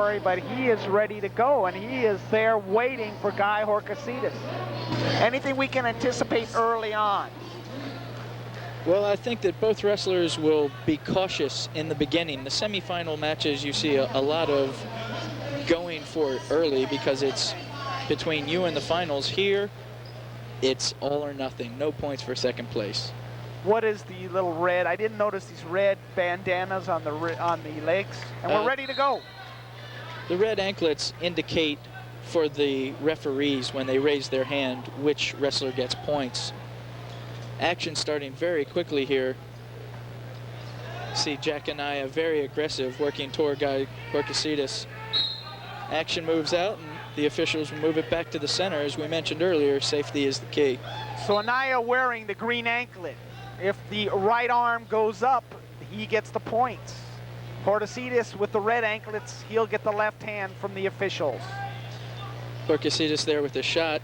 But he is ready to go, and he is there waiting for Guy Horcasitas. Anything we can anticipate early on? Well, I think that both wrestlers will be cautious in the beginning. The semifinal matches, you see a lot of going for it early because it's between you and the finals. Here, it's all or nothing. No points for second place. What is the little red? I didn't notice these red bandanas on the legs, and we're ready to go. The red anklets indicate for the referees when they raise their hand which wrestler gets points. Action starting very quickly here. See Jack Anaya very aggressive, working toward Guy Horcasitas. Action moves out, and the officials will move it back to the center. As we mentioned earlier, safety is the key. So Anaya wearing the green anklet. If the right arm goes up, he gets the points. Horcasitas with the red anklets, he'll get the left hand from the officials. Horcasitas there with the shot.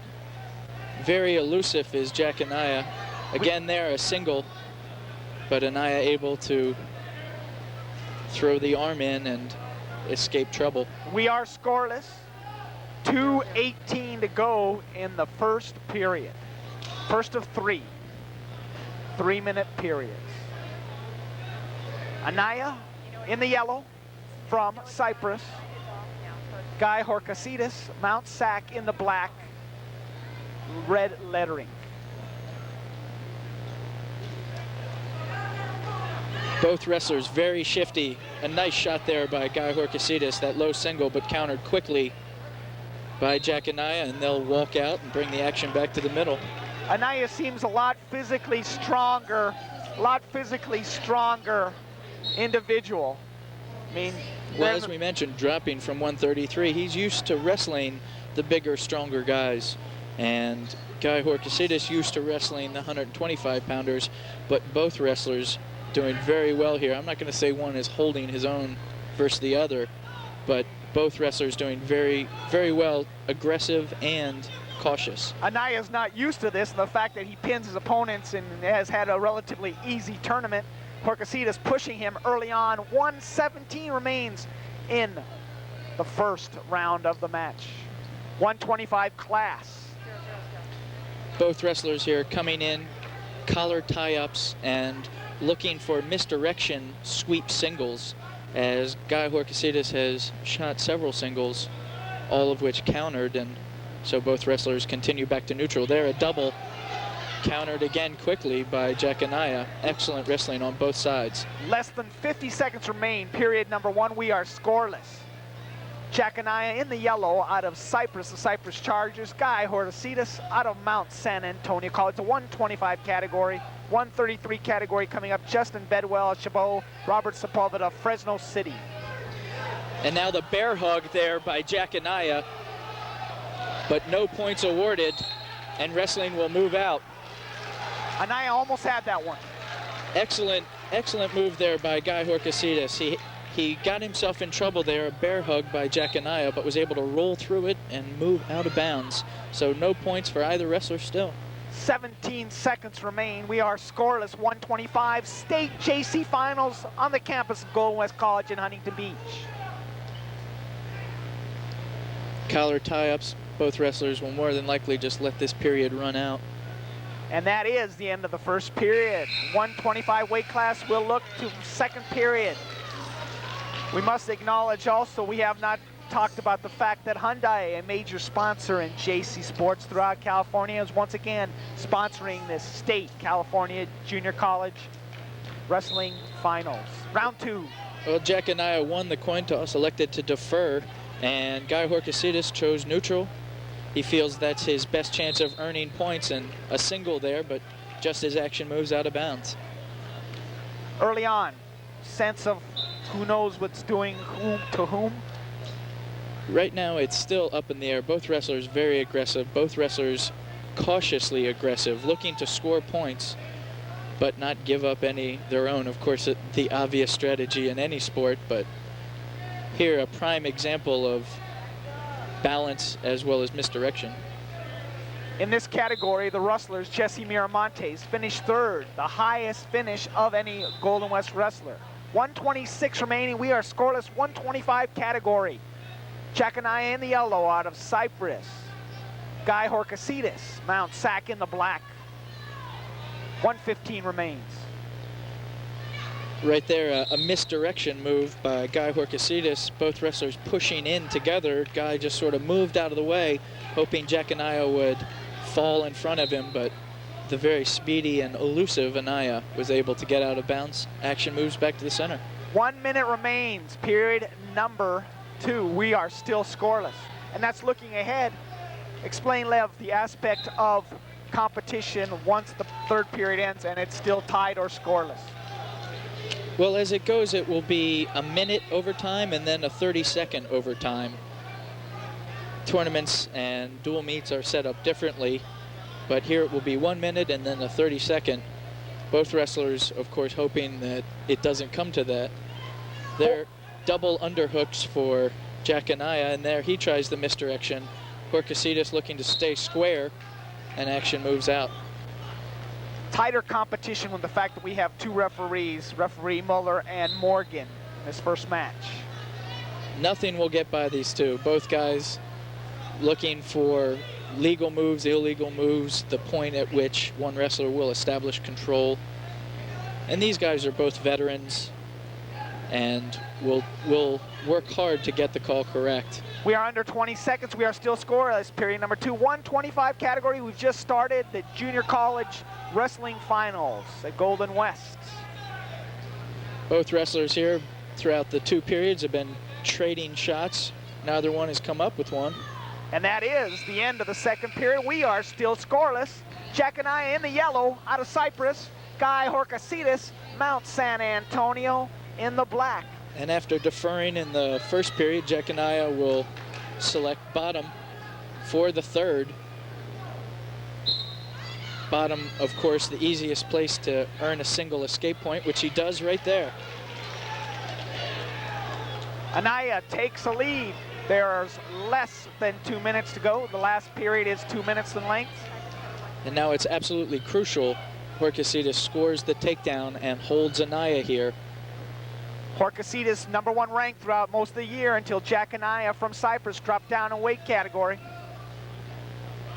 Very elusive is Jack Anaya. Again there, a single, but Anaya able to throw the arm in and escape trouble. We are scoreless. 2:18 to go in the first period. First of 3. 3-minute periods. Anaya in the yellow from Cypress. Guy Horcasitas, Mount Sac in the black, red lettering. Both wrestlers very shifty. A nice shot there by Guy Horcasitas, that low single, but countered quickly by Jack Anaya, and they'll walk out and bring the action back to the middle. Anaya seems a lot physically stronger individual. I mean, well, as we mentioned, dropping from 133, he's used to wrestling the bigger, stronger guys. And Guy Horcasitas used to wrestling the 125-pounders, but both wrestlers doing very well here. I'm not going to say one is holding his own versus the other, but both wrestlers doing very, very well, aggressive and cautious. Anaya's not used to this, and the fact that he pins his opponents and has had a relatively easy tournament. Horcasitas pushing him early on. 1:17 remains in the first round of the match. 125 class. Both wrestlers here coming in, collar tie-ups and looking for misdirection sweep singles, as Guy Horcasitas has shot several singles, all of which countered, and so both wrestlers continue back to neutral. There, a double countered again quickly by Jack Anaya. Excellent wrestling on both sides. Less than 50 seconds remain, period number 1. We are scoreless. Jack Anaya in the yellow out of Cypress, the Cypress Chargers. Guy Horcasitas out of Mount San Antonio College, the 125 category. 133 category coming up. Justin Bedwell, Chabot, Robert Sepulveda, Fresno City. And now the bear hug there by Jack Anaya, but no points awarded, and wrestling will move out. Anaya almost had that one. Excellent move there by Guy Horcasitas. He got himself in trouble there, a bear hug by Jack Anaya, but was able to roll through it and move out of bounds. So no points for either wrestler still. 17 seconds remain. We are scoreless. 125 state JC finals on the campus of Golden West College in Huntington Beach. Collar tie-ups. Both wrestlers will more than likely just let this period run out. And that is the end of the first period. 125 weight class will look to second period. We must acknowledge also we have not talked about the fact that Hyundai, a major sponsor in JC sports throughout California, is once again sponsoring this state California Junior College Wrestling Finals. Round 2. Well, Jack Anaya won the coin toss, elected to defer, and Guy Horcasitas chose neutral. He feels that's his best chance of earning points, and a single there, but just as action moves out of bounds. Early on, sense of who knows what's doing whom to whom? Right now, it's still up in the air. Both wrestlers very aggressive. Both wrestlers cautiously aggressive, looking to score points, but not give up any their own. Of course, the obvious strategy in any sport, but here a prime example of balance as well as misdirection. In this category, the wrestlers, Jesse Miramontes, finished third, the highest finish of any Golden West wrestler. 126 remaining. We are scoreless. 125 category. Jack Anaya in the yellow out of Cypress. Guy Horcasitas mounts Sac in the black. 1:15 remains. Right there, a misdirection move by Guy Horcasitas. Both wrestlers pushing in together. Guy just sort of moved out of the way, hoping Jack Anaya would fall in front of him, but the very speedy and elusive Anaya was able to get out of bounds. Action moves back to the center. 1 minute remains, period number 2. We are still scoreless. And that's looking ahead. Explain, Lev, the aspect of competition once the third period ends and it's still tied or scoreless. Well, as it goes, it will be a minute overtime and then a 30-second overtime. Tournaments and dual meets are set up differently, but here it will be 1 minute and then a 30-second. Both wrestlers, of course, hoping that it doesn't come to that. They're double underhooks for Jack Anaya, and there he tries the misdirection. Horcasitas looking to stay square, and action moves out. Tighter competition with the fact that we have 2 referees, referee Muller and Morgan, in this first match. Nothing will get by these two. Both guys looking for legal moves, illegal moves, the point at which one wrestler will establish control. And these guys are both veterans and will work hard to get the call correct. We are under 20 seconds. We are still scoreless. Period number 2. 125 category. We've just started the junior college wrestling finals at Golden West. Both wrestlers here throughout the 2 periods have been trading shots. Neither one has come up with one. And that is the end of the second period. We are still scoreless. Jack Anaya in the yellow out of Cypress. Guy Horcasitas, Mount San Antonio in the black. And after deferring in the first period, Jack Anaya will select bottom for the third. Bottom, of course, the easiest place to earn a single escape point, which he does right there. Anaya takes a lead. There's less than 2 minutes to go. The last period is 2 minutes in length. And now it's absolutely crucial. Horcasitas scores the takedown and holds Anaya here. Horcasitas #1 ranked throughout most of the year until Jack Anaya from Cypress dropped down in weight category.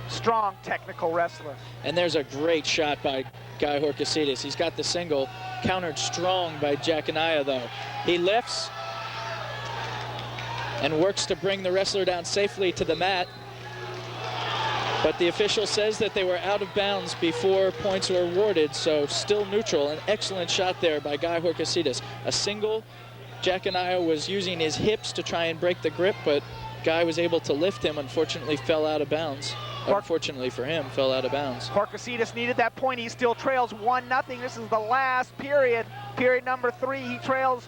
Strong technical wrestler. And there's a great shot by Guy Horcasitas. He's got the single, countered strong by Jack Anaya though. He lifts and works to bring the wrestler down safely to the mat. But the official says that they were out of bounds before points were awarded, so still neutral. An excellent shot there by Guy Horcasitas. A single. Jack Anaya was using his hips to try and break the grip, but Guy was able to lift him. Unfortunately, fell out of bounds. Unfortunately for him, fell out of bounds. Horcasitas needed that point. He still trails 1-0. This is the last period. Period number 3. He trails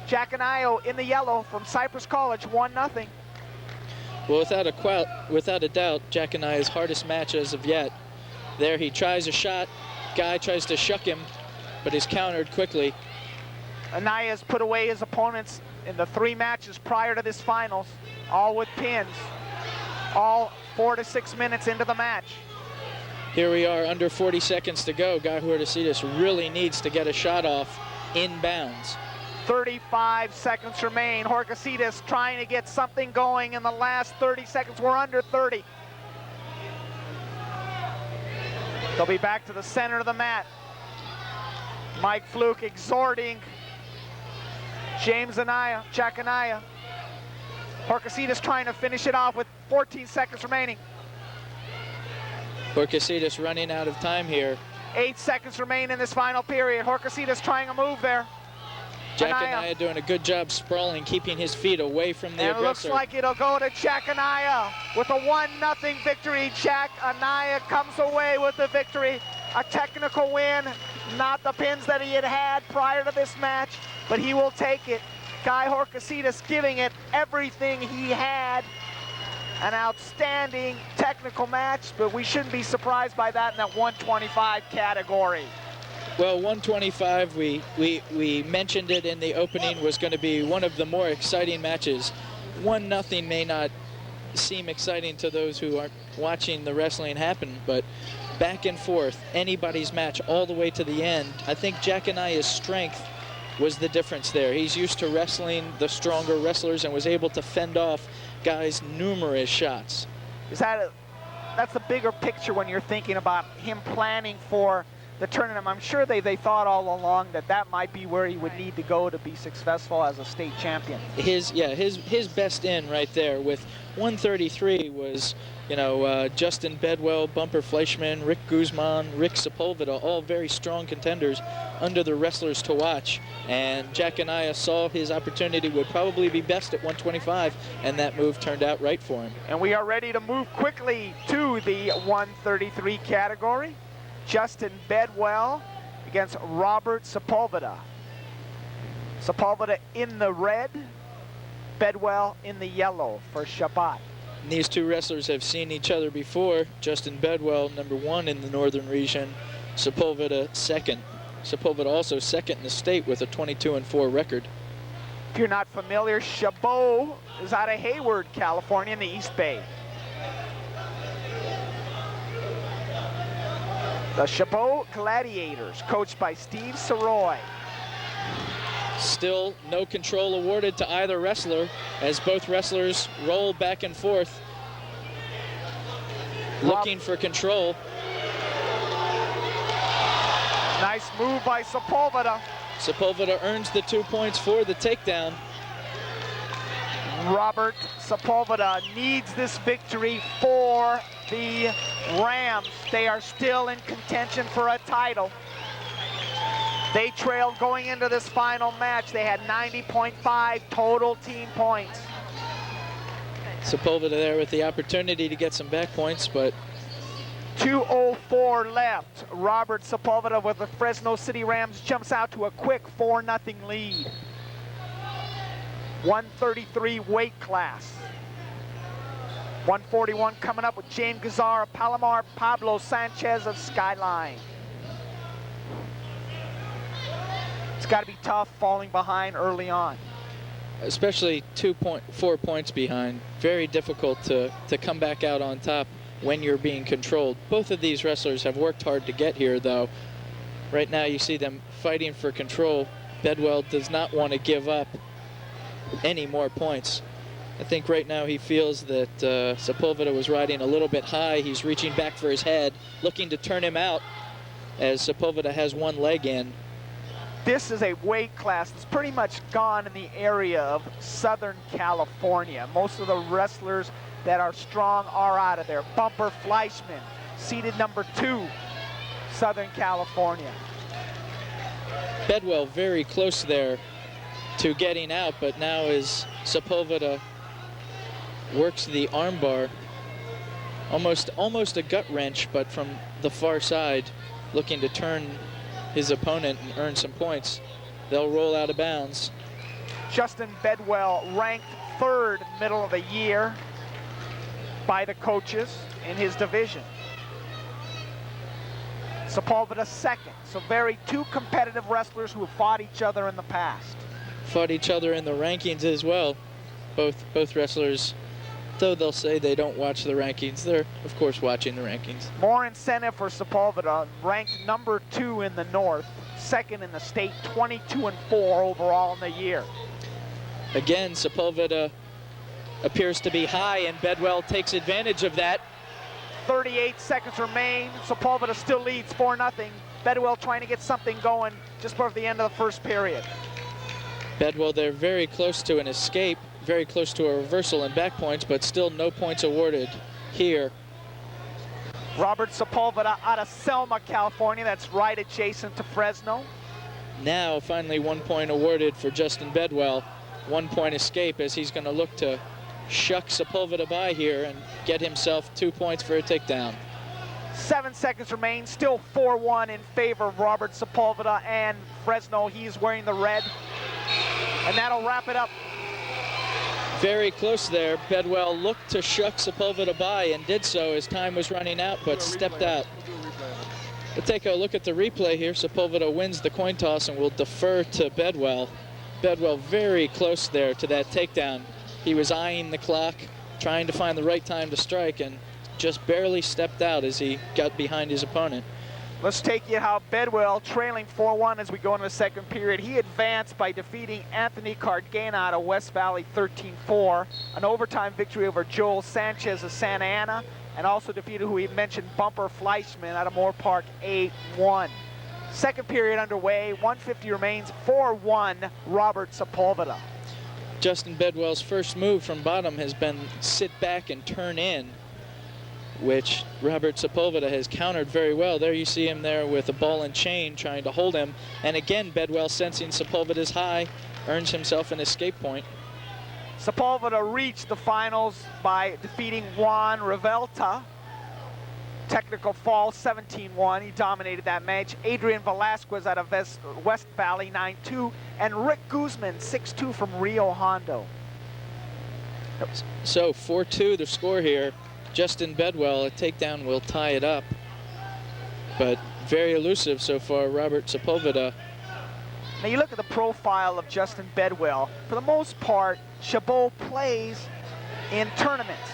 Jack Anaya in the yellow from Cypress College 1-0. Well, without a doubt, Jack Anaya's hardest match as of yet. There he tries a shot. Guy tries to shuck him, but is countered quickly. Anaya's put away his opponents in the 3 matches prior to this finals, all with pins, all 4 to 6 minutes into the match. Here we are, under 40 seconds to go. Guy Horcasitas really needs to get a shot off inbounds. 35 seconds remain. Horcasitas trying to get something going in the last 30 seconds. We're under 30. They'll be back to the center of the mat. Mike Fluke exhorting James Anaya, Jack Anaya. Horcasitas trying to finish it off with 14 seconds remaining. Horcasitas running out of time here. 8 seconds remain in this final period. Horcasitas trying a move there. Jack Anaya doing a good job sprawling, keeping his feet away from the and aggressor. It looks like it'll go to Jack Anaya with a 1-0 victory. Jack Anaya comes away with the victory. A technical win, not the pins that he had prior to this match, but he will take it. Guy Horcasitas giving it everything he had. An outstanding technical match, but we shouldn't be surprised by that in that 125 category. Well, 125, we mentioned it in the opening, was going to be one of the more exciting matches. 1-0 may not seem exciting to those who aren't watching the wrestling happen, but back and forth, anybody's match all the way to the end. I think Jack Anaya's strength was the difference there. He's used to wrestling the stronger wrestlers and was able to fend off guy's numerous shots. That's the bigger picture when you're thinking about him planning for the tournament. I'm sure they thought all along that might be where he would need to go to be successful as a state champion. His best in right there with 133 was, Justin Bedwell, Bumper Fleischman, Rick Guzman, Rick Sepulveda, all very strong contenders under the wrestlers to watch. And Jack Anaya saw his opportunity would probably be best at 125, and that move turned out right for him. And we are ready to move quickly to the 133 category. Justin Bedwell against Robert Sepulveda. Sepulveda in the red, Bedwell in the yellow for Chabot. And these two wrestlers have seen each other before. Justin Bedwell, #1 in the northern region. Sepulveda second. Sepulveda also second in the state with a 22-4 record. If you're not familiar, Chabot is out of Hayward, California in the East Bay. The Chabot Gladiators, coached by Steve Saroy. Still no control awarded to either wrestler as both wrestlers roll back and forth, looking for control. Nice move by Sepulveda. Sepulveda earns the 2 points for the takedown. Robert Sepulveda needs this victory for the Rams. They are still in contention for a title. They trailed going into this final match. They had 90.5 total team points. Sepulveda there with the opportunity to get some back points, but 2:04 left. Robert Sepulveda with the Fresno City Rams jumps out to a quick 4-0 lead. 133 weight class. 141 coming up with James Guizar of Palomar, Pablo Sanchez of Skyline. It's got to be tough falling behind early on. Especially 4 points behind. Very difficult to come back out on top when you're being controlled. Both of these wrestlers have worked hard to get here, though. Right now you see them fighting for control. Bedwell does not want to give up any more points. I think right now he feels that Sepulveda was riding a little bit high. He's reaching back for his head, looking to turn him out as Sepulveda has one leg in. This is a weight class that's pretty much gone in the area of Southern California. Most of the wrestlers that are strong are out of there. Bumper Fleischman, seated #2, Southern California. Bedwell very close there to getting out, but now as Sepulveda works the armbar, almost a gut wrench, but from the far side, looking to turn his opponent and earn some points. They'll roll out of bounds. Justin Bedwell ranked 3rd middle of the year by the coaches in his division. Sepulveda 2nd. So two competitive wrestlers who have fought each other in the past. Fought each other in the rankings as well. Both wrestlers, though they'll say they don't watch the rankings, they're of course watching the rankings. More incentive for Sepulveda, ranked #2 in the north, 2nd in the state, 22-4 overall in the year. Again, Sepulveda appears to be high, and Bedwell takes advantage of that. 38 seconds remain. Sepulveda still leads 4-0. Bedwell trying to get something going just before the end of the first period. Bedwell there very close to an escape, very close to a reversal and back points, but still no points awarded here. Robert Sepulveda out of Selma, California. That's right adjacent to Fresno. Now finally 1 point awarded for Justin Bedwell. 1 point escape as he's going to look to shuck Sepulveda by here and get himself 2 points for a takedown. 7 seconds remain, still 4-1 in favor of Robert Sepulveda and Fresno. He's wearing the red, and that'll wrap it up. Very close there. Bedwell looked to shuck Sepulveda by and did so as time was running out, but stepped out. We'll take a look at the replay here. Sepulveda wins the coin toss and will defer to Bedwell. Bedwell very close there to that takedown. He was eyeing the clock, trying to find the right time to strike, and just barely stepped out as he got behind his opponent. Let's take you how Bedwell, trailing 4-1 as we go into the second period. He advanced by defeating Anthony Cartagena out of West Valley 13-4. An overtime victory over Joel Sanchez of Santa Ana, and also defeated who he mentioned, Bumper Fleischman out of Moorpark 8-1. Second period underway, 150 remains, 4-1 Robert Sepulveda. Justin Bedwell's first move from bottom has been sit back and turn in, which Robert Sepulveda has countered very well. There you see him there with a ball and chain trying to hold him. And again, Bedwell, sensing Sepulveda's high, earns himself an escape point. Sepulveda reached the finals by defeating Juan Revelta. Technical fall, 17-1. He dominated that match. Adrian Velasquez out of West Valley, 9-2. And Rick Guzman, 6-2 from Rio Hondo. So 4-2 the score here. Justin Bedwell, a takedown will tie it up. But very elusive so far, Robert Sepulveda. Now you look at the profile of Justin Bedwell. For the most part, Chabot plays in tournaments.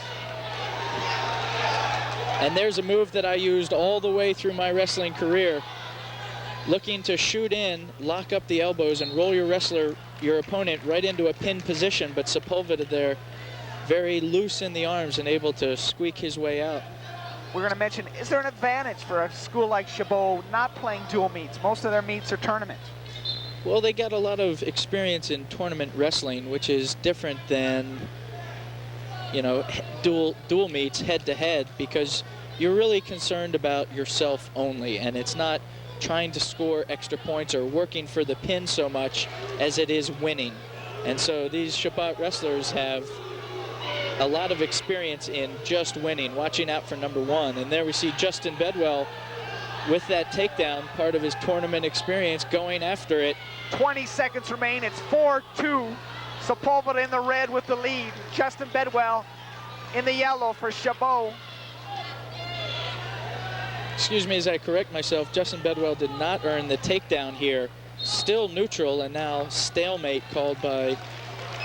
And there's a move that I used all the way through my wrestling career. Looking to shoot in, lock up the elbows, and roll your opponent right into a pin position. But Sepulveda there, very loose in the arms and able to squeak his way out. We're going to mention, is there an advantage for a school like Chabot not playing dual meets? Most of their meets are tournaments. Well, they got a lot of experience in tournament wrestling, which is different than, you know, dual meets head to head, because you're really concerned about yourself only, and it's not trying to score extra points or working for the pin so much as it is winning. And so these Chabot wrestlers have a lot of experience in just winning, watching out for number one. And there we see Justin Bedwell with that takedown, part of his tournament experience, going after it. 20 seconds remain. It's 4-2. Sepulveda in the red with the lead. Justin Bedwell in the yellow for Chabot. Excuse me as I correct myself, Justin Bedwell did not earn the takedown here. Still neutral, and now stalemate called by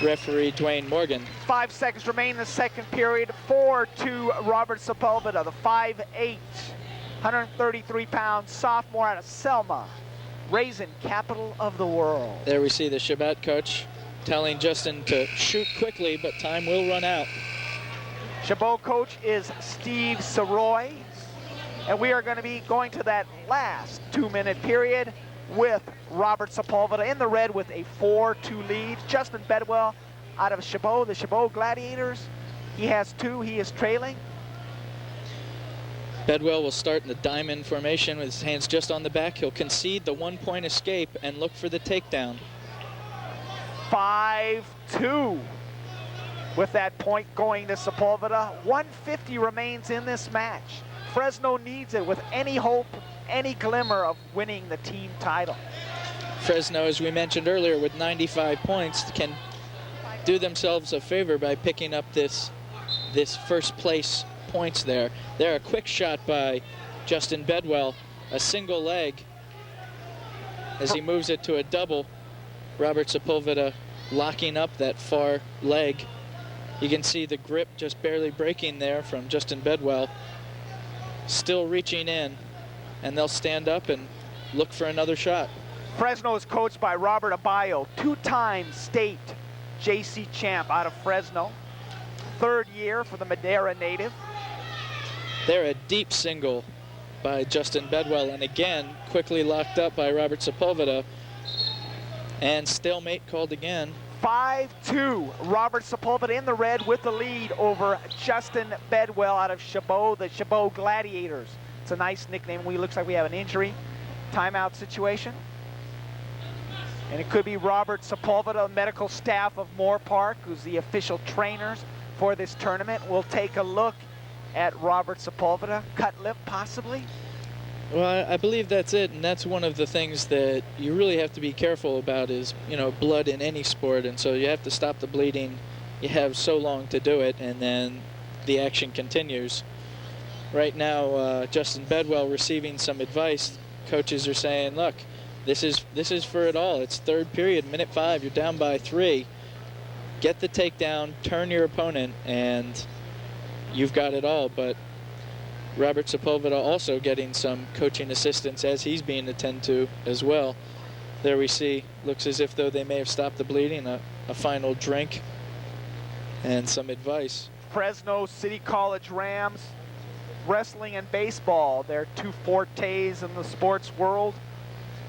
referee Dwayne Morgan. 5 seconds remain in the second period. 4-2 Robert Sepulveda, the 5'8", 133-pound sophomore out of Selma, Raisin, capital of the world. There we see the Chabot coach telling Justin to shoot quickly, but time will run out. Chabot coach is Steve Saroy, and we are going to be going to that last 2-minute period with Robert Sepulveda in the red with a 4-2 lead. Justin Bedwell out of Chabot, the Chabot Gladiators. He has 2, he is trailing. Bedwell will start in the diamond formation with his hands just on the back. He'll concede the 1-point escape and look for the takedown. 5-2 with that point going to Sepulveda. 150 remains in this match. Fresno needs it with any hope, any glimmer of winning the team title. Fresno, as we mentioned earlier, with 95 points, can do themselves a favor by picking up this first place points there. There, a quick shot by Justin Bedwell, a single leg as he moves it to a double. Robert Sepulveda locking up that far leg. You can see the grip just barely breaking there from Justin Bedwell. Still reaching in, and they'll stand up and look for another shot. Fresno is coached by Robert Abayo, 2-time state JC champ out of Fresno. 3rd year for the Madera native. There, a deep single by Justin Bedwell, and again, quickly locked up by Robert Sepulveda. And stalemate called again. 5-2, Robert Sepulveda in the red with the lead over Justin Bedwell out of Chabot, the Chabot Gladiators. It's a nice nickname. Looks like we have an injury timeout situation. And it could be Robert Sepulveda, medical staff of Moorpark, who's the official trainers for this tournament. We'll take a look at Robert Sepulveda. Cut lip, possibly? Well, I believe that's it, and that's one of the things that you really have to be careful about is, you know, blood in any sport, and so you have to stop the bleeding. You have so long to do it, and then the action continues. Right now, Justin Bedwell receiving some advice. Coaches are saying, look, this is for it all. It's 3rd period, minute 5, you're down by 3. Get the takedown, turn your opponent, and you've got it all. But Robert Sepulveda also getting some coaching assistance as he's being attended to as well. There we see, looks as if though they may have stopped the bleeding, a final drink and some advice. Fresno City College Rams, wrestling and baseball, their two fortes in the sports world,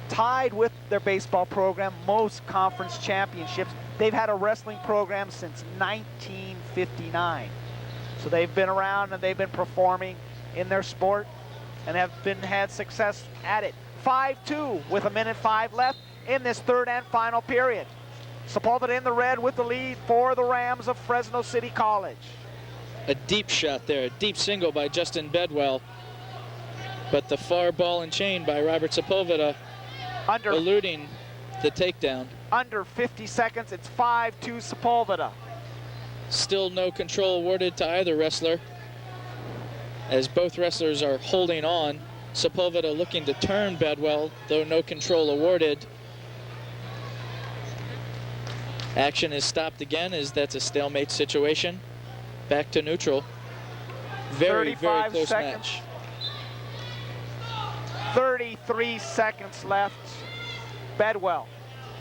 tied with their baseball program, most conference championships. They've had a wrestling program since 1959. So they've been around and they've been performing in their sport and have had success at it. 5-2 with 1:05 left in this third and final period. Sepulveda in the red with the lead for the Rams of Fresno City College. A deep shot there, a deep single by Justin Bedwell. But the far ball and chain by Robert Sepulveda eluding the takedown. Under 50 seconds, it's 5-2 Sepulveda. Still no control awarded to either wrestler, as both wrestlers are holding on. Sepulveda looking to turn Bedwell, though no control awarded. Action is stopped again, as that's a stalemate situation. Back to neutral. Very, very close match. 33 seconds left. Bedwell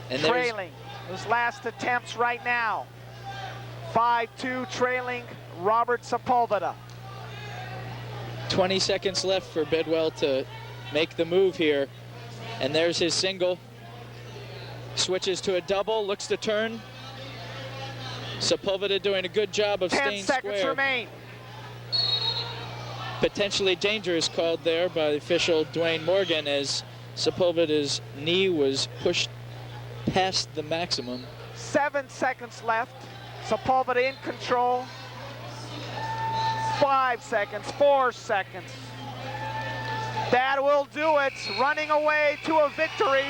and trailing his last attempts right now. 5-2 trailing Robert Sepulveda. 20 seconds left for Bedwell to make the move here. And there's his single. Switches to a double, looks to turn. Sepulveda doing a good job of staying square. 10 seconds remain. Potentially dangerous called there by the official Dwayne Morgan, as Sepulveda's knee was pushed past the maximum. 7 seconds left. Sepulveda in control. 5 seconds, 4 seconds. That will do it. Running away to a victory.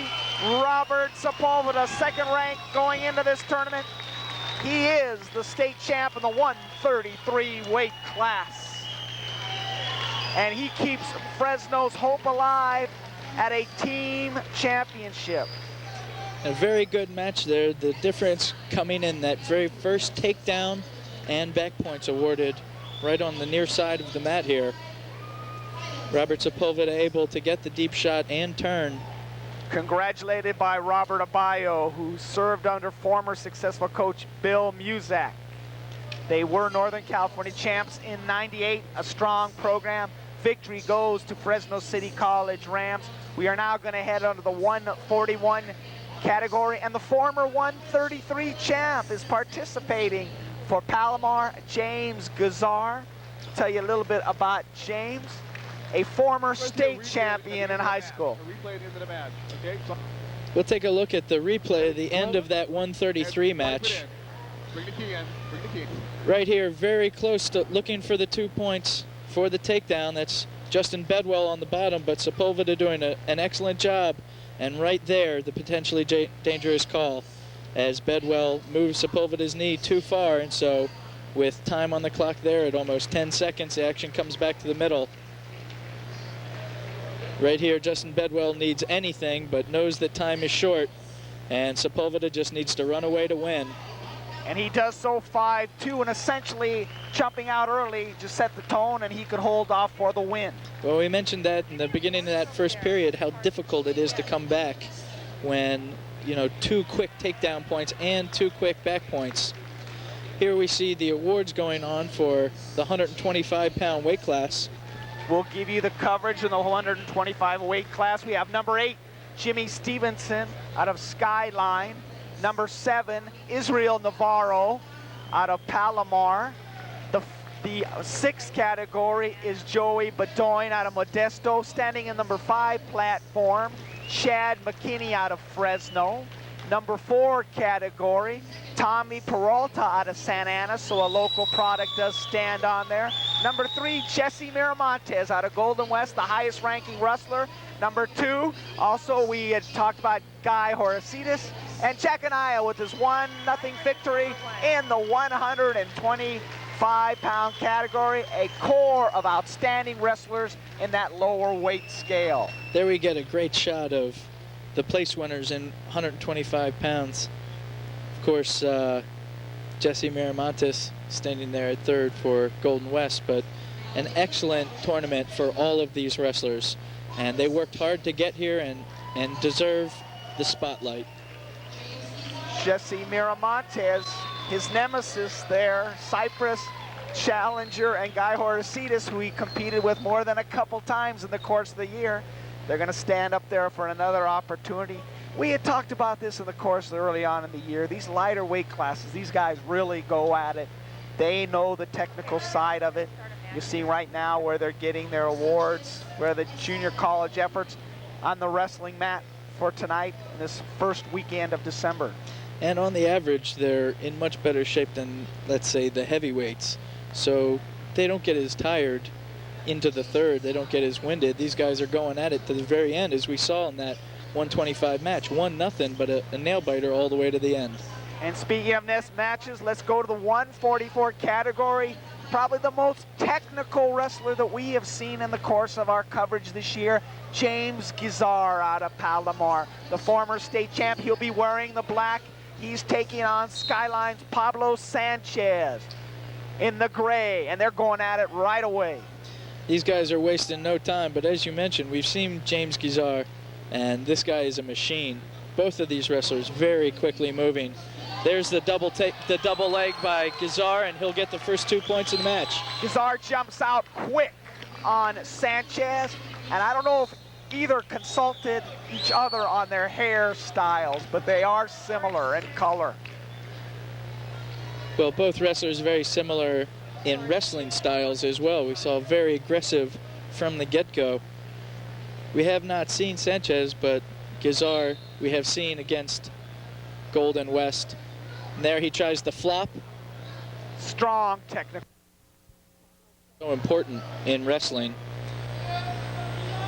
Robert Sepulveda, second rank going into this tournament. He is the state champ in the 133 weight class. And he keeps Fresno's hope alive at a team championship. A very good match there. The difference coming in that very first takedown and back points awarded right on the near side of the mat here. Robert Sepulveda able to get the deep shot and turn. Congratulated by Robert Abayo, who served under former successful coach Bill Muzak. They were Northern California champs in '98, a strong program. Victory goes to Fresno City College Rams. We are now going to head under the 141 category, and the former 133 champ is participating for Palomar, James Guizar. Tell you a little bit about James, a former state champion in high school. We'll take a look at the replay at the end of that 133 match. Right here, very close to looking for the 2 points for the takedown. That's Justin Bedwell on the bottom, but Sepulveda doing an excellent job. And right there, the potentially dangerous call, as Bedwell moves Sepulveda's knee too far, and so with time on the clock there at almost 10 seconds, the action comes back to the middle. Right here, Justin Bedwell needs anything, but knows that time is short, and Sepulveda just needs to run away to win. And he does so 5-2, and essentially jumping out early just set the tone, and he could hold off for the win. Well, we mentioned that in the beginning of that first period, how difficult it is to come back when, you know, 2 quick takedown points and 2 quick back points. Here we see the awards going on for the 125-pound weight class. We'll give you the coverage in the 125 weight class. We have number 8, Jimmy Stevenson out of Skyline. Number 7, Israel Navarro out of Palomar. The 6th category is Joey Bedoin out of Modesto. Standing in number 5 platform, Chad McKinney out of Fresno. Number 4 category, Tommy Peralta out of Santa Ana, so a local product does stand on there. Number 3, Jesse Miramontes out of Golden West, the highest ranking wrestler. Number 2, also we had talked about Guy Horcasitas, and Jack Anaya with his 1-0 victory in the 125-pound category, a core of outstanding wrestlers in that lower weight scale. There we get a great shot of the place winners in 125 pounds. Of course, Jesse Miramontes standing there at 3rd for Golden West, but an excellent tournament for all of these wrestlers. And they worked hard to get here and deserve the spotlight. Jesse Miramontes, his nemesis there, Cypress, challenger, and Guy Horcasitas, who he competed with more than a couple times in the course of the year. They're going to stand up there for another opportunity. We had talked about this in the course early on in the year. These lighter weight classes, these guys really go at it. They know the technical side of it. You see right now where they're getting their awards, where the junior college efforts on the wrestling mat for tonight in this first weekend of December. And on the average, they're in much better shape than, let's say, the heavyweights. So they don't get as tired into the third. They don't get as winded. These guys are going at it to the very end, as we saw in that 125 match. 1-0, but a nail-biter all the way to the end. And speaking of next matches, let's go to the 144 category. Probably the most technical wrestler that we have seen in the course of our coverage this year, James Guizar out of Palomar, the former state champ. He'll be wearing the black. He's taking on Skyline's Pablo Sanchez in the gray, and they're going at it right away. These guys are wasting no time, but as you mentioned, we've seen James Guizar, and this guy is a machine. Both of these wrestlers very quickly moving. There's the double leg by Guizar, and he'll get the first 2 points in the match. Guizar jumps out quick on Sanchez, and I don't know if either consulted each other on their hairstyles, but they are similar in color. Well, both wrestlers very similar in wrestling styles as well. We saw very aggressive from the get-go. We have not seen Sanchez, but Guizar we have seen against Golden West. And there he tries the flop. Strong technical. So important in wrestling.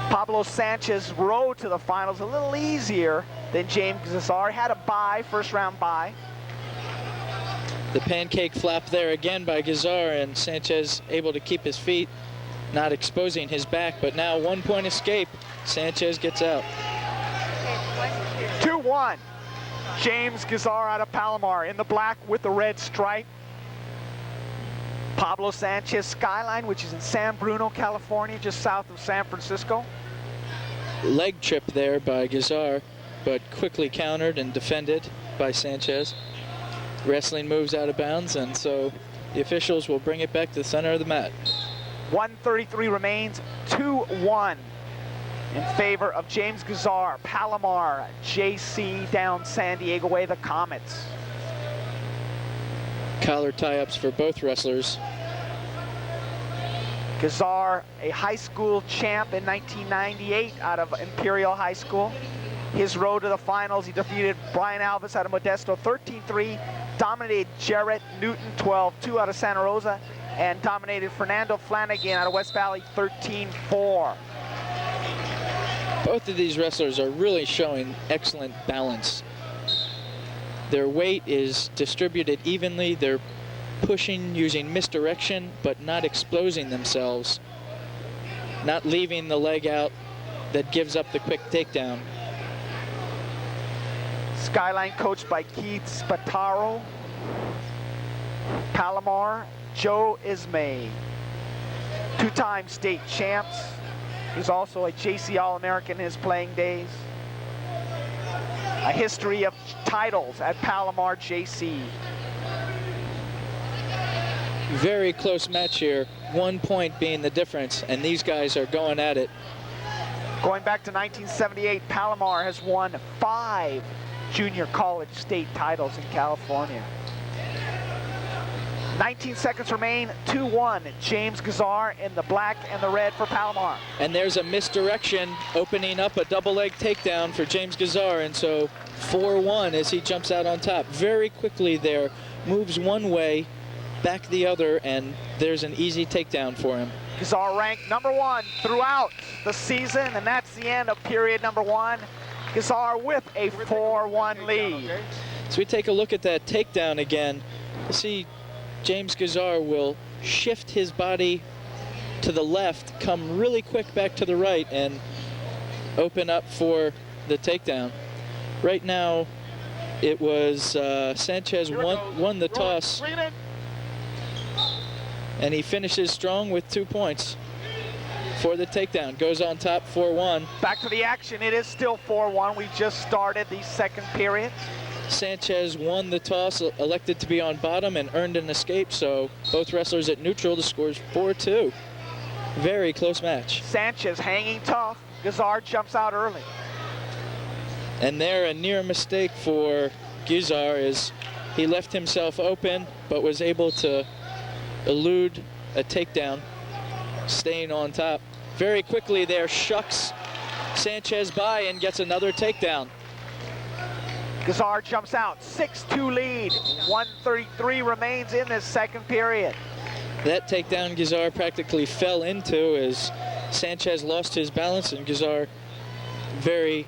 Pablo Sanchez road to the finals a little easier than James Guizar. Had a bye, first round bye. The pancake flap there again by Guizar, and Sanchez able to keep his feet, not exposing his back, but now 1 point escape. Sanchez gets out. 2-1. James Guizar out of Palomar in the black with the red stripe. Pablo Sanchez, Skyline, which is in San Bruno, California, just south of San Francisco. Leg trip there by Guizar, but quickly countered and defended by Sanchez. Wrestling moves out of bounds, and so the officials will bring it back to the center of the mat. 1:33 remains, 2-1 in favor of James Guizar. Palomar, JC down San Diego way, the Comets. Collar tie-ups for both wrestlers. Guizar, a high school champ in 1998 out of Imperial High School. His road to the finals, he defeated Brian Alves out of Modesto 13-3, dominated Jarrett Newton 12-2 out of Santa Rosa, and dominated Fernando Flanagan out of West Valley 13-4. Both of these wrestlers are really showing excellent balance. Their weight is distributed evenly. They're pushing using misdirection, but not exposing themselves, not leaving the leg out that gives up the quick takedown. Skyline coached by Keith Spataro. Palomar, Joe Ismay, two-time state champs. He's also a JC All-American in his playing days. A history of titles at Palomar JC. Very close match here, 1 point being the difference, and these guys are going at it. Going back to 1978, Palomar has won 5 junior college state titles in California. 19 seconds remain, 2-1. James Guizar in the black and the red for Palomar. And there's a misdirection, opening up a double leg takedown for James Guizar, and so 4-1 as he jumps out on top. Very quickly there, moves one way, back the other, and there's an easy takedown for him. Guizar ranked #1 throughout the season, and that's the end of period #1. Guizar with a 4-1 lead. So we take a look at that takedown again. You see James Guizar will shift his body to the left, come really quick back to the right, and open up for the takedown. Right now, it was Sanchez won the toss. And he finishes strong with 2 points for the takedown. Goes on top 4-1. Back to the action. It is still 4-1. We just started the second period. Sanchez won the toss, elected to be on bottom, and earned an escape. So both wrestlers at neutral. The score is 4-2. Very close match. Sanchez hanging tough. Guizar jumps out early. And there, a near mistake for Guizar is he left himself open, but was able to elude a takedown, staying on top. Very quickly there, shucks Sanchez by and gets another takedown. Guizar jumps out, 6-2 lead. 1:33 remains in this second period. That takedown Guizar practically fell into as Sanchez lost his balance, and Guizar very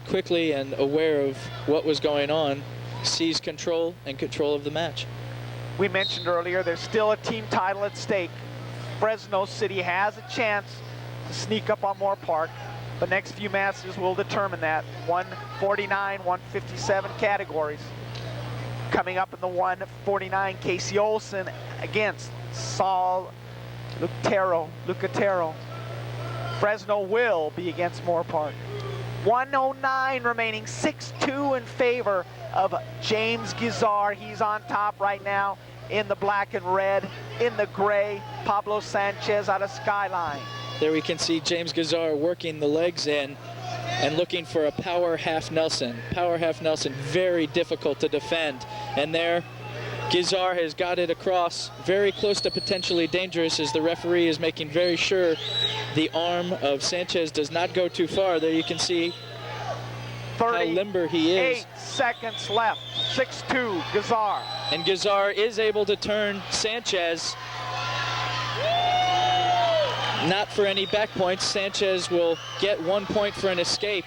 quickly and aware of what was going on, seized control of the match. We mentioned earlier there's still a team title at stake. Fresno City has a chance to sneak up on Moorpark. The next few matches will determine that. 149, 157 categories. Coming up in the 149, Casey Olson against Saul Lucatero. Fresno will be against Moorpark. 109 remaining, 6-2 in favor of James Guizar. He's on top right now in the black and red. In the gray, Pablo Sanchez out of Skyline. There we can see James Guizar working the legs in and looking for a power half Nelson. Power half Nelson, very difficult to defend. And there, Guizar has got it across, very close to potentially dangerous, as the referee is making very sure the arm of Sanchez does not go too far. There you can see how limber he is. 8 seconds left, 6-2, Guizar. And Guizar is able to turn Sanchez. Not for any back points. Sanchez will get 1 point for an escape.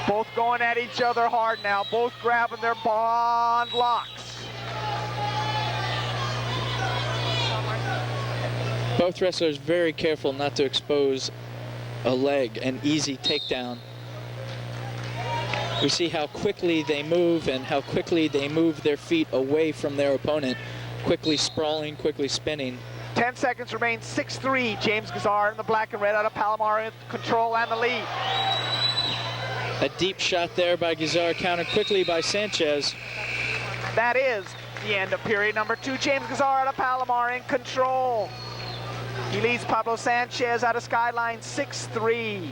Both going at each other hard now, both grabbing their bond locks. Both wrestlers very careful not to expose a leg, an easy takedown. We see how quickly they move and how quickly they move their feet away from their opponent. Quickly sprawling, quickly spinning. 10 seconds remain, 6-3. James Guizar in the black and red out of Palomar in control and the lead. A deep shot there by Guizar, countered quickly by Sanchez. That is the end of period number 2. James Guizar out of Palomar in control. He leads Pablo Sanchez out of Skyline 6-3.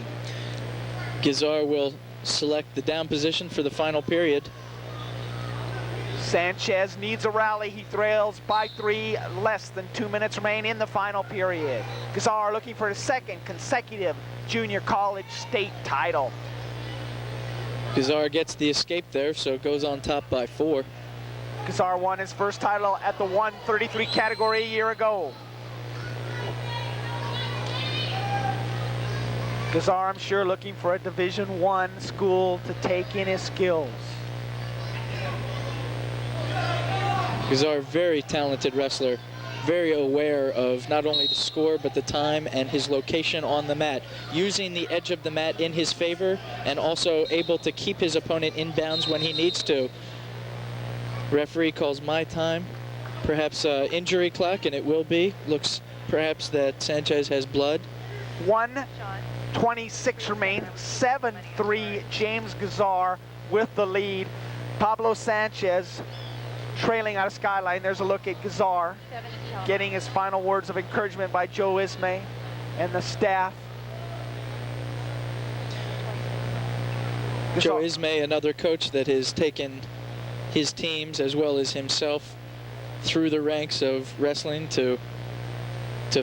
Guizar will select the down position for the final period. Sanchez needs a rally. He trails by 3. Less than 2 minutes remain in the final period. Guizar looking for his second consecutive junior college state title. Guizar gets the escape there, so goes on top by 4. Guizar won his first title at the 133 category a year ago. Guizar, I'm sure, looking for a Division I school to take in his skills. Guizar, very talented wrestler, very aware of not only the score but the time and his location on the mat, using the edge of the mat in his favor and also able to keep his opponent in bounds when he needs to. Referee calls my time, perhaps injury clock, and it will be. Looks perhaps that Sanchez has blood. 1:26 remain, 7-3, James Guizar with the lead. Pablo Sanchez trailing out of Skyline. There's a look at Guizar getting his final words of encouragement by Joe Ismay and the staff. Joe Ismay, another coach that has taken his teams as well as himself through the ranks of wrestling to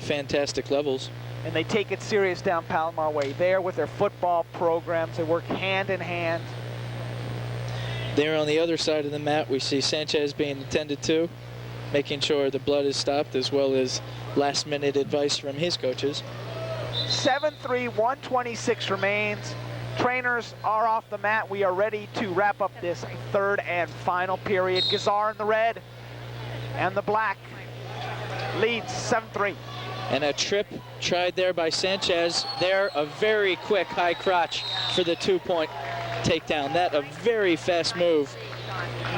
fantastic levels. And they take it serious down Palomar Way. There with their football programs, they work hand in hand. There on the other side of the mat, we see Sanchez being attended to, making sure the blood is stopped, as well as last-minute advice from his coaches. 7-3, 1:26 remains. Trainers are off the mat. We are ready to wrap up this third and final period. Guizar in the red and the black leads 7-3. And a trip tried there by Sanchez. There, a very quick high crotch for the 2-point takedown. That a very fast move.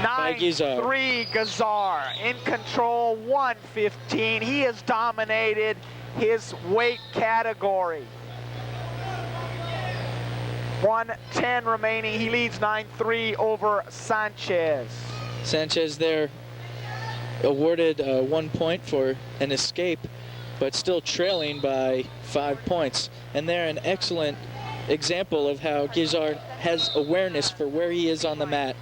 by Guizar. 9-3 Guizar in control, 115. He has dominated his weight category. 110 remaining. He leads 9-3 over Sanchez. Sanchez there awarded 1 point for an escape, but still trailing by 5 points. And they're an excellent example of how Guizar has awareness for where he is on the mat.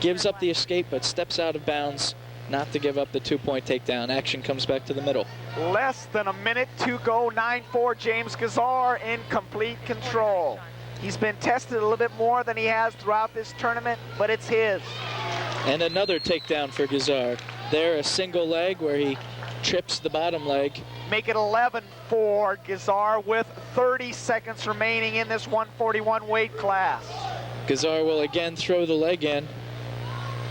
Gives up the escape, but steps out of bounds, not to give up the 2-point takedown. Action comes back to the middle. Less than a minute to go. 9-4 James Guizar in complete control. He's been tested a little bit more than he has throughout this tournament, but it's his. And another takedown for Guizar. There, a single leg where he trips the bottom leg. Make it 11 for Guizar with 30 seconds remaining in this 141 weight class. Guizar will again throw the leg in.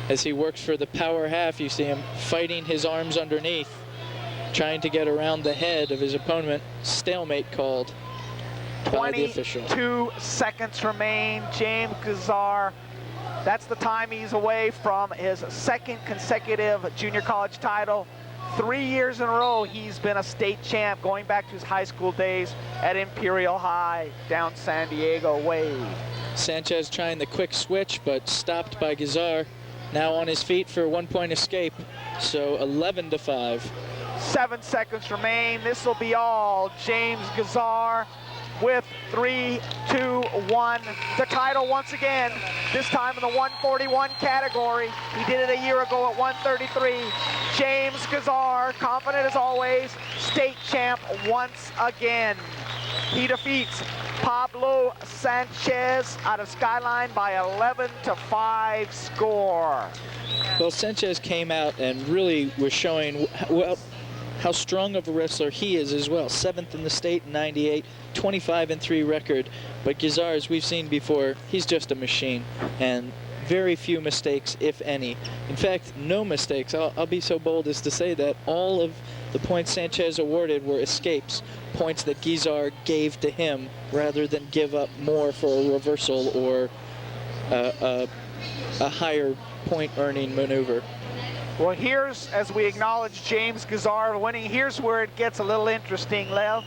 As he works for the power half, you see him fighting his arms underneath, trying to get around the head of his opponent. Stalemate called by the official. 22 seconds remain. James Guizar, that's the time he's away from his second consecutive junior college title. 3 years in a row he's been a state champ, going back to his high school days at Imperial High down San Diego way. Sanchez trying the quick switch, but stopped by Guizar. Now on his feet for a 1-point escape, so 11-5. 7 seconds remain. This will be all. James Guizar with 3, 2, 1. The title once again, this time in the 141 category. He did it a year ago at 133. James Guizar, confident as always, state champ once again. He defeats Pablo Sanchez out of Skyline by 11-5 score. Well, Sanchez came out and really was showing how strong of a wrestler he is as well. 7th in the state in '98, 25-3 record. But Guizar, as we've seen before, he's just a machine, and very few mistakes, if any. In fact, no mistakes. I'll be so bold as to say that all of the points Sanchez awarded were escapes, points that Guizar gave to him rather than give up more for a reversal or a higher point earning maneuver. Well, here's, as we acknowledge James Guizar winning, here's where it gets a little interesting, Lev.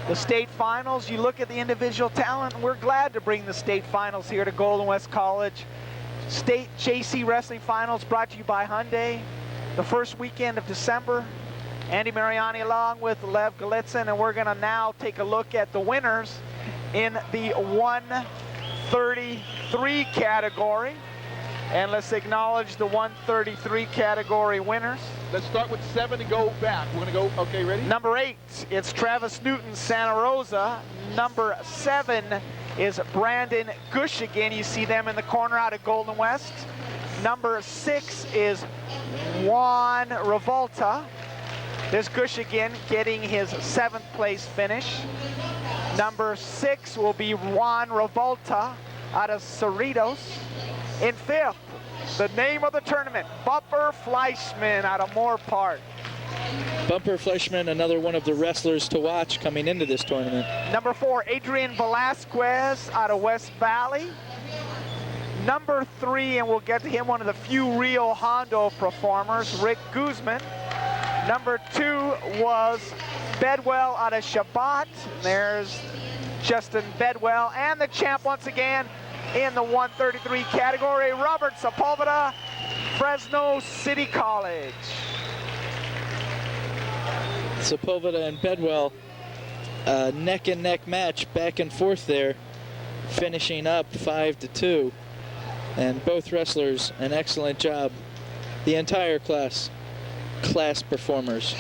The state finals, you look at the individual talent, and we're glad to bring the state finals here to Golden West College. State JC Wrestling Finals brought to you by Hyundai. The first weekend of December. Andy Mariani along with Lev Galitzin, and we're going to now take a look at the winners in the 133 category. And let's acknowledge the 133 category winners. Let's start with 7 and go back. We're going to go, okay, ready? Number 8, it's Travis Newton, Santa Rosa. Number 7 is Brandon Gushigan. You see them in the corner out of Golden West. Number 6 is Juan Revolta. There's Gushigan getting his 7th place finish. Number 6 will be Juan Revolta out of Cerritos. In 5th, the name of the tournament, Bumper Fleischman out of Moorpark. Bumper Fleischman, another one of the wrestlers to watch coming into this tournament. Number 4, Adrian Velasquez out of West Valley. Number 3, and we'll get to him, one of the few Rio Hondo performers, Rick Guzman. Number 2 was Bedwell out of Chabot. There's Justin Bedwell. And the champ once again in the 133 category, Robert Sepulveda, Fresno City College. Sepulveda and Bedwell, neck and neck match, back and forth there, finishing up 5-2. And both wrestlers, an excellent job. The entire class performers.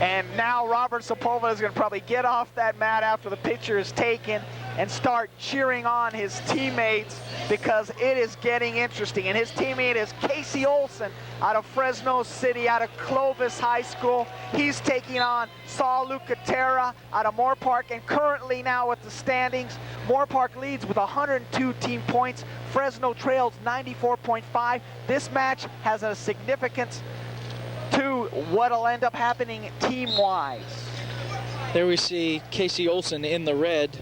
And now Robert Sepulveda is going to probably get off that mat after the picture is taken and start cheering on his teammates, because it is getting interesting. And his teammate is Casey Olson out of Fresno City, out of Clovis High School. He's taking on Saul Lucatero out of Moorpark, and currently now with the standings, Moorpark leads with 102 team points. Fresno trails 94.5. This match has a significance to what'll end up happening team-wise. There we see Casey Olson in the red.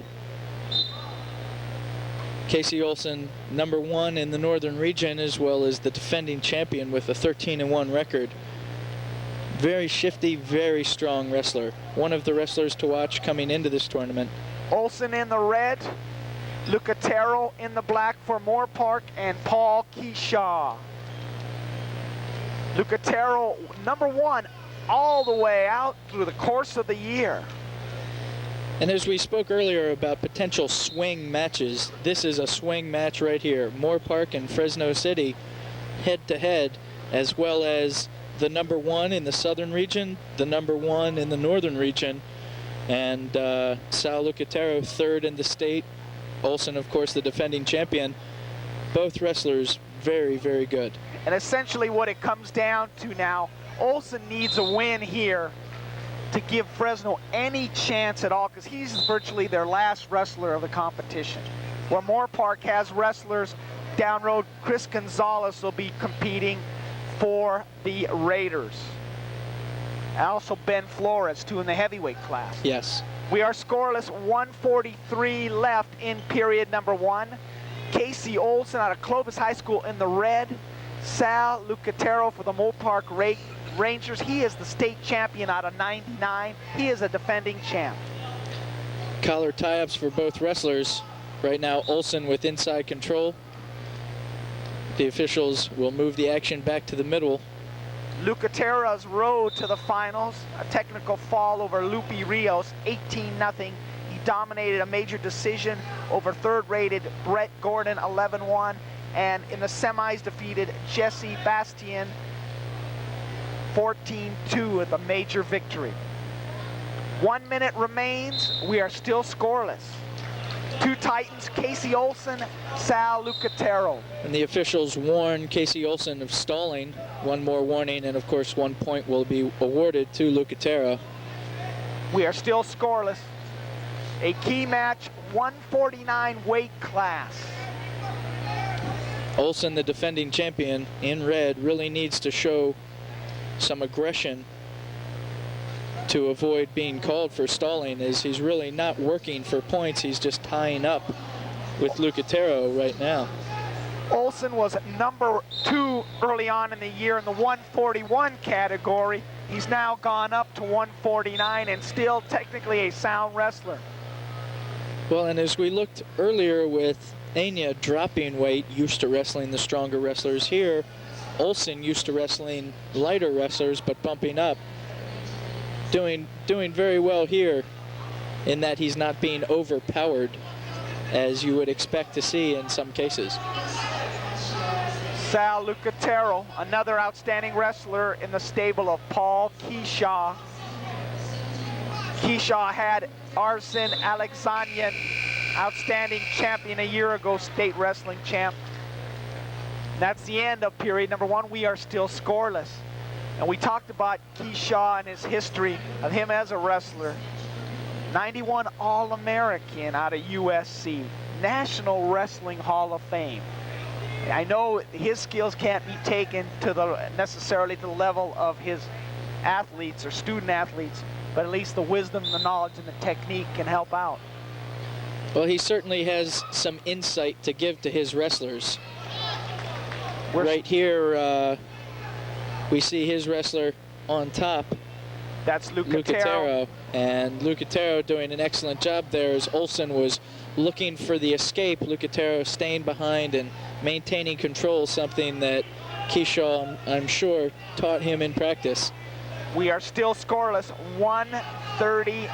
Casey Olson, #1 in the Northern region, as well as the defending champion with a 13-1 record. Very shifty, very strong wrestler. One of the wrestlers to watch coming into this tournament. Olson in the red, Lucatero in the black for Moorpark, and Paul Keyshaw. Lucatero, #1, all the way out through the course of the year. And as we spoke earlier about potential swing matches, this is a swing match right here. Moorpark and Fresno City head-to-head, as well as the #1 in the Southern region, the #1 in the Northern region, and Saul Lucatero, 3rd in the state. Olson, of course, the defending champion. Both wrestlers very, very good. And essentially what it comes down to now, Olson needs a win here to give Fresno any chance at all, because he's virtually their last wrestler of the competition. Where Moorpark has wrestlers down road, Chris Gonzales will be competing for the Raiders. Also Ben Flores, too, in the heavyweight class. Yes. We are scoreless, 1:43 left in period #1. Casey Olson out of Clovis High School in the red. Sal Lucatero for the Moorpark Rangers. He is the state champion out of '99. He is a defending champ. Collar tie-ups for both wrestlers. Right now, Olson with inside control. The officials will move the action back to the middle. Lucatero's road to the finals. A technical fall over Lupe Rios, 18-0. He dominated a major decision over third-rated Brett Gordon, 11-1. And in the semis defeated Jesse Bastien, 14-2 with a major victory. 1 minute remains. We are still scoreless. Two Titans, Casey Olson, Sal Lucatero. And the officials warn Casey Olson of stalling. One more warning, and of course 1 point will be awarded to Lucatero. We are still scoreless. A key match, 149 weight class. Olson, the defending champion in red, really needs to show some aggression to avoid being called for stalling, as he's really not working for points. He's just tying up with Lucatero right now. Olson was #2 early on in the year in the 141 category. He's now gone up to 149 and still technically a sound wrestler. Well, and as we looked earlier with Anaya dropping weight, used to wrestling the stronger wrestlers, here Olson used to wrestling lighter wrestlers but bumping up. Doing very well here in that he's not being overpowered as you would expect to see in some cases. Sal Lucatero, another outstanding wrestler in the stable of Paul Keyshaw. Keyshaw had Arsen Alexanian, outstanding champion a year ago, state wrestling champ. That's the end of period #1. We are still scoreless. And we talked about Keyshaw and his history of him as a wrestler. 91 All-American out of USC, National Wrestling Hall of Fame. I know his skills can't be taken to necessarily to the level of his athletes or student athletes, but at least the wisdom, the knowledge, and the technique can help out. Well, he certainly has some insight to give to his wrestlers. Right here, we see his wrestler on top. That's Lucatero. And Lucatero doing an excellent job there as Olson was looking for the escape. Lucatero staying behind and maintaining control, something that Keyshaw, I'm sure, taught him in practice. We are still scoreless, 1:30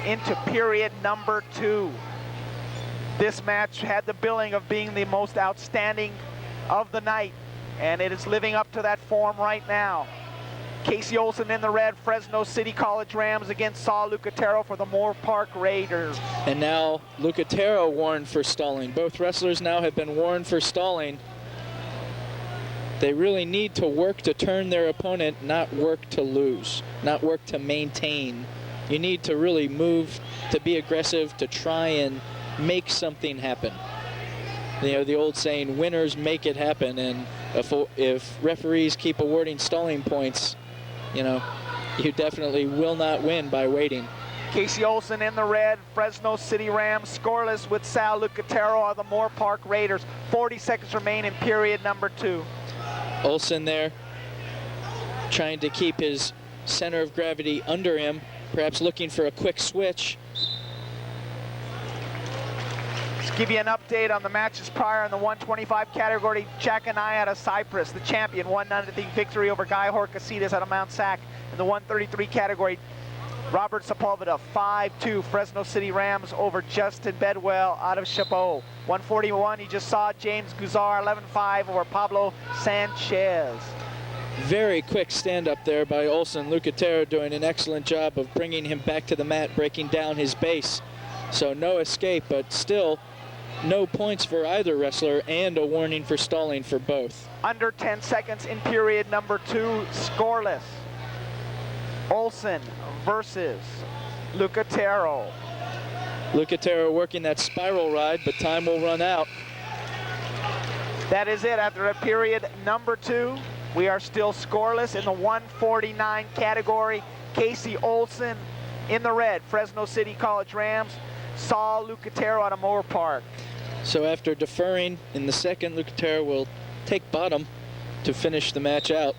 into period #2. This match had the billing of being the most outstanding of the night, and it is living up to that form right now. Casey Olson in the red, Fresno City College Rams against Saul Lucatero for the Moorpark Raiders. And now Lucatero warned for stalling. Both wrestlers now have been warned for stalling. They really need to work to turn their opponent, not work to lose, not work to maintain. You need to really move, to be aggressive, to try and make something happen. You know, the old saying, winners make it happen, and if referees keep awarding stalling points, you know, you definitely will not win by waiting. Casey Olson in the red, Fresno City Rams scoreless with Sal Lucatero of the Moorpark Raiders. 40 seconds remain in period number 2. Olson there trying to keep his center of gravity under him, perhaps looking for a quick switch. Let's give you an update on the matches prior in the 125 category. Anaya out of Cypress, the champion, 1-0 victory over Guy Horcasitas out of Mount Sac. In the 133 category, Robert Sepulveda, 5-2 Fresno City Rams over Justin Bedwell out of Chabot. 141, you just saw James Guizar, 11-5 over Pablo Sanchez. Very quick stand up there by Olson. Lucatero doing an excellent job of bringing him back to the mat, breaking down his base. So no escape, but still no points for either wrestler and a warning for stalling for both. Under 10 seconds in period number 2, scoreless. Olson versus Lucatero. Lucatero working that spiral ride, but time will run out. That is it after a period number 2. We are still scoreless in the 149 category. Casey Olson in the red, Fresno City College Rams. Saul Lucatero out of Moorpark. So after deferring in the second, Lucatero will take bottom to finish the match out.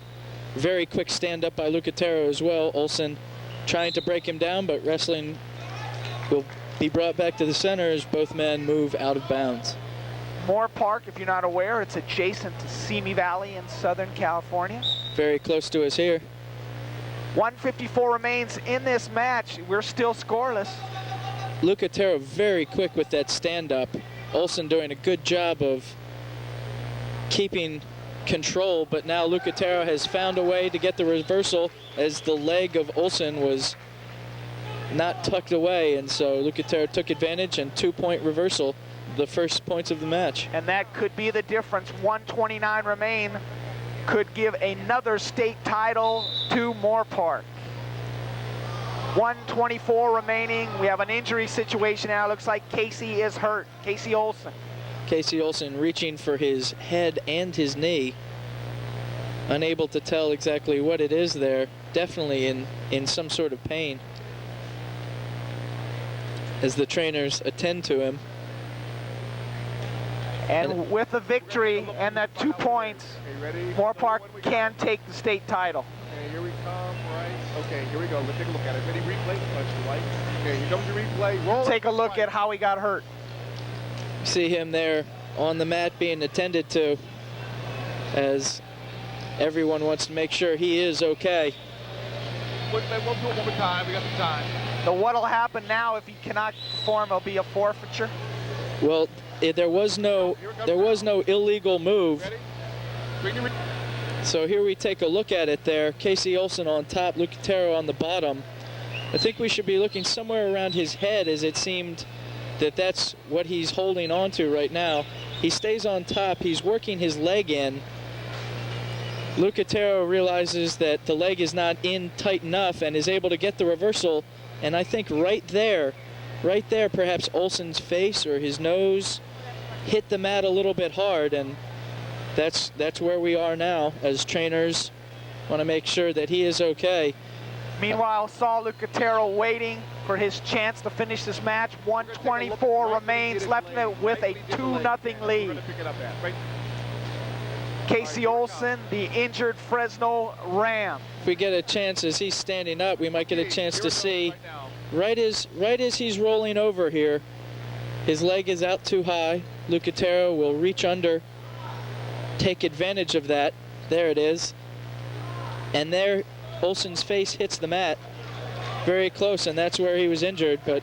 Very quick stand up by Lucatero as well. Olson trying to break him down, but wrestling will be brought back to the center as both men move out of bounds. Moorpark, if you're not aware, it's adjacent to Simi Valley in Southern California. Very close to us here. 154 remains in this match. We're still scoreless. Lucatero very quick with that stand-up. Olson doing a good job of keeping control, but now Lucatero has found a way to get the reversal as the leg of Olson was not tucked away, and so Lucatero took advantage and 2-point reversal, the first points of the match. And that could be the difference. 129 remain, could give another state title to Moorpark. 124 remaining. We have an injury situation now. Looks like Casey is hurt. Casey Olson. Casey Olson reaching for his head and his knee. Unable to tell exactly what it is there. Definitely in some sort of pain as the trainers attend to him. And with a victory and that 2 points, Moorpark can take the state title. Okay, here we come, right? Okay, here we go. Let's take a look at it. Ready, replay, touch the light. Okay, here comes the replay. Roll. Take a look at how he got hurt. See him there on the mat being attended to as everyone wants to make sure he is okay. We'll do it one more time. We got the time. So what'll happen now if he cannot perform? It'll be a forfeiture. Well, there was no illegal move. Ready? So here we take a look at it there. Casey Olson on top, Lucatero on the bottom. I think we should be looking somewhere around his head, as it seemed that that's what he's holding on to right now. He stays on top. He's working his leg in. Lucatero realizes that the leg is not in tight enough and is able to get the reversal. And I think right there, perhaps Olson's face or his nose hit the mat a little bit hard, and that's where we are now as trainers want to make sure that he is okay. Meanwhile, Saul Lucatero waiting for his chance to finish this match. 124 remains left in it with a 2-0 lead. Casey Olson, the injured Fresno Ram. If we get a chance as he's standing up, we might get a chance to see right as he's rolling over here, his leg is out too high. Lucatero will reach under, take advantage of that. There it is. And there Olson's face hits the mat very close, and that's where he was injured, but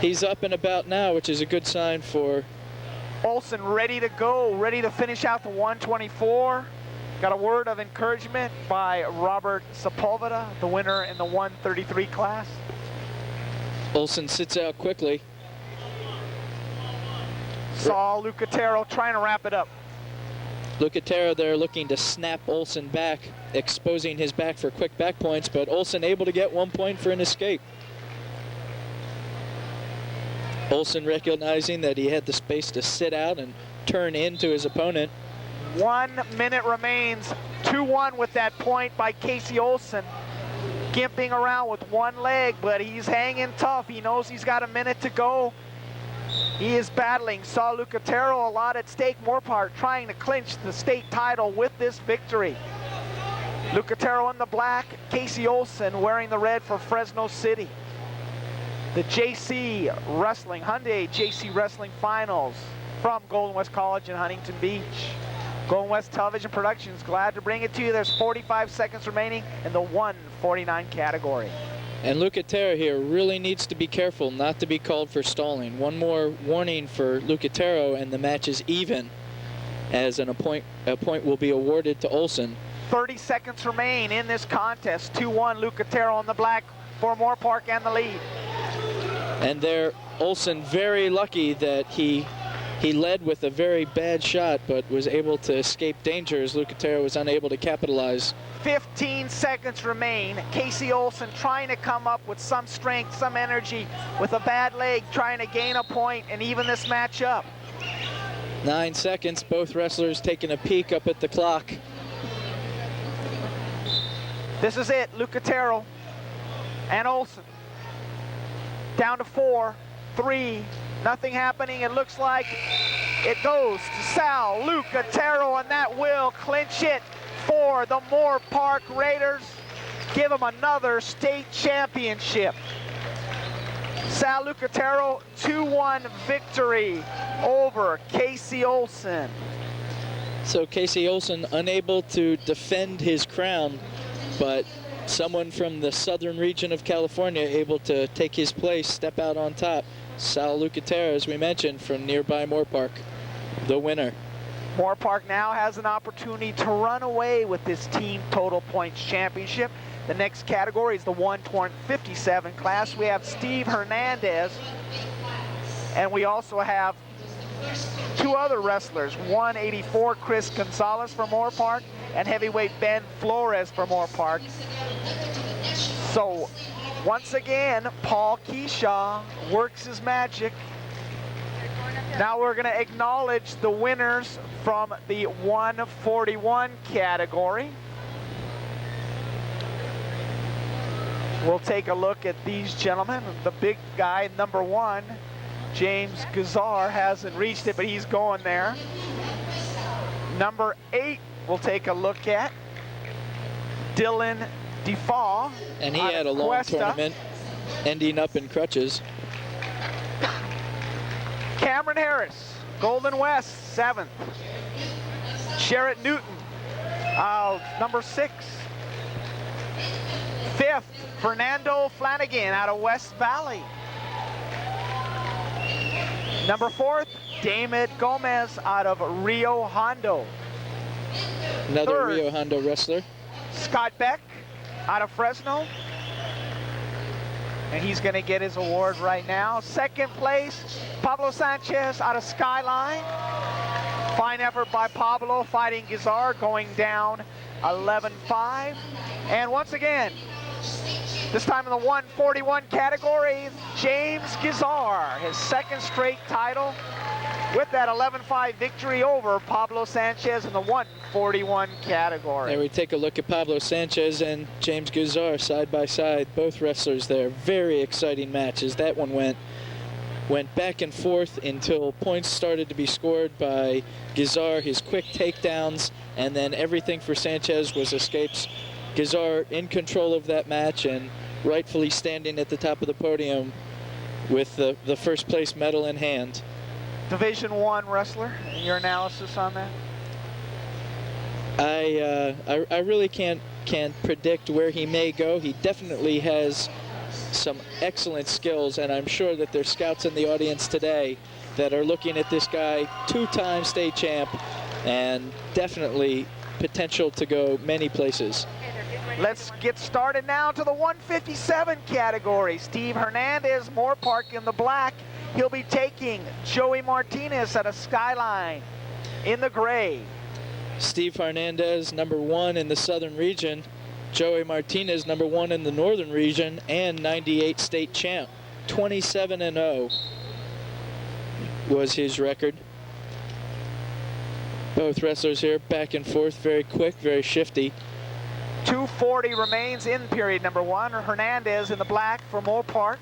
he's up and about now, which is a good sign for Olson. Ready to go, ready to finish out the 124. Got a word of encouragement by Robert Sepulveda, the winner in the 133 class. Olson sits out quickly. Saul Lucatero trying to wrap it up. Lucatero there looking to snap Olson back, exposing his back for quick back points, but Olson able to get 1 point for an escape. Olson recognizing that he had the space to sit out and turn into his opponent. 1 minute remains, 2-1 with that point by Casey Olson. gimping around with one leg, but he's hanging tough. He knows he's got a minute to go. He is battling. Saul Lucatero, a lot at stake. Moorpark trying to clinch the state title with this victory. Lucatero in the black, Casey Olson wearing the red for Fresno City. The JC Wrestling, Hyundai JC Wrestling Finals from Golden West College in Huntington Beach. Golden West Television Productions, glad to bring it to you. There's 45 seconds remaining in the 149 category. And Lucatero here really needs to be careful not to be called for stalling. One more warning for Lucatero and the match is even, as a point will be awarded to Olson. 30 seconds remain in this contest. 2-1 Lucatero on the black for Moorpark and the lead. And there, Olson very lucky that he led with a very bad shot, but was able to escape danger as Lucatero was unable to capitalize. 15 seconds remain. Casey Olson trying to come up with some strength, some energy, with a bad leg, trying to gain a point and even this match up. 9 seconds, both wrestlers taking a peek up at the clock. This is it, Lucatero and Olson. Down to 4, 3, nothing happening. It looks like it goes to Saul Lucatero, and that will clinch it for the Moorpark Raiders. Give them another state championship. Saul Lucatero, 2-1 victory over Casey Olson. So Casey Olson unable to defend his crown, but someone from the southern region of California able to take his place, step out on top. Saul Lucatero, as we mentioned, from nearby Moorpark, the winner. Moorpark now has an opportunity to run away with this team total points championship. The next category is the 157 class. We have Steve Hernandez, and we also have two other wrestlers, 184 Chris Gonzales for Moorpark and heavyweight Ben Flores for Moorpark. So once again, Paul Keyshaw works his magic. Now we're going to acknowledge the winners from the 141 category. We'll take a look at these gentlemen. The big guy, number 1, James Guizar, hasn't reached it, but he's going there. Number 8, we'll take a look at Dylan DeFaw. And he had a long Cuesta. tournament, ending up in crutches. Cameron Harris, Golden West, 7th. Sherritt Newton, number 6. 5th, Fernando Flanagan out of West Valley. Number 4th, David Gomez out of Rio Hondo. Another 3rd, Rio Hondo wrestler. Scott Beck out of Fresno. And he's going to get his award right now. 2nd place, Pablo Sanchez out of Skyline. Fine effort by Pablo fighting Guizar, going down 11-5. And once again, this time in the 141 category, James Guizar, his 2nd straight title with that 11-5 victory over Pablo Sanchez in the 141 category. There we take a look at Pablo Sanchez and James Guizar side by side, both wrestlers there. Very exciting matches. That one went back and forth until points started to be scored by Guizar, his quick takedowns, and then everything for Sanchez was escapes. Guizar in control of that match and rightfully standing at the top of the podium with the 1st place medal in hand. Division 1 wrestler, your analysis on that? I really can't predict where he may go. He definitely has some excellent skills, and I'm sure that there's scouts in the audience today that are looking at this guy, 2-time state champ, and definitely potential to go many places. Let's get started now to the 157 category. Steve Hernandez, Moorpark in the black. He'll be taking Joey Martinez out of Skyline in the gray. Steve Hernandez, number 1 in the southern region. Joey Martinez, number 1 in the northern region and 98 state champ. 27-0 was his record. Both wrestlers here back and forth, very quick, very shifty. 2:40 remains in period number 1. Hernandez in the black for Moorpark.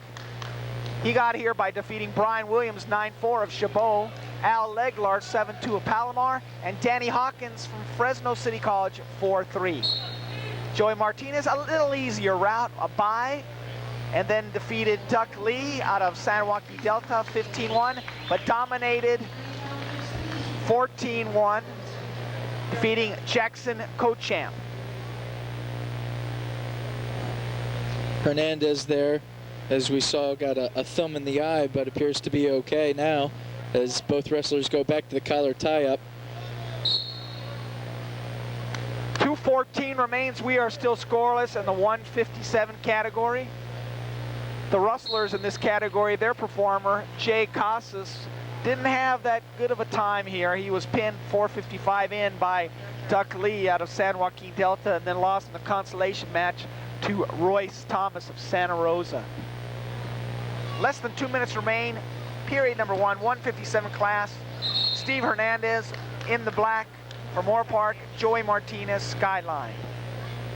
He got here by defeating Brian Williams 9-4 of Chabot, Al Leglar 7-2 of Palomar, and Danny Hawkins from Fresno City College 4-3. Joey Martinez, a little easier route, a bye, and then defeated Duck Lee out of San Joaquin Delta 15-1, but dominated 14-1, defeating Jackson Cochamp. Hernandez there, as we saw, got a thumb in the eye, but appears to be okay now as both wrestlers go back to the collar tie-up. 2:14 remains. We are still scoreless in the 157 category. The wrestlers in this category, their performer, Jay Casas, didn't have that good of a time here. He was pinned 4:55 in by Duck Lee out of San Joaquin Delta, and then lost in the consolation match to Royce Thomas of Santa Rosa. Less than 2 minutes remain. Period number 1, 157 class. Steve Hernandez in the black for Moorpark, Joey Martinez, Skyline.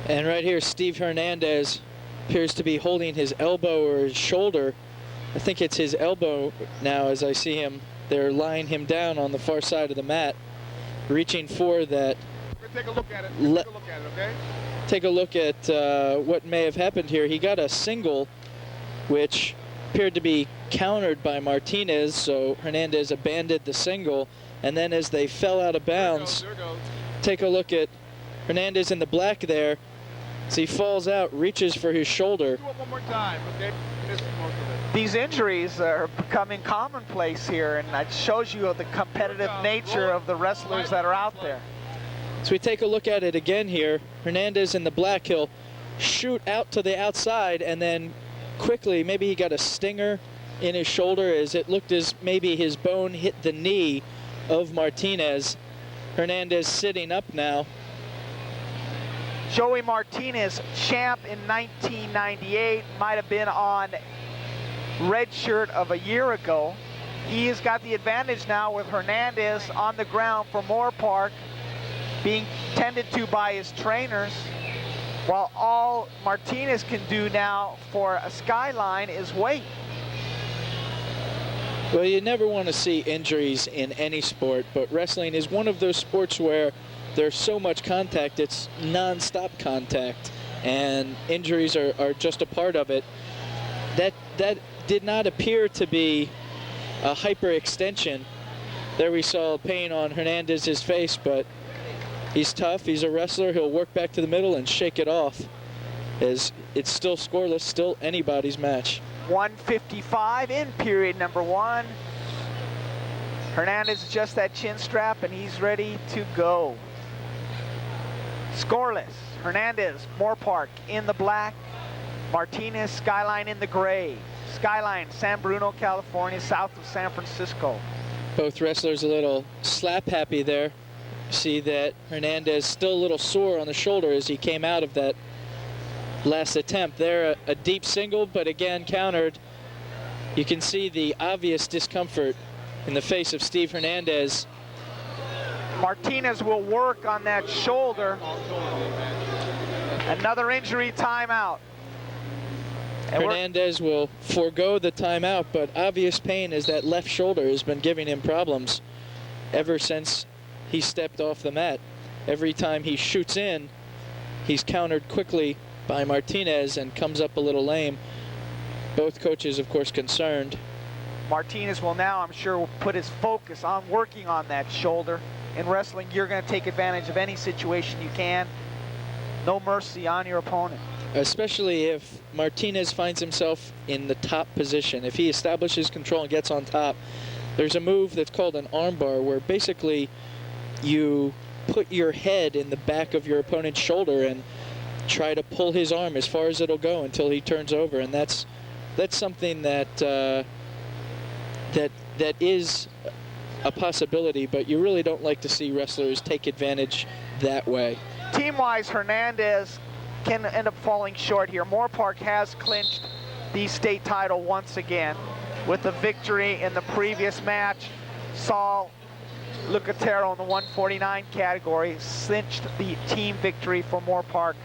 And right here, Steve Hernandez appears to be holding his elbow or his shoulder. I think it's his elbow now as I see him. They're lying him down on the far side of the mat, reaching for that. We're gonna take a look at it. Take a look at it, okay? Take a look at what may have happened here. He got a single, which appeared to be countered by Martinez, so Hernandez abandoned the single, and then as they fell out of bounds, There goes. take a look at Hernandez in the black there. As he falls out, reaches for his shoulder. Do it one more time, okay? Missed most of it. These injuries are becoming commonplace here, and that shows you the competitive nature of the wrestlers that are out there. So we take a look at it again here. Hernandez in the black, he'll shoot out to the outside and then quickly, maybe he got a stinger in his shoulder as it looked as maybe his bone hit the knee of Martinez. Hernandez sitting up now. Joey Martinez, champ in 1998, might have been on red shirt of a year ago. He has got the advantage now with Hernandez on the ground for Moorpark, being tended to by his trainers, while all Martinez can do now for a Skyline is wait. Well, you never want to see injuries in any sport, but wrestling is one of those sports where there's so much contact, it's non-stop contact, and injuries are just a part of it. That did not appear to be a hyperextension. There we saw pain on Hernandez's face, but he's tough, he's a wrestler, he'll work back to the middle and shake it off, as it's still scoreless, still anybody's match. 155 in period number 1. Hernandez adjusts that chin strap and he's ready to go. Scoreless. Hernandez, Moorpark in the black. Martinez, Skyline in the gray. Skyline, San Bruno, California, south of San Francisco. Both wrestlers a little slap happy there. See that Hernandez still a little sore on the shoulder as he came out of that last attempt. There, a deep single, but again countered. You can see the obvious discomfort in the face of Steve Hernandez. Martinez will work on that shoulder. Another injury timeout. And Hernandez will forego the timeout, but obvious pain as that left shoulder has been giving him problems ever since he stepped off the mat. Every time he shoots in, he's countered quickly by Martinez and comes up a little lame. Both coaches, of course, concerned. Martinez will now, I'm sure, put his focus on working on that shoulder. In wrestling, you're going to take advantage of any situation you can. No mercy on your opponent. Especially if Martinez finds himself in the top position. If he establishes control and gets on top, there's a move that's called an armbar, where basically you put your head in the back of your opponent's shoulder and try to pull his arm as far as it'll go until he turns over. And that's something that that is a possibility, but you really don't like to see wrestlers take advantage that way. Team-wise, Hernandez can end up falling short here. Moorpark has clinched the state title once again with the victory in the previous match. Saul Lucatero in the 149 category cinched the team victory for Moorpark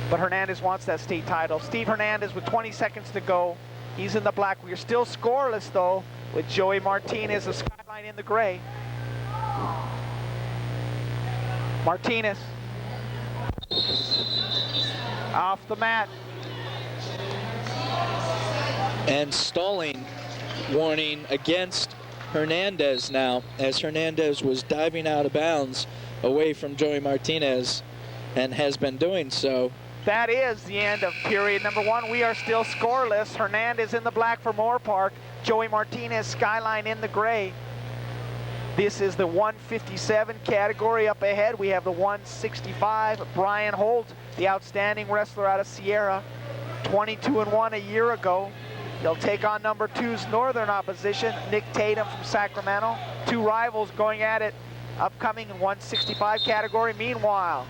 But Hernandez wants that state title. Steve Hernandez with 20 seconds to go. He's in the black. We are still scoreless, though, with Joey Martinez of Skyline in the gray. Martinez. Off the mat. And stalling warning against Hernandez now, as Hernandez was diving out of bounds away from Joey Martinez and has been doing so. That is the end of period number 1. We are still scoreless. Hernandez in the black for Moorpark. Joey Martinez, Skyline in the gray. This is the 157 category. Up ahead, we have the 165. Brian Holt, the outstanding wrestler out of Sierra, 22-1 a year ago. He'll take on number 2's northern opposition, Nick Tatum from Sacramento. 2 rivals going at it upcoming in 165 category. Meanwhile,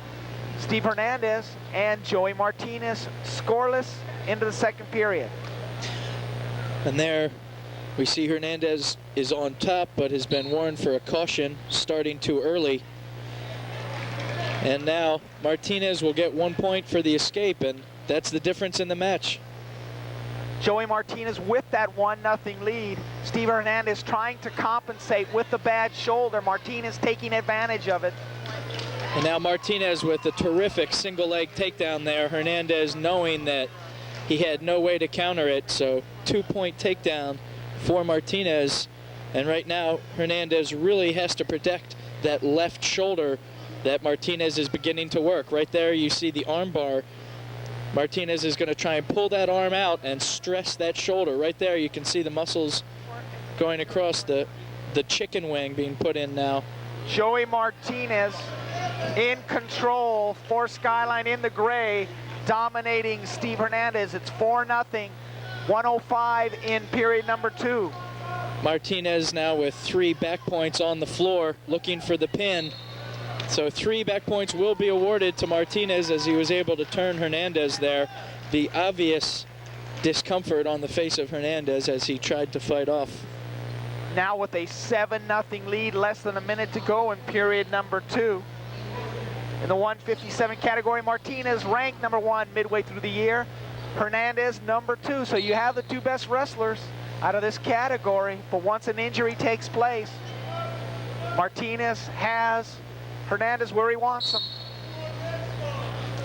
Steve Hernandez and Joey Martinez scoreless into the second period. And there we see Hernandez is on top, but has been warned for a caution starting too early. And now Martinez will get 1 point for the escape, and that's the difference in the match. Joey Martinez with that 1-0 lead. Steve Hernandez trying to compensate with the bad shoulder. Martinez taking advantage of it. And now Martinez with a terrific single leg takedown there. Hernandez knowing that he had no way to counter it, so 2-point takedown for Martinez. And right now Hernandez really has to protect that left shoulder that Martinez is beginning to work. Right there you see the arm bar. Martinez is going to try and pull that arm out and stress that shoulder. Right there you can see the muscles going across the chicken wing being put in now. Joey Martinez in control for Skyline in the gray, dominating Steve Hernandez. It's 4-0, 105 in period number 2. Martinez now with 3 back points on the floor, looking for the pin. So 3 back points will be awarded to Martinez as he was able to turn Hernandez there. The obvious discomfort on the face of Hernandez as he tried to fight off. Now with a 7-0 lead, less than a minute to go in period number 2. In the 157 category, Martinez ranked number 1 midway through the year. Hernandez number 2. So you have the 2 best wrestlers out of this category. But once an injury takes place, Martinez has Hernandez where he wants him.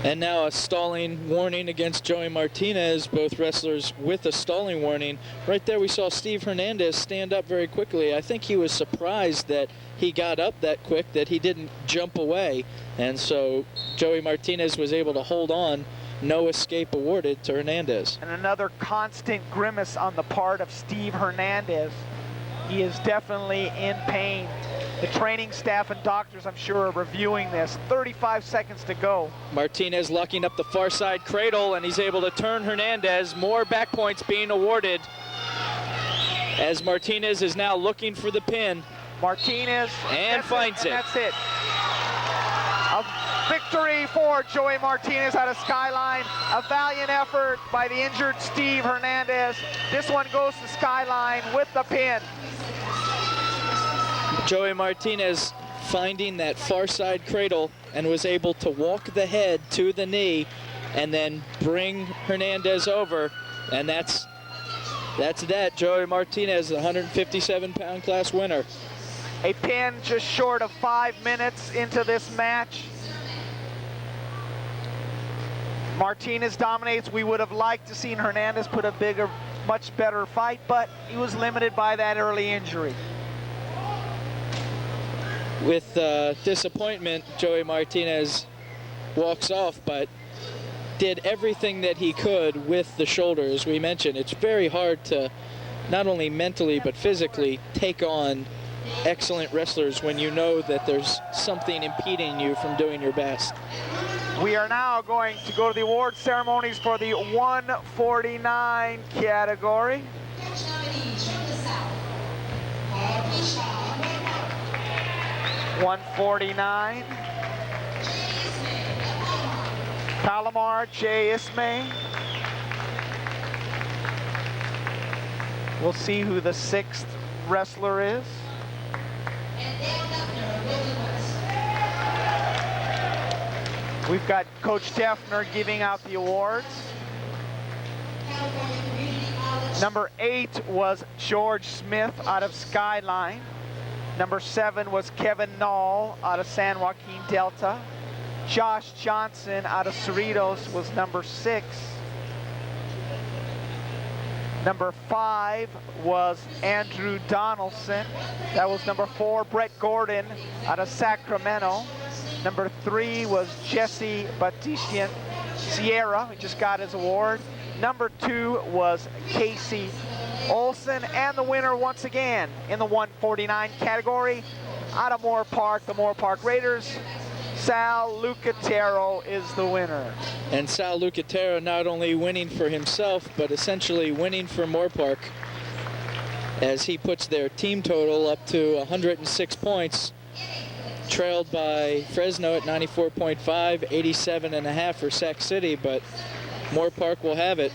And now a stalling warning against Joey Martinez, both wrestlers with a stalling warning. Right there we saw Steve Hernandez stand up very quickly. I think he was surprised that he got up that quick, that he didn't jump away. And so Joey Martinez was able to hold on. No escape awarded to Hernandez. And another constant grimace on the part of Steve Hernandez. He is definitely in pain. The training staff and doctors, I'm sure, are reviewing this. 35 seconds to go. Martinez locking up the far side cradle, and he's able to turn Hernandez. More back points being awarded as Martinez is now looking for the pin. Martinez and finds it. That's it. A victory for Joey Martinez out of Skyline. A valiant effort by the injured Steve Hernandez. This one goes to Skyline with the pin. Joey Martinez finding that far side cradle and was able to walk the head to the knee and then bring Hernandez over, and that's that. Joey Martinez, the 157-pound class winner. A pin just short of 5 minutes into this match. Martinez dominates. We would have liked to seen Hernandez put a bigger, much better fight, but he was limited by that early injury. With disappointment, Joey Martinez walks off, but did everything that he could with the shoulder. As we mentioned, it's very hard to not only mentally but physically take on excellent wrestlers when you know that there's something impeding you from doing your best. We are now going to go to the award ceremonies for the 149 category. 149. Palomar, J. Ismay. We'll see who the 6th wrestler is. We've got Coach Defner giving out the awards. Number 8 was George Smith out of Skyline. Number 7 was Kevin Nall out of San Joaquin Delta. Josh Johnson out of Cerritos was number 6. Number 5 was Andrew Donaldson. That was number 4. Brett Gordon out of Sacramento. Number 3 was Jesse Batistian Sierra, who just got his award. Number 2 was Casey Olson, and the winner once again in the 149 category out of Moorpark, the Moorpark Raiders, Sal Lucatero is the winner. And Sal Lucatero not only winning for himself, but essentially winning for Moorpark, as he puts their team total up to 106 points, trailed by Fresno at 94.5, 87.5 for Sac City, but Moorpark will have it.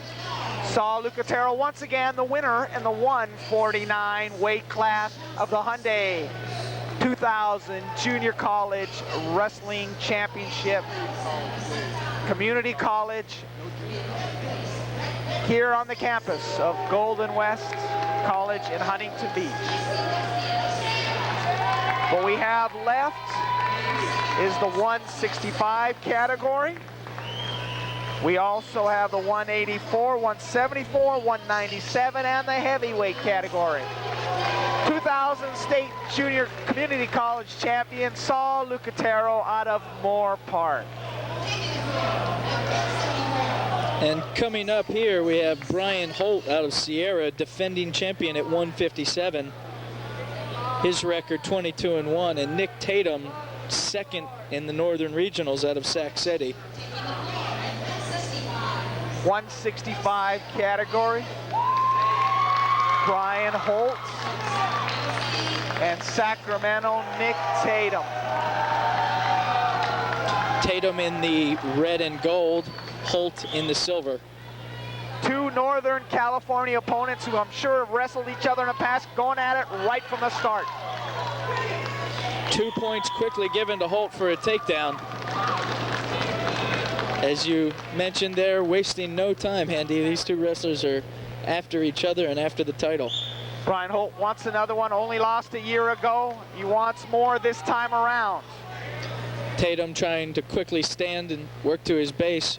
Saul Lucatero once again the winner in the 149 weight class of the Hyundai 2000 Junior College Wrestling Championship. Community College here on the campus of Golden West College in Huntington Beach. What we have left is the 165 category. We also have the 184, 174, 197, and the heavyweight category. 2000 State Junior Community College champion Saul Lucatero out of Moorpark. And coming up here, we have Brian Holt out of Sierra, defending champion at 157. His record 22-1, and Nick Tatum, second in the Northern Regionals out of Sac City. 165 category. Brian Holt and Sacramento Nick Tatum. Tatum in the red and gold, Holt in the silver. Two Northern California opponents who I'm sure have wrestled each other in the past, going at it right from the start. 2 points quickly given to Holt for a takedown. As you mentioned there, wasting no time, Handy. These two wrestlers are after each other and after the title. Brian Holt wants another one, only lost a year ago. He wants more this time around. Tatum trying to quickly stand and work to his base.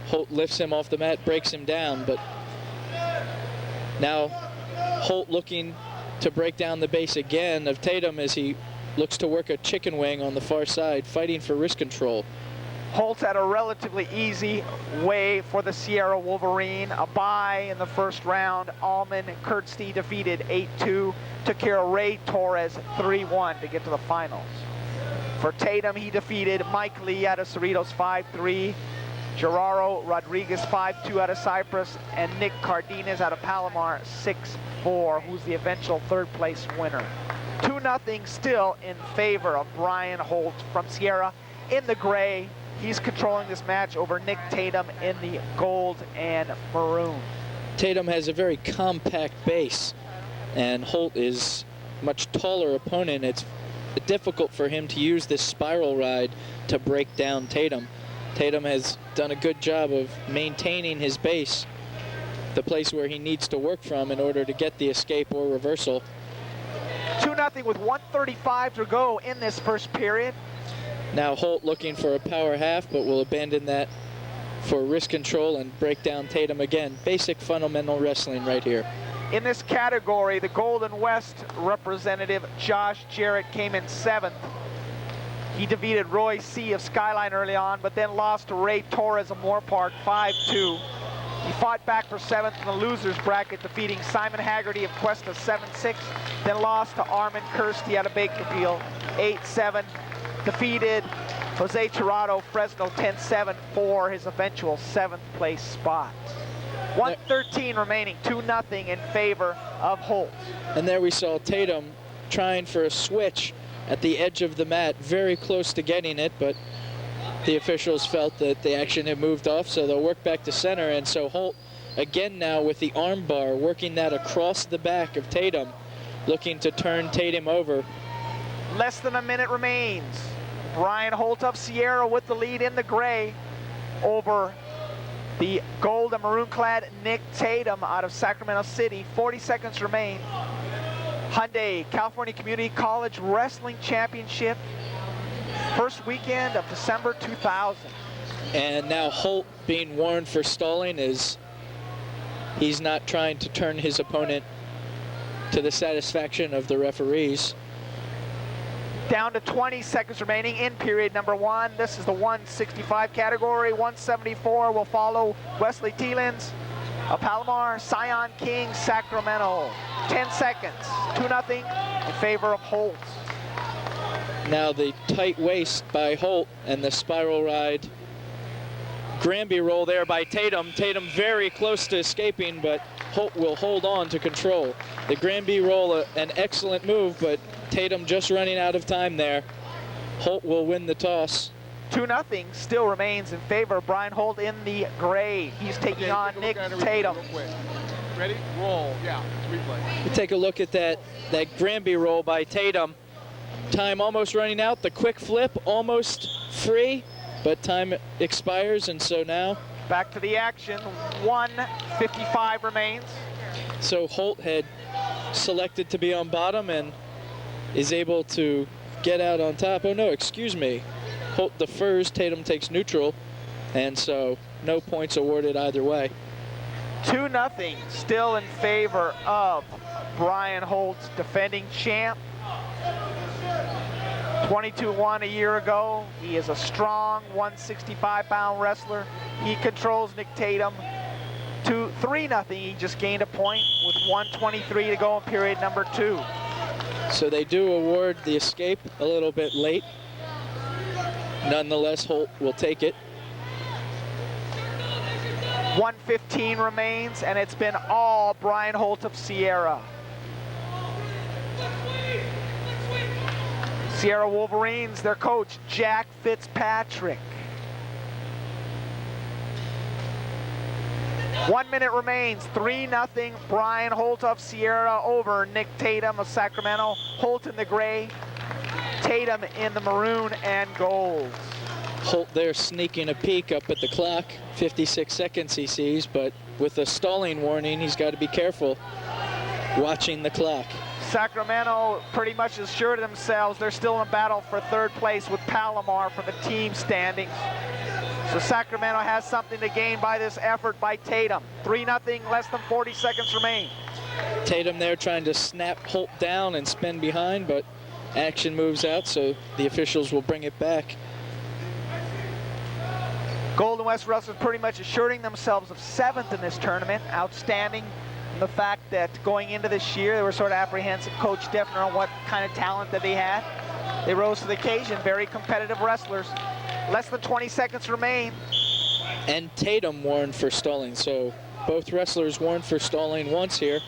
Holt lifts him off the mat, breaks him down, but now Holt looking to break down the base again of Tatum as he looks to work a chicken wing on the far side, fighting for wrist control. Holt had a relatively easy way for the Sierra Wolverine. A bye in the first round. Alman Kurtzty defeated 8-2. Took care of Ray Torres 3-1 to get to the finals. For Tatum, he defeated Mike Lee out of Cerritos 5-3. Gerardo Rodriguez 5-2 out of Cypress. And Nick Cardenas out of Palomar 6-4, who's the eventual third place winner. 2-0 still in favor of Brian Holt from Sierra in the gray. He's controlling this match over Nick Tatum in the gold and maroon. Tatum has a very compact base, and Holt is a much taller opponent. It's difficult for him to use this spiral ride to break down Tatum. Tatum has done a good job of maintaining his base, the place where he needs to work from in order to get the escape or reversal. 2-0 with 1:35 to go in this first period. Now Holt looking for a power half, but will abandon that for wrist control and break down Tatum again. Basic fundamental wrestling right here. In this category, the Golden West representative Josh Jarrett came in 7th. He defeated Roy C. of Skyline early on, but then lost to Ray Torres of Moorpark 5-2. He fought back for 7th in the losers bracket, defeating Simon Haggerty of Cuesta 7-6, then lost to Armin Kirsty out of Bakerfield 8-7. Defeated Jose Tirado Fresno 10-7 for his eventual 7th place spot. 1:13 remaining, 2-0 in favor of Holt. And there we saw Tatum trying for a switch at the edge of the mat, very close to getting it, but the officials felt that the action had moved off, so they'll work back to center. And so Holt again now with the arm bar, working that across the back of Tatum, looking to turn Tatum over. Less than a minute remains. Brian Holt of Sierra with the lead in the gray over the gold and maroon-clad Nick Tatum out of Sacramento City. 40 seconds remain. Hyundai California Community College Wrestling Championship, first weekend of December 2000. And now Holt being warned for stalling is he's not trying to turn his opponent to the satisfaction of the referees. Down to 20 seconds remaining in period number 1. This is the 165 category. 174 will follow Wesley Tielens of Palomar, Sion King, Sacramento. 10 seconds, 2-0 in favor of Holt. Now the tight waist by Holt and the spiral ride. Granby roll there by Tatum. Tatum very close to escaping, but Holt will hold on to control. The Granby roll, an excellent move, but Tatum just running out of time there. Holt will win the toss. 2-0 still remains in favor of Brian Holt in the gray. He's taking on Nick Tatum. Ready? Roll. Yeah, it's replay. We take a look at that Granby roll by Tatum. Time almost running out. The quick flip almost free, but time expires, and so now back to the action. 1:55 remains. So Holt had selected to be on bottom and is able to get out on top. Oh no, excuse me. Holt defers, Tatum takes neutral, and so no points awarded either way. 2-0 still in favor of Brian Holt, defending champ. 22-1 a year ago. He is a strong 165-pound wrestler. He controls Nick Tatum. 3-0. He just gained a point with 1:23 to go in period number 2. So they do award the escape a little bit late. Nonetheless, Holt will take it. 1:15 remains, and it's been all Brian Holt of Sierra. Sierra Wolverines, their coach, Jack Fitzpatrick. 1 minute remains. 3-0 Brian Holt of Sierra over Nick Tatum of Sacramento. Holt in the gray, Tatum in the maroon and gold. Holt there sneaking a peek up at the clock. 56 seconds he sees, but with a stalling warning, he's got to be careful watching the clock. Sacramento pretty much assured themselves they're still in a battle for third place with Palomar for the team standings. So Sacramento has something to gain by this effort by Tatum. 3-0, less than 40 seconds remain. Tatum there trying to snap Holt down and spin behind, but action moves out, so the officials will bring it back. Golden West wrestlers pretty much assuring themselves of 7th in this tournament. Outstanding in the fact that going into this year, they were sort of apprehensive. Coach Defner on what kind of talent that they had. They rose to the occasion, very competitive wrestlers. Less than 20 seconds remain. And Tatum warned for stalling, so both wrestlers warned for stalling once here.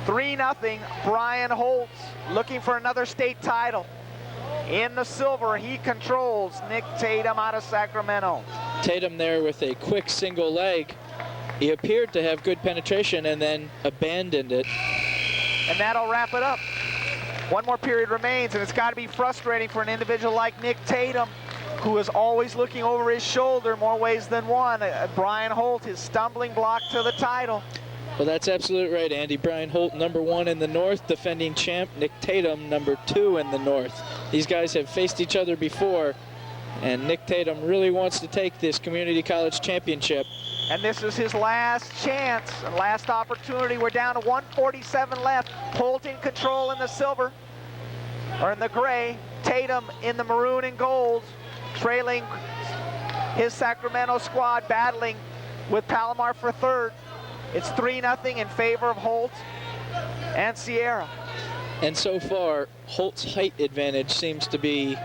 3-0, Brian Holt looking for another state title. In the silver, he controls Nick Tatum out of Sacramento. Tatum there with a quick single leg. He appeared to have good penetration and then abandoned it. And that'll wrap it up. One more period remains, and it's got to be frustrating for an individual like Nick Tatum, who is always looking over his shoulder more ways than one. Brian Holt, his stumbling block to the title. Well, that's absolutely right, Andy. Brian Holt, #1 in the North, defending champ. Nick Tatum, #2 in the North. These guys have faced each other before, and Nick Tatum really wants to take this community college championship. And this is his last chance, last opportunity. We're down to 1:47 left. Holt in control in the silver, or in the gray. Tatum in the maroon and gold, trailing his Sacramento squad, battling with Palomar for third. It's 3-0 in favor of Holt and Sierra. And so far, Holt's height advantage seems to be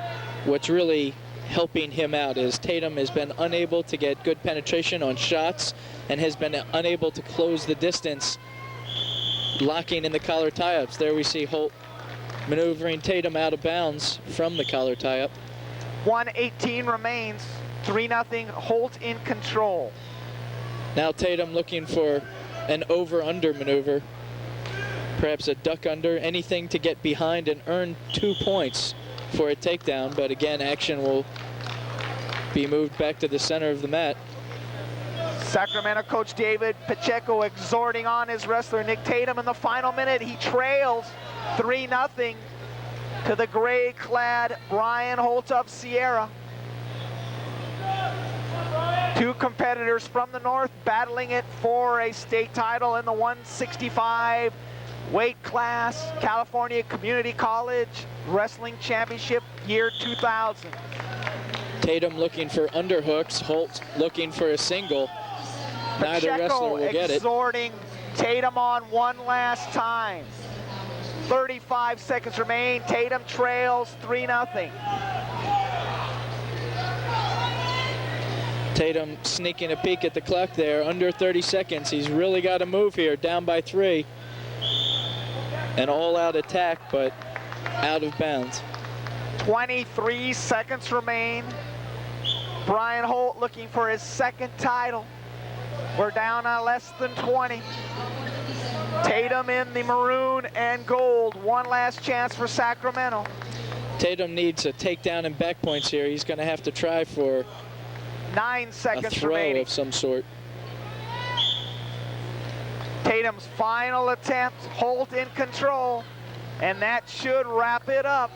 what's really helping him out, as Tatum has been unable to get good penetration on shots and has been unable to close the distance, locking in the collar tie-ups. There we see Holt maneuvering Tatum out of bounds from the collar tie-up. 1:18 remains. 3-0, Holt in control. Now Tatum looking for an over-under maneuver, perhaps a duck under, anything to get behind and earn 2 points. for a takedown, but again, action will be moved back to the center of the mat. Sacramento coach David Pacheco exhorting on his wrestler Nick Tatum in the final minute. He trails 3-0 to the gray-clad Brian Holt of Sierra. Two competitors from the north battling it for a state title in the 165 weight class. California Community College Wrestling Championship year 2000. Tatum looking for underhooks, Holt looking for a single. Neither Pacheco wrestler will get it. Exhorting Tatum on one last time. 35 seconds remain. Tatum trails 3-0. Tatum sneaking a peek at the clock there, under 30 seconds. He's really got to move here, down by 3. An all-out attack, but out of bounds. 23 seconds remain. Brian Holt looking for his second title. We're down on less than 20. Tatum in the maroon and gold. One last chance for Sacramento. Tatum needs a takedown and back points here. He's going to have to try for 9 seconds a throw remaining. of some sort. Tatum's final attempt. Holt in control. And that should wrap it up.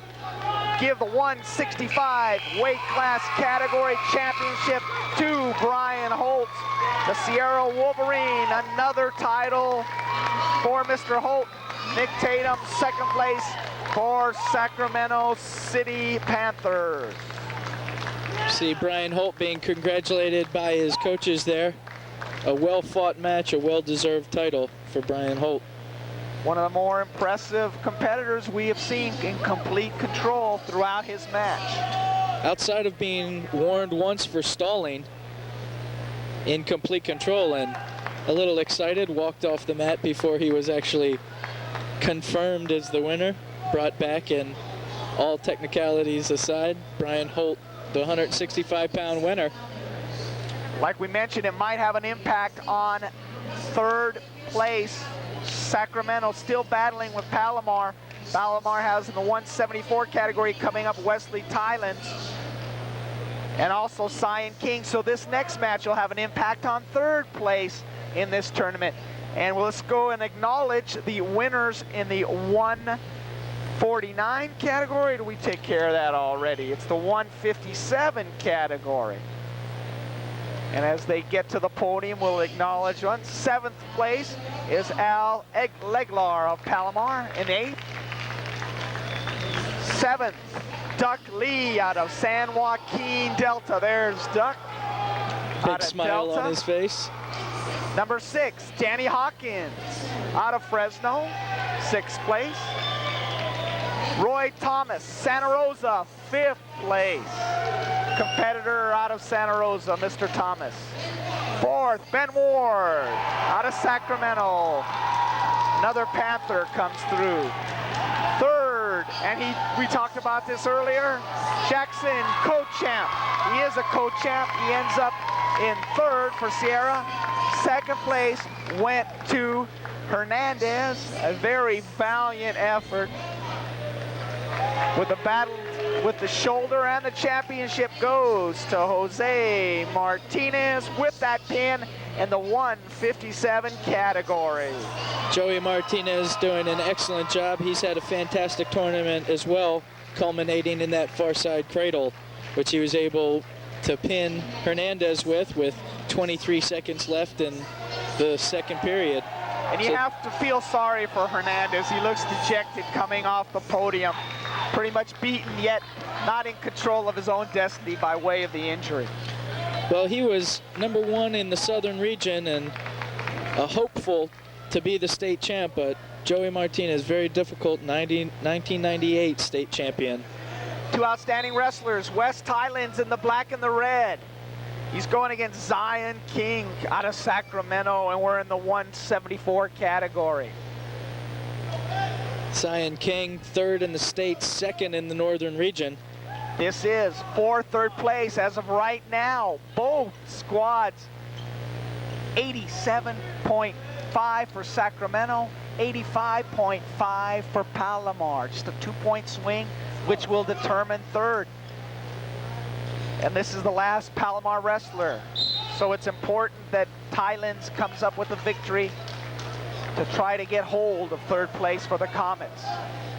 Give the 165 weight class category championship to Brian Holt. The Sierra Wolverine, another title for Mr. Holt. Nick Tatum, second place for Sacramento City Panthers. See Brian Holt being congratulated by his coaches there. A well-fought match, a well-deserved title for Brian Holt. One of the more impressive competitors we have seen in complete control throughout his match. Outside of being warned once for stalling, in complete control, and a little excited, walked off the mat before he was actually confirmed as the winner, brought back, and all technicalities aside, Brian Holt, the 165-pound winner. Like we mentioned, it might have an impact on third place. Sacramento still battling with Palomar. Palomar has in the 174 category coming up Wesley Tielens and also Sion King. So this next match will have an impact on third place in this tournament. And let's go and acknowledge the winners in the 149 category. Do we take care of that already? It's the 157 category. And as they get to the podium, we'll acknowledge one. 7th place is Al Leglar of Palomar in 8th. 7th, Duck Lee out of San Joaquin Delta. There's Duck. Big smile on his face. Number 6, Danny Hawkins out of Fresno, 6th place. Roy Thomas, Santa Rosa, 5th place. Competitor out of Santa Rosa, Mr. Thomas. 4th, Ben Ward out of Sacramento. Another Panther comes through. 3rd, and we talked about this earlier, Jackson, co-champ. He is a co-champ. He ends up in 3rd for Sierra. 2nd place went to Hernandez. A very valiant effort with the battle with the shoulder, and the championship goes to Jose Martinez with that pin in the 157 category. Joey Martinez doing an excellent job. He's had a fantastic tournament as well, culminating in that far side cradle, which he was able to pin Hernandez with 23 seconds left in the second period. And you have to feel sorry for Hernandez. He looks dejected coming off the podium. Pretty much beaten, yet not in control of his own destiny by way of the injury. Well, he was number 1 in the southern region and a hopeful to be the state champ, but Joey Martinez, very difficult 1998 state champion. Two outstanding wrestlers, Wes Tielens in the black and the red. He's going against Sion King out of Sacramento, and we're in the 174 category. Sion King, 3rd in the state, 2nd in the northern region. This is for 3rd place as of right now. Both squads, 87.5 for Sacramento, 85.5 for Palomar. Just a 2-point swing which will determine third. And this is the last Palomar wrestler. So it's important that Tielens comes up with a victory to try to get hold of third place for the Comets.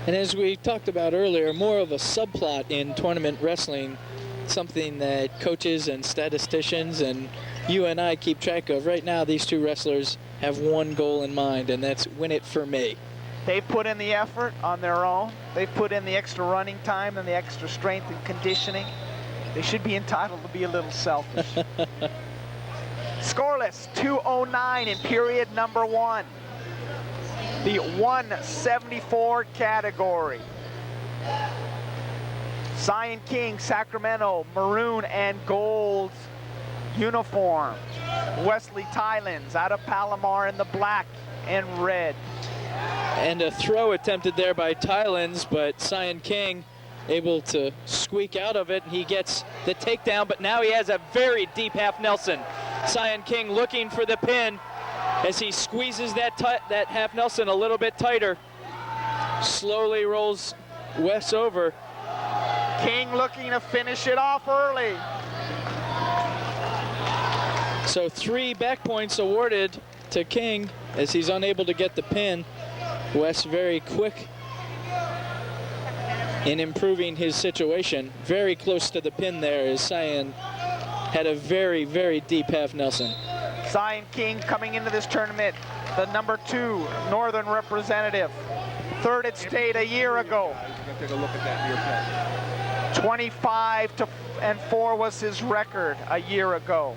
And as we talked about earlier, more of a subplot in tournament wrestling, something that coaches and statisticians and you and I keep track of. Right now, these two wrestlers have one goal in mind, and that's win it for me. They've put in the effort on their own. They've put in the extra running time and the extra strength and conditioning. They should be entitled to be a little selfish. Scoreless, 2:09 in period number 1. The 174 category. Sion King, Sacramento, maroon and gold uniform. Wesley Tielens out of Palomar in the black and red. And a throw attempted there by Tielens, but Sion King able to squeak out of it. He gets the takedown, but now he has a very deep half Nelson. Sion King looking for the pin as he squeezes that half Nelson a little bit tighter. Slowly rolls Wes over. King looking to finish it off early. So 3 back points awarded to King as he's unable to get the pin. Wes very quick in improving his situation. Very close to the pin there as Sion had a very, very deep half Nelson. Sion King coming into this tournament, the number 2 Northern representative. Third at state a year ago. Take a look at that near 25-4 was his record a year ago.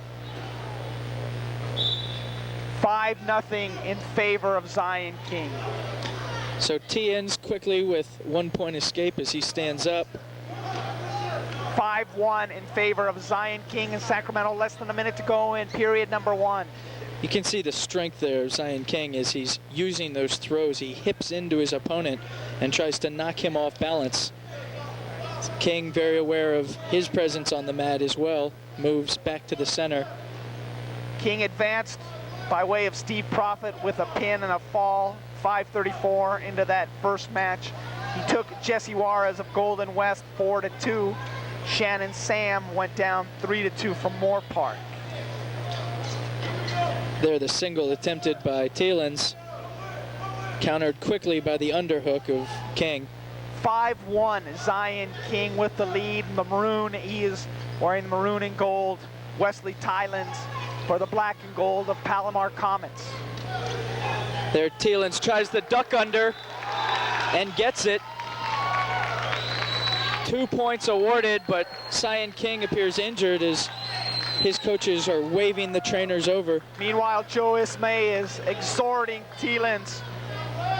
5-0 in favor of Sion King. So Tielens quickly with 1 point escape as he stands up. 5-1 in favor of Sion King in Sacramento. Less than a minute to go in period number 1. You can see the strength there of Sion King as he's using those throws. He hips into his opponent and tries to knock him off balance. King very aware of his presence on the mat as well. Moves back to the center. King advanced by way of Steve Profit with a pin and a fall. 5:34 into that first match. He took Jesse Juarez of Golden West 4-2. Shannon Sam went down 3-2 from Moorpark. There the single attempted by Tielens, countered quickly by the underhook of King. 5-1 Sion King with the lead. The maroon, he is wearing the maroon and gold. Wesley Tielens for the black and gold of Palomar Comets. There Tielens tries the duck under and gets it. 2 points awarded, but Sion King appears injured as his coaches are waving the trainers over. Meanwhile, Joe Ismay is exhorting Tielens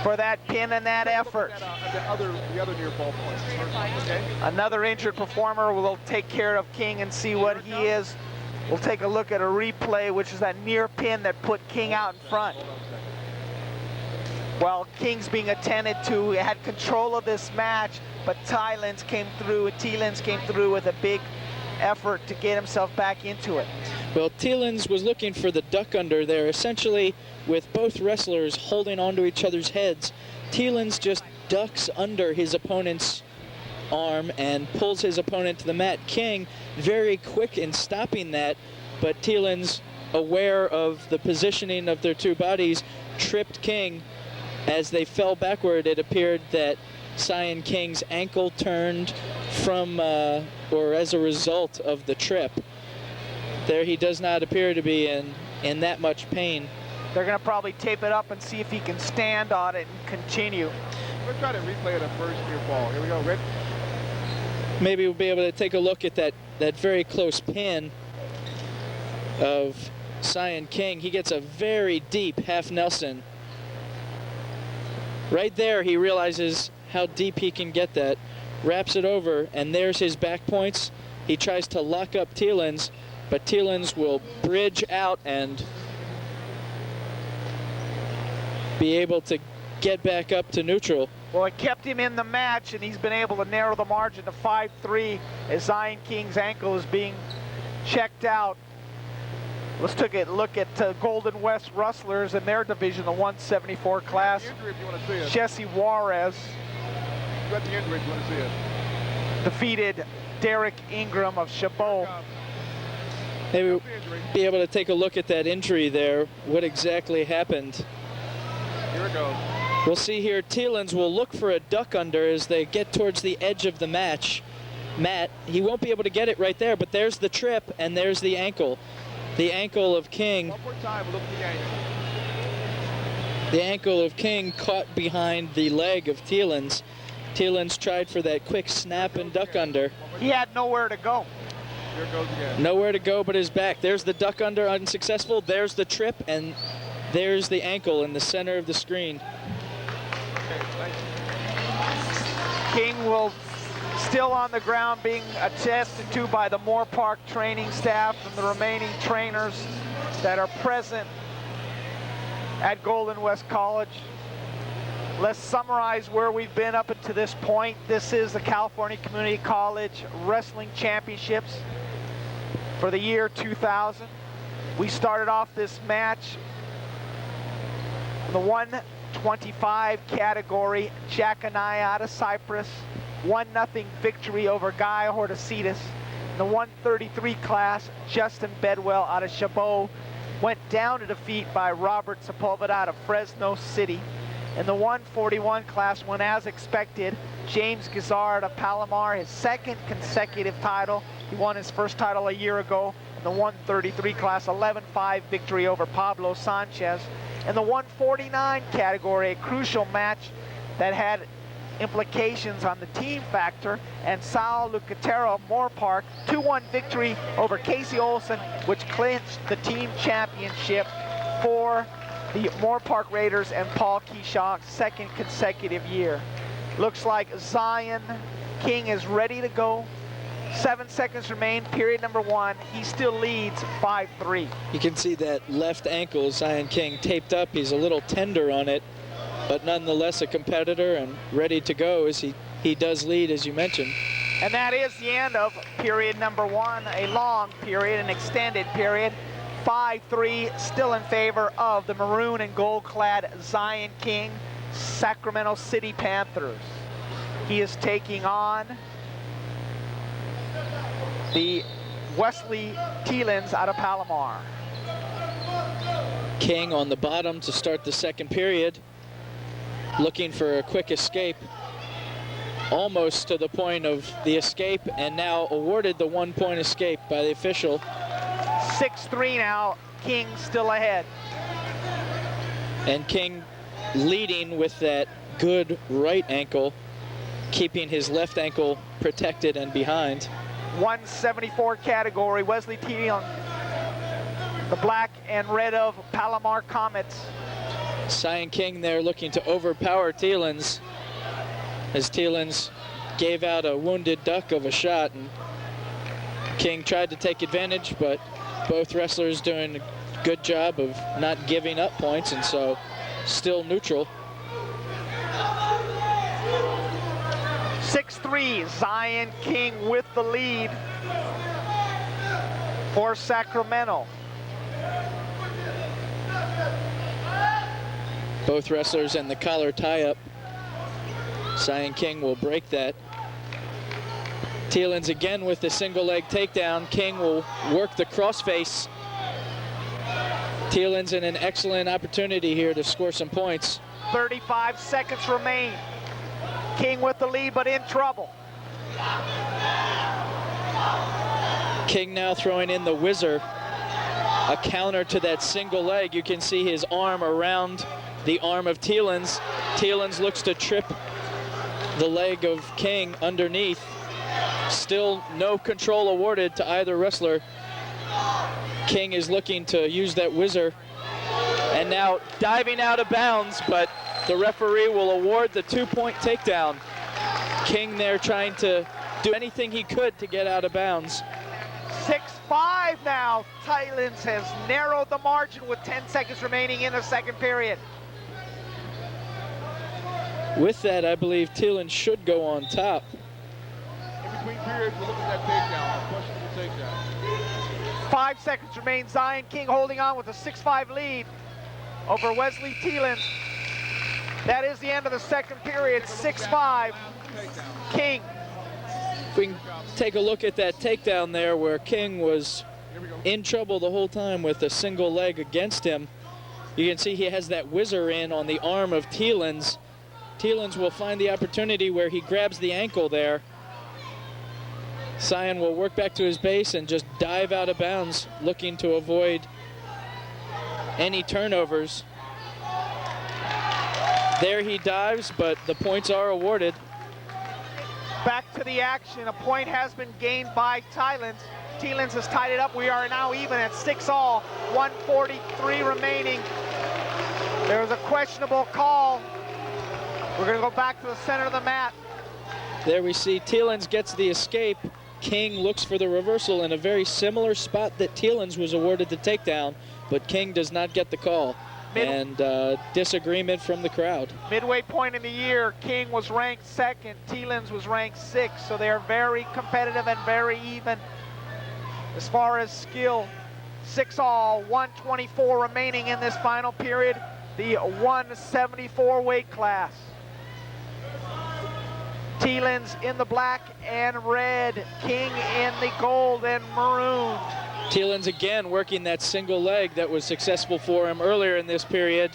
for that pin and that effort. the other near ball points. Okay. Another injured performer will take care of King and see what he is. We'll take a look at a replay, which is that near pin that put King out in front. Well, King's being attended to, had control of this match, but Tielens came through with a big effort to get himself back into it. Well, Tielens was looking for the duck under there, essentially with both wrestlers holding onto each other's heads. Tielens just ducks under his opponent's arm and pulls his opponent to the mat. King very quick in stopping that, but Tielens, aware of the positioning of their two bodies, tripped King. As they fell backward, it appeared that Sion King's ankle turned from, or as a result of the trip. There he does not appear to be in that much pain. They're going to probably tape it up and see if he can stand on it and continue. We're trying to replay the first near ball. Here we go, Rick. Maybe we'll be able to take a look at that very close pin of Sion King. He gets a very deep half Nelson. Right there, he realizes how deep he can get that. Wraps it over, and there's his back points. He tries to lock up Tielens, but Tielens will bridge out and be able to get back up to neutral. Well, it kept him in the match, and he's been able to narrow the margin to 5-3 as Sion King's ankle is being checked out. Let's take a look at Golden West Rustlers in their division, the 174 class. The injury if you want to see it. Jesse Juarez. You got the injury if you want to see it. defeated Derek Ingram of Chabot. Maybe we'll be able to take a look at that injury there. What exactly happened? Here it goes. We'll see here. Tielens will look for a duck under as they get towards the edge of the match. Matt, he won't be able to get it right there, but there's the trip and there's the ankle. The ankle of King. One more time, we'll look at the ankle. The ankle of King caught behind the leg of Tielens. Tielens tried for that quick snap and duck under. He had nowhere to go. Here it goes again. Nowhere to go but his back. There's the duck under, unsuccessful. There's the trip, and there's the ankle in the center of the screen. Okay, thanks. King will still on the ground, being attested to by the Moorpark training staff and the remaining trainers that are present at Golden West College. Let's summarize where we've been up to this point. This is the California Community College Wrestling Championships for the year 2000. We started off this match in the 125 category. Jack Anaya out of Cypress, 1-0 victory over Guy Horcasitas. In the 133 class, Justin Bedwell out of Chabot went down to defeat by Robert Sepulveda out of Fresno City. In the 141 class, went as expected, James Guizar out of Palomar, his second consecutive title. He won his first title a year ago. In the 133 class, 11-5 victory over Pablo Sanchez. In the 149 category, a crucial match that had implications on the team factor, and Saul Lucatero of Moorpark, 2-1 victory over Casey Olson, which clinched the team championship for the Moorpark Raiders and Paul Keeshaw's second consecutive year. Looks like Sion King is ready to go. 7 seconds remain, period number 1. He still leads 5-3. You can see that left ankle, Sion King, taped up. He's a little tender on it, but nonetheless a competitor and ready to go as he does lead, as you mentioned. And that is the end of period number 1, a long period, an extended period. 5-3, still in favor of the maroon and gold-clad Sion King, Sacramento City Panthers. He is taking on the Wesley Tielens out of Palomar. King on the bottom to start the second period, looking for a quick escape, almost to the point of the escape, and now awarded the 1-point escape by the official. 6-3 now, King still ahead. And King leading with that good right ankle, keeping his left ankle protected and behind. 174 category, Wesley Tielens, the black and red of Palomar Comets. Sion King there looking to overpower Tielens, as Tielens gave out a wounded duck of a shot, and King tried to take advantage, but both wrestlers doing a good job of not giving up points, and so still neutral. 6-3, Sion King with the lead for Sacramento. Both wrestlers in the collar tie-up. Sion King will break that. Tielens again with the single leg takedown. King will work the crossface. Tielens in an excellent opportunity here to score some points. 35 seconds remain. King with the lead, but in trouble. King now throwing in the whizzer, a counter to that single leg. You can see his arm around the arm of Tielens. Tielens looks to trip the leg of King underneath. Still no control awarded to either wrestler. King is looking to use that whizzer, and now diving out of bounds, but the referee will award the 2-point takedown. King there trying to do anything he could to get out of bounds. 6-5 now. Tielens has narrowed the margin with 10 seconds remaining in the second period. With that, I believe Tielens should go on top. In between periods, we'll look at that takedown. Questionable takedown. 5 seconds remain. Sion King holding on with a 6-5 lead over Wesley Tielens. That is the end of the second period. 6-5. King If we can take a look at that takedown there where King was in trouble the whole time with a single leg against him. You can see he has that whizzer in on the arm of Tielens. Tielens will find the opportunity where he grabs the ankle there. Sion will work back to his base and just dive out of bounds, looking to avoid any turnovers. There he dives, but the points are awarded. Back to the action. A point has been gained by Tielens. Tielens has tied it up. We are now even at 6-all. 1:43 remaining. There was a questionable call. We're going to go back to the center of the mat. There we see Tielens gets the escape. King looks for the reversal in a very similar spot that Tielens was awarded the takedown, but King does not get the call. And disagreement from the crowd. Midway point in the year, King was ranked 2nd, Tielens was ranked 6th, so they are very competitive and very even as far as skill. 6-all, 1:24 remaining in this final period, the 174 weight class. Tielens in the black and red, King in the gold and maroon. Tielens again working that single leg that was successful for him earlier in this period.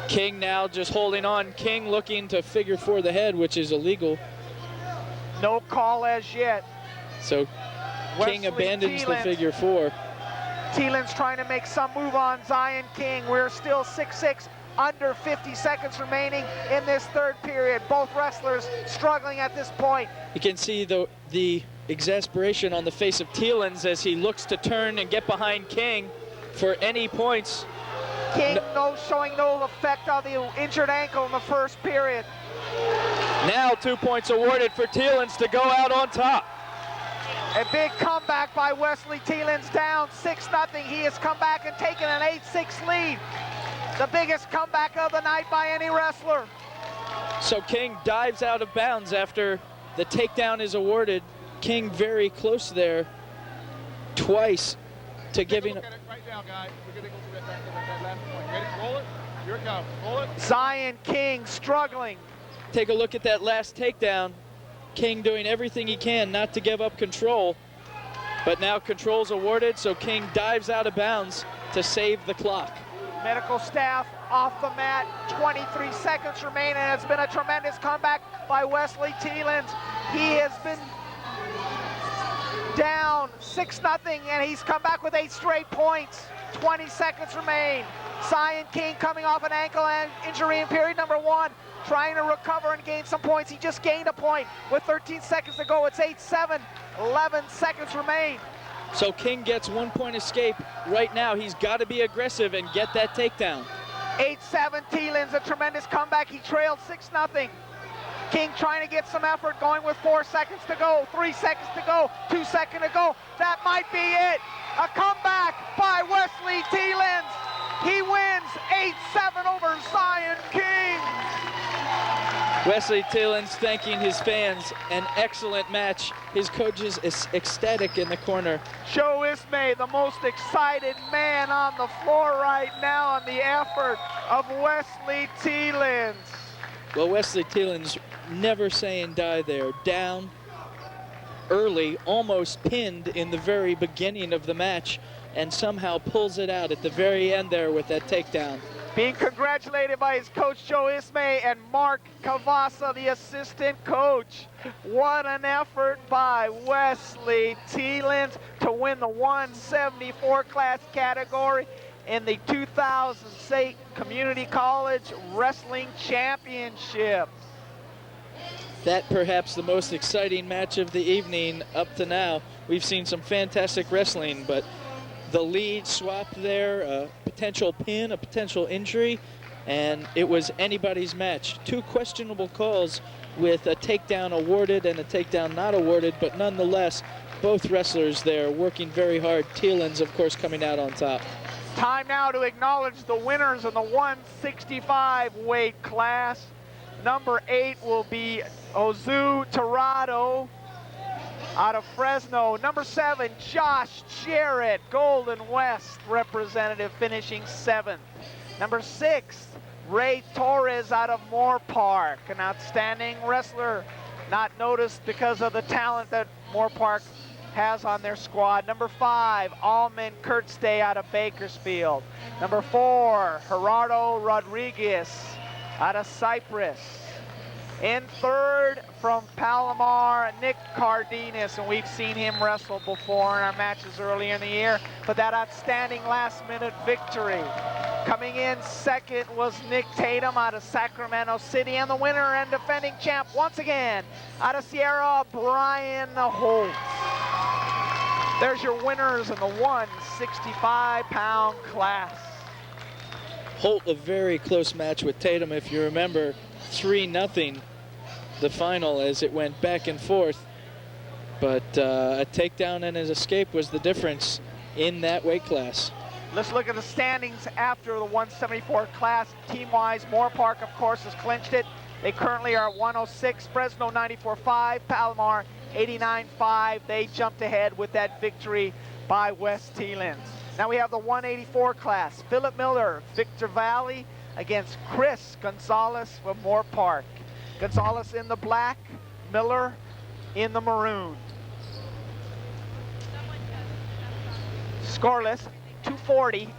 King now just holding on. King looking to figure 4 the head, which is illegal. No call as yet. So King abandons the figure 4. Tielens trying to make some move on Sion King. We're still 6-6, under 50 seconds remaining in this third period. Both wrestlers struggling at this point. You can see the exasperation on the face of Tielens as he looks to turn and get behind King for any points. King showing no effect on the injured ankle in the first period. Now 2 points awarded for Tielens to go out on top. A big comeback by Wesley Tielens, down 6-0. He has come back and taken an 8-6 lead. The biggest comeback of the night by any wrestler. So King dives out of bounds after the takedown is awarded. King very close there twice to giving. Look at it right now, guys. We're going to go through that last point. Ready? Roll it. Here it comes. Roll it. Sion King struggling. Take a look at that last takedown. King doing everything he can not to give up control. But now control's awarded, so King dives out of bounds to save the clock. Medical staff off the mat. 23 seconds remain, and it's been a tremendous comeback by Wesley Tielens. He has been down 6-0, and he's come back with 8 straight points. 20 seconds remain. Sion King coming off an ankle and injury in period number 1, trying to recover and gain some points. He just gained a point with 13 seconds to go. It's 8-7, 11 seconds remain. So King gets 1 point escape. Right now, he's got to be aggressive and get that takedown. 8-7, Tielens, a tremendous comeback. He trailed 6-0. King trying to get some effort, going with 4 seconds to go, 3 seconds to go, 2 seconds to go. That might be it. A comeback by Wesley Tielens. He wins 8-7 over Sion King. Wesley Tielens thanking his fans. An excellent match. His coach is ecstatic in the corner. Joe Ismay, the most excited man on the floor right now on the effort of Wesley Tielens. Well, Wesley Tielens never saying die there. Down early, almost pinned in the very beginning of the match, and somehow pulls it out at the very end there with that takedown. Being congratulated by his coach Joe Ismay and Mark Cavassa, the assistant coach. What an effort by Wesley Tielens to win the 174 class category in the 2008 Community College Wrestling Championship. That perhaps the most exciting match of the evening up to now. We've seen some fantastic wrestling, but the lead swapped there, a potential pin, a potential injury, and it was anybody's match. 2 questionable calls with a takedown awarded and a takedown not awarded, but nonetheless, both wrestlers there working very hard. Tielens, of course, coming out on top. Time now to acknowledge the winners in the 165 weight class. Number 8 will be Ozu Tirado out of Fresno. Number 7, Josh Jarrett, Golden West representative, finishing 7th. Number 6, Ray Torres out of Moorpark, an outstanding wrestler, not noticed because of the talent that Moorpark has on their squad. Number 5, Alman Kurtzday out of Bakersfield. Number 4, Gerardo Rodriguez out of Cypress. In third, from Palomar, Nick Cardenas, and we've seen him wrestle before in our matches earlier in the year, but that outstanding last-minute victory. Coming in second was Nick Tatum out of Sacramento City, and the winner and defending champ once again out of Sierra, Brian Holt. There's your winners in the 165-pound class. Holt, a very close match with Tatum. If you remember, 3-0 the final as it went back and forth. But a takedown and his escape was the difference in that weight class. Let's look at the standings after the 174 class. Team-wise, Moorpark, of course, has clinched it. They currently are at 106, Fresno 94.5, Palomar 89.5. They jumped ahead with that victory by West Tielens. Now we have the 184 class. Philip Miller, Victor Valley against Chris Gonzales from Moorpark. Gonzales in the black, Miller in the maroon. Scoreless, 2:40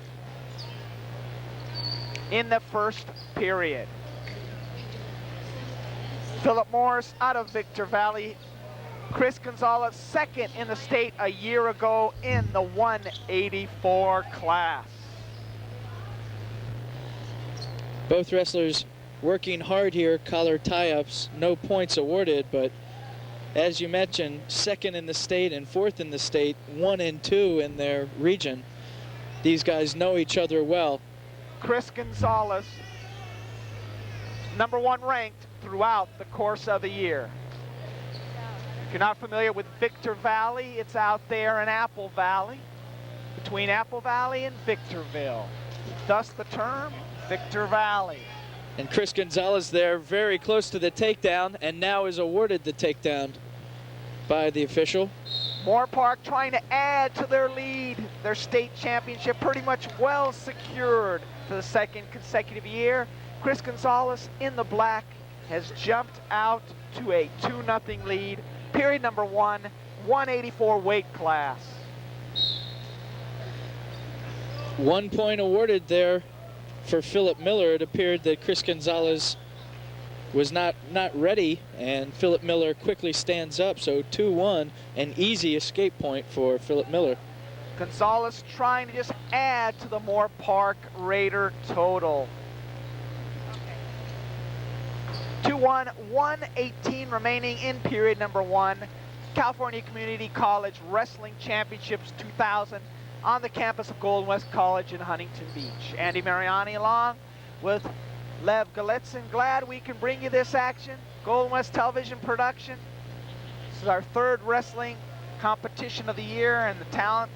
in the first period. Philip Morris out of Victor Valley. Chris Gonzales, second in the state a year ago in the 184 class. Both wrestlers working hard here, collar tie-ups, no points awarded, but as you mentioned, second in the state and fourth in the state, 1 and 2 in their region. These guys know each other well. Chris Gonzales, #1 ranked throughout the course of the year. If you're not familiar with Victor Valley, it's out there in Apple Valley, between Apple Valley and Victorville. Thus the term Victor Valley. And Chris Gonzales there, very close to the takedown, and now is awarded the takedown by the official. Moorpark trying to add to their lead. Their state championship pretty much well secured for the second consecutive year. Chris Gonzales in the black has jumped out to a 2-0 lead. Period number 1, 184 weight class. 1 point awarded there for Philip Miller. It appeared that Chris Gonzales was not ready, and Philip Miller quickly stands up. So 2-1, an easy escape point for Philip Miller. Gonzales trying to just add to the Moorpark Raider total. 2-1, 118 remaining in period number 1. California Community College Wrestling Championships 2000 on the campus of Golden West College in Huntington Beach. Andy Mariani along with Lev Galitzin. Glad we can bring you this action. Golden West Television production. This is our 3rd wrestling competition of the year, and the talent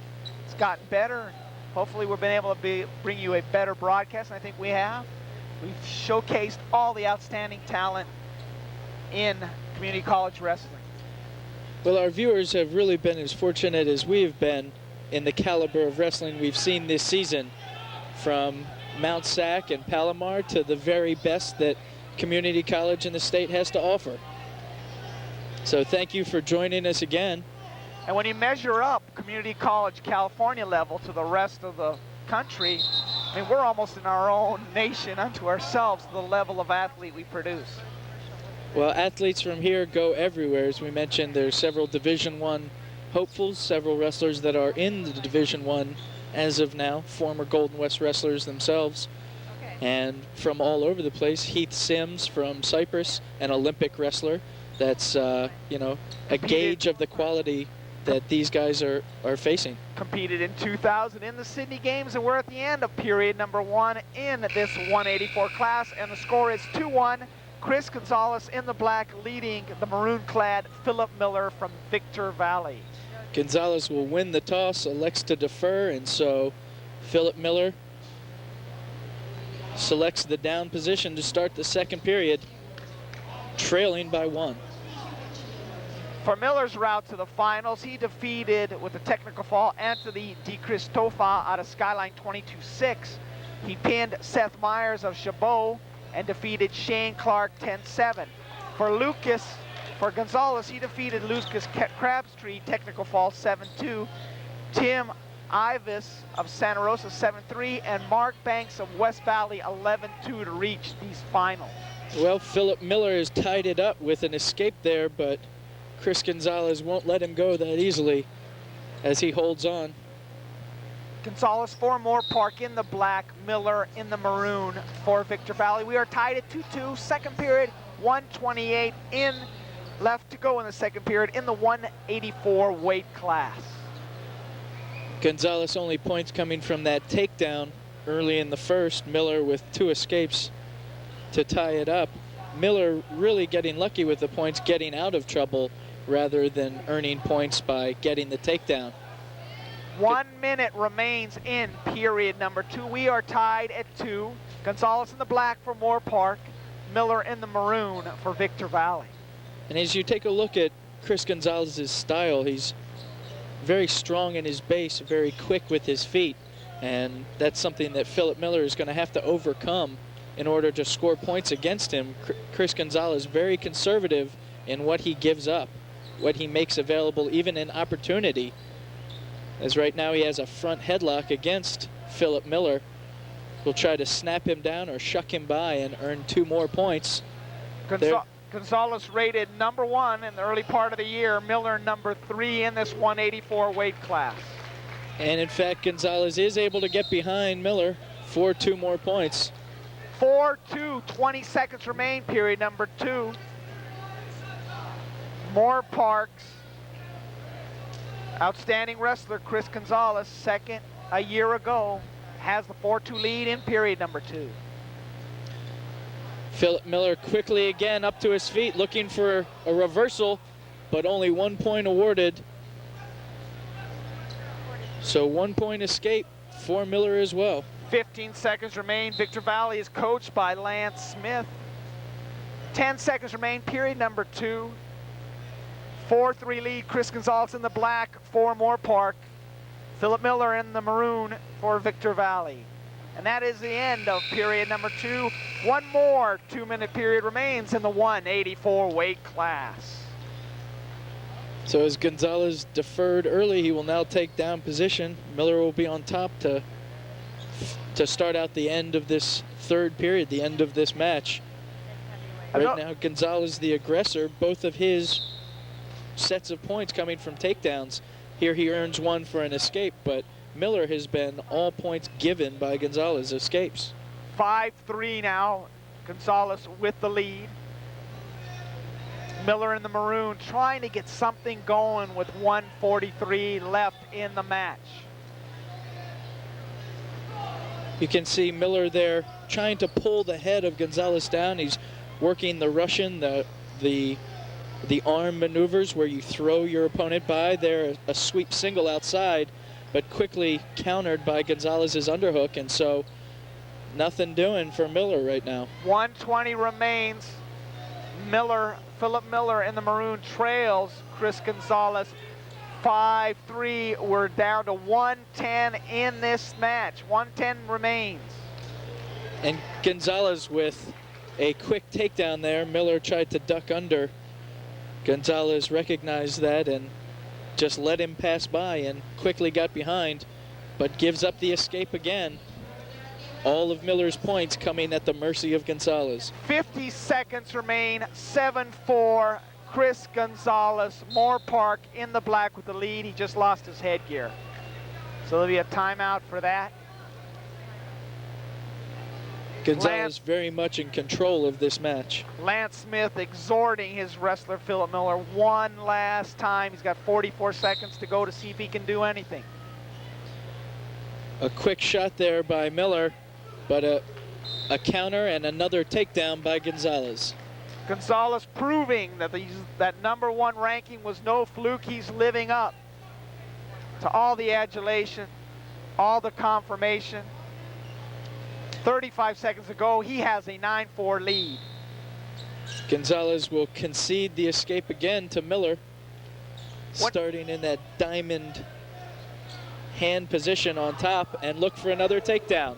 has gotten better. Hopefully we've been able to bring you a better broadcast, and I think we have. We've showcased all the outstanding talent in community college wrestling. Well, our viewers have really been as fortunate as we've been in the caliber of wrestling we've seen this season, from Mount Sac and Palomar to the very best that community college in the state has to offer. So thank you for joining us again. And when you measure up community college California level to the rest of the country, I mean, we're almost in our own nation unto ourselves, the level of athlete we produce. Well, athletes from here go everywhere. As we mentioned, there's several Division I hopefuls, several wrestlers that are in the Division I as of now, former Golden West wrestlers themselves. Okay. And from all over the place. Heath Sims from Cypress, an Olympic wrestler. That's, you know, a gauge of the quality that these guys are facing. Competed in 2000 in the Sydney Games, and we're at the end of period number 1 in this 184 class, and the score is 2-1. Chris Gonzales in the black leading the maroon-clad Philip Miller from Victor Valley. Gonzales will win the toss, elects to defer, and so Philip Miller selects the down position to start the second period, trailing by 1. For Miller's route to the finals, he defeated, with a technical fall, Anthony Di Cristofa out of Skyline 22-6. He pinned Seth Myers of Chabot and defeated Shane Clark 10-7. For For Gonzales, he defeated Lucas Crabtree, technical fall 7-2. Tim Ivis of Santa Rosa 7-3, and Mark Banks of West Valley 11-2 to reach these finals. Well, Philip Miller has tied it up with an escape there, but Chris Gonzales won't let him go that easily as he holds on. Gonzales for Moorpark in the black, Miller in the maroon for Victor Valley. We are tied at 2-2, second period, 1:28 in left to go in the second period in the 184 weight class. Gonzales only points coming from that takedown early in the first. Miller with 2 escapes to tie it up. Miller really getting lucky with the points, getting out of trouble rather than earning points by getting the takedown. 1 minute remains in period number 2. We are tied at 2. Gonzales in the black for Moorpark, Miller in the maroon for Victor Valley. And as you take a look at Chris Gonzales' style, he's very strong in his base, very quick with his feet, and that's something that Philip Miller is going to have to overcome in order to score points against him. Chris Gonzales very conservative in what he gives up, what he makes available even in opportunity, as right now he has a front headlock against Philip Miller. Will try to snap him down or shuck him by and earn 2 more points. Gonzales rated number 1 in the early part of the year. Miller number 3 in this 184 weight class. And in fact, Gonzales is able to get behind Miller for 2 more points. 4-2, 20 seconds remain, period number 2. Moorpark's outstanding wrestler, Chris Gonzales, second a year ago, has the 4-2 lead in period number 2. Philip Miller quickly again up to his feet, looking for a reversal, but only 1 point awarded. So 1 point escape for Miller as well. 15 seconds remain. Victor Valley is coached by Lance Smith. 10 seconds remain, period number 2. 4-3 lead, Chris Gonzales in the black for Moorpark. Philip Miller in the maroon for Victor Valley. And that is the end of period number 2. One more 2-minute period remains in the 184 weight class. So as Gonzales deferred early, he will now take down position. Miller will be on top to start out the end of this third period, the end of this match. Right now, Gonzales the aggressor, both of his sets of points coming from takedowns. Here he earns 1 for an escape, but Miller has been all points given by Gonzales escapes. 5-3 now, Gonzales with the lead. Miller in the maroon trying to get something going with 1:43 left in the match. You can see Miller there trying to pull the head of Gonzales down. He's working the Russian, the arm maneuvers where you throw your opponent by. There, a sweep single outside, but quickly countered by Gonzales' underhook, and so nothing doing for Miller right now. 1:20 remains. Philip Miller in the maroon trails Chris Gonzales 5-3. We're down to 1:10 in this match. 1:10 remains. And Gonzales with a quick takedown there. Miller tried to duck under. Gonzales recognized that and just let him pass by and quickly got behind, but gives up the escape again. All of Miller's points coming at the mercy of Gonzales. 50 seconds remain, 7-4, Chris Gonzales, Moorpark in the black with the lead. He just lost his headgear. So there'll be a timeout for that. Gonzales very much in control of this match. Lance Smith exhorting his wrestler, Philip Miller, one last time. He's got 44 seconds to go to see if he can do anything. A quick shot there by Miller, but a counter and another takedown by Gonzales. Gonzales proving that that #1 ranking was no fluke. He's living up to all the adulation, all the confirmation. 35 seconds ago, he has a 9-4 lead. Gonzales will concede the escape again to Miller, starting in that diamond hand position on top, and look for another takedown.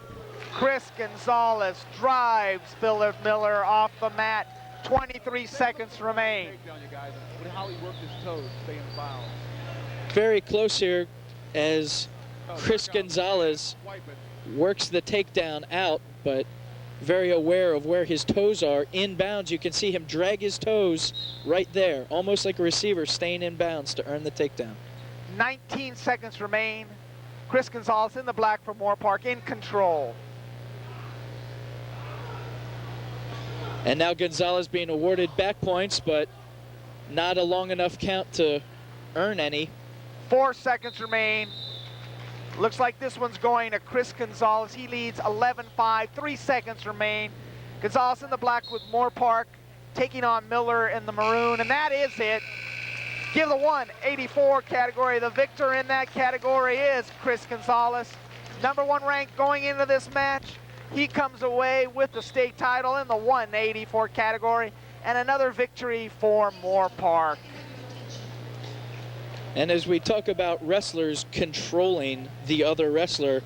Chris Gonzales drives Philip Miller off the mat. 23 seconds remain. Takedown, you guys. With how he worked his toes, stay in bounds. Very close here as Chris Gonzales Swipe it. works the takedown out, but very aware of where his toes are. Inbounds, you can see him drag his toes right there, almost like a receiver staying in bounds to earn the takedown. 19 seconds remain. Chris Gonzales in the black for Moorpark, in control. And now Gonzales being awarded back points, but not a long enough count to earn any. 4 seconds remain. Looks like this one's going to Chris Gonzales. He leads 11-5, 3 seconds remain. Gonzales in the black with Moorpark, taking on Miller in the maroon, and that is it. Give the 184 category. The victor in that category is Chris Gonzales. #1 ranked going into this match. He comes away with the state title in the 184 category, and another victory for Moorpark. And as we talk about wrestlers controlling the other wrestler,